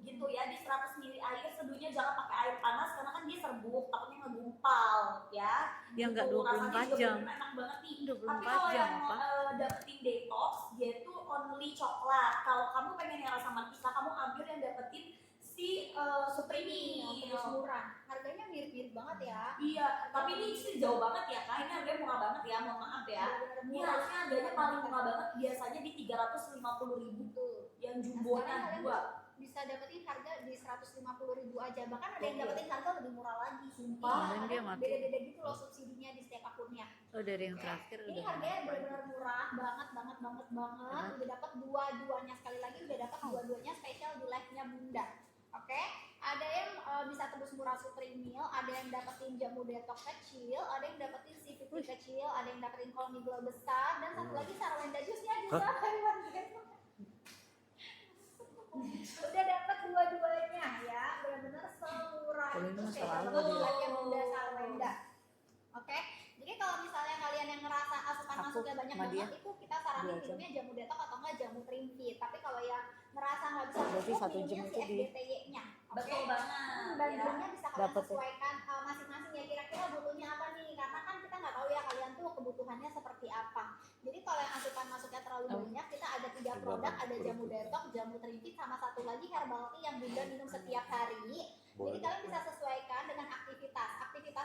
S2: 1.
S1: Gitu ya, di 100 ml air seduhnya jangan pakai air panas karena kan dia serbuk, takutnya ngegumpal ya.
S2: Ya nggak
S1: Gitu,
S2: 24
S1: rasanya juga
S2: jam.
S1: bener-bener enak banget nih.
S2: 24
S1: Tapi kalau
S2: jam,
S1: yang
S2: apa?
S1: dapetin detox dia tuh only coklat. Kalau kamu pengen yang rasa markisa, kamu ambil yang dapetin si Supreme.
S5: Terus murah, harganya mirip-mirip banget ya.
S1: Iya, tapi ini sih jauh banget ya kak. Ini harganya murah banget ya, mohon maaf ya.
S5: Bener-bener
S1: Ini
S5: murah.
S1: harusnya murah banget biasanya di 350.000 tuh. Yang jumbonya
S5: Sekarang
S1: 2.
S5: bisa dapetin harga di 150.000 aja, bahkan ada yang dapetin harga lebih murah lagi.
S1: Sumpah.
S5: Iya,
S2: Dan dia
S5: karena
S2: mati.
S5: beda-beda gitu loh subsidinya di setiap akunnya.
S2: Oh dari yang terakhir
S5: Ini
S2: udah.
S5: harganya benar-benar murah banget. Udah dapat dua-duanya, sekali lagi udah dapat dua-duanya spesial di live-nya Bunda. Oke, ada yang bisa tebus murah Supreme Meal, ada yang dapetin jamu detox kecil, ada yang dapetin CVT kecil, ada yang dapetin Colony Glow besar, dan satu lagi Sarawenda Juice-nya juga. Udah dapat dua-duanya ya, benar-benar semurah
S2: Kalau
S5: itu
S2: ini
S5: spesial
S2: masalah
S5: banget di
S2: dia.
S5: live-nya Bunda Sarawenda. Oke, jadi kalau misalnya kalian yang ngerasa asupan
S2: Aku
S5: masuknya banyak
S2: sama
S5: banget,
S2: dia
S5: itu kita saranin
S2: 2 jam.
S5: minumnya jamu detox atau enggak jamu Trimfit. Tapi kalau yang ngerasa nggak bisa
S2: Berarti
S5: cukup,
S2: 1 jam
S5: minumnya si
S2: itu di-
S5: FDTY-nya.
S1: Betul banget.
S5: Dan
S1: ya.
S5: belinya bisa kalian
S2: Dapet ya.
S5: sesuaikan masing-masing ya, kira-kira butuhnya apa nih, karena kan kita nggak tahu ya kalian tuh kebutuhannya seperti apa. Jadi kalau yang asupan masuknya terlalu banyak, kita ada 3 produk, ada jamu detox, jamu Trimfit, sama satu lagi herbal tea yang Bunda minum setiap hari. Jadi kalian bisa sesuaikan dengan aktivitas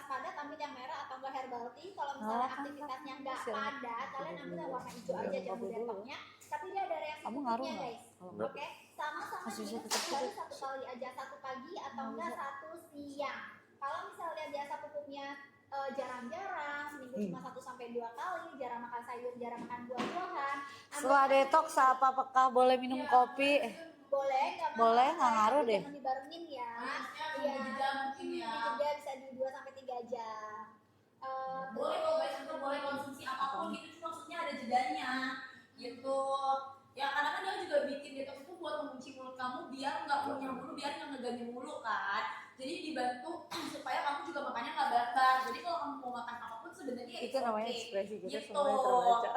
S5: padat, ambil yang merah atau enggak herbal tea. Kalau misalnya aktivitasnya nggak padat, kalian ambil yang warna hijau aja jamu detoxnya. Tapi dia ada reaksi
S2: Kamu ngaruh
S5: pupuknya,
S2: nggak?
S5: guys.
S2: Kalau
S3: nggak.
S5: Oke, sama-sama
S2: Masih
S5: minum
S2: tetap
S5: satu hari 1 kali aja, 1 pagi atau enggak 1 siang. Kalau misalnya biasa pupuknya jarang-jarang, seminggu cuma 1-2 kali, jarang makan sayur, jarang makan buah-buahan.
S2: Setelah detox apakah boleh minum kopi?
S5: Boleh, nggak
S2: Boleh,
S5: masalah,
S2: nggak ngaruh
S5: tapi
S2: deh.
S5: jangan dibarengin ya.
S7: Iya, jeda mungkin ya.
S5: Jeda bisa di 2-3 jam.
S7: Boleh kok guys, itu boleh konsumsi apapun itu, cuma maksudnya ada jedanya gitu. Ya karena kan dia juga bikin detox itu buat mengunci mulut kamu biar nggak punya mulu, biar nggak ngeganggu mulu kan. Jadi dibantu supaya kamu juga makannya nggak barbar. Jadi kalau kamu mau makan apapun sebenarnya
S2: Itu namanya
S7: okay.
S2: ekspresi kita
S7: Gitu.
S2: semuanya terbaca.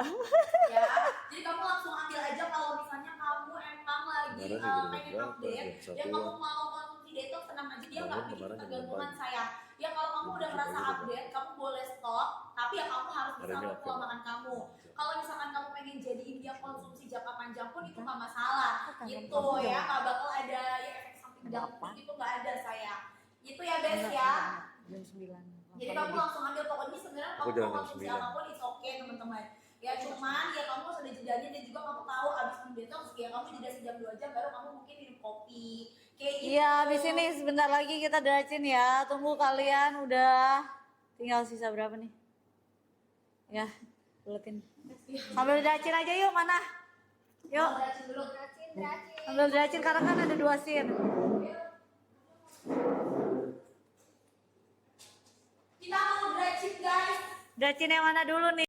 S7: Ya, jadi kamu langsung ambil aja kalau misalnya kamu emang lagi
S3: Kemarin juga
S7: pengen
S3: berapa?
S7: update,
S3: Jam
S7: ya
S3: 1
S7: kamu mau konsumsi detox, tenang aja dia nggak bikin
S3: Kemarin jam
S7: kegantungan
S3: 6
S7: saya. Ya kalau kamu udah
S3: Jam
S7: merasa
S3: 7
S7: update, kamu boleh stop, tapi ya kamu harus bisa
S3: Hari ini
S7: atur pola
S3: oke.
S7: makan kamu. Kalau misalkan kamu pengen jadiin dia konsumsi jangka panjang pun itu nggak masalah, gitu ya, nggak bakal ada ya efek samping
S2: Ada apa?
S7: itu nggak ada saya. Itu ya best ya.
S2: Jam 9.
S7: Jadi kamu langsung ambil, pokoknya sebenarnya
S3: Aku
S7: kamu
S3: jalan
S7: mau
S3: jam
S7: konsumsi
S3: 9.
S7: apapun it's okay teman-teman. Ya cuman ya kamu harus ada jedanya, dan juga kamu tahu abis minum detox ya kamu jeda sejam 2 jam baru kamu mungkin minum kopi. Kayak gitu.
S2: Iya, habis ini sebentar lagi kita dracin ya. Tunggu kalian udah tinggal sisa berapa nih? Ya, buletin. Ambil dracin aja yuk, mana? Yuk,
S7: Dracin dulu.
S5: Dracin.
S2: ambil dracin karena kan ada 2 scene.
S7: Kita mau dracin guys.
S2: Dracin yang mana dulu nih?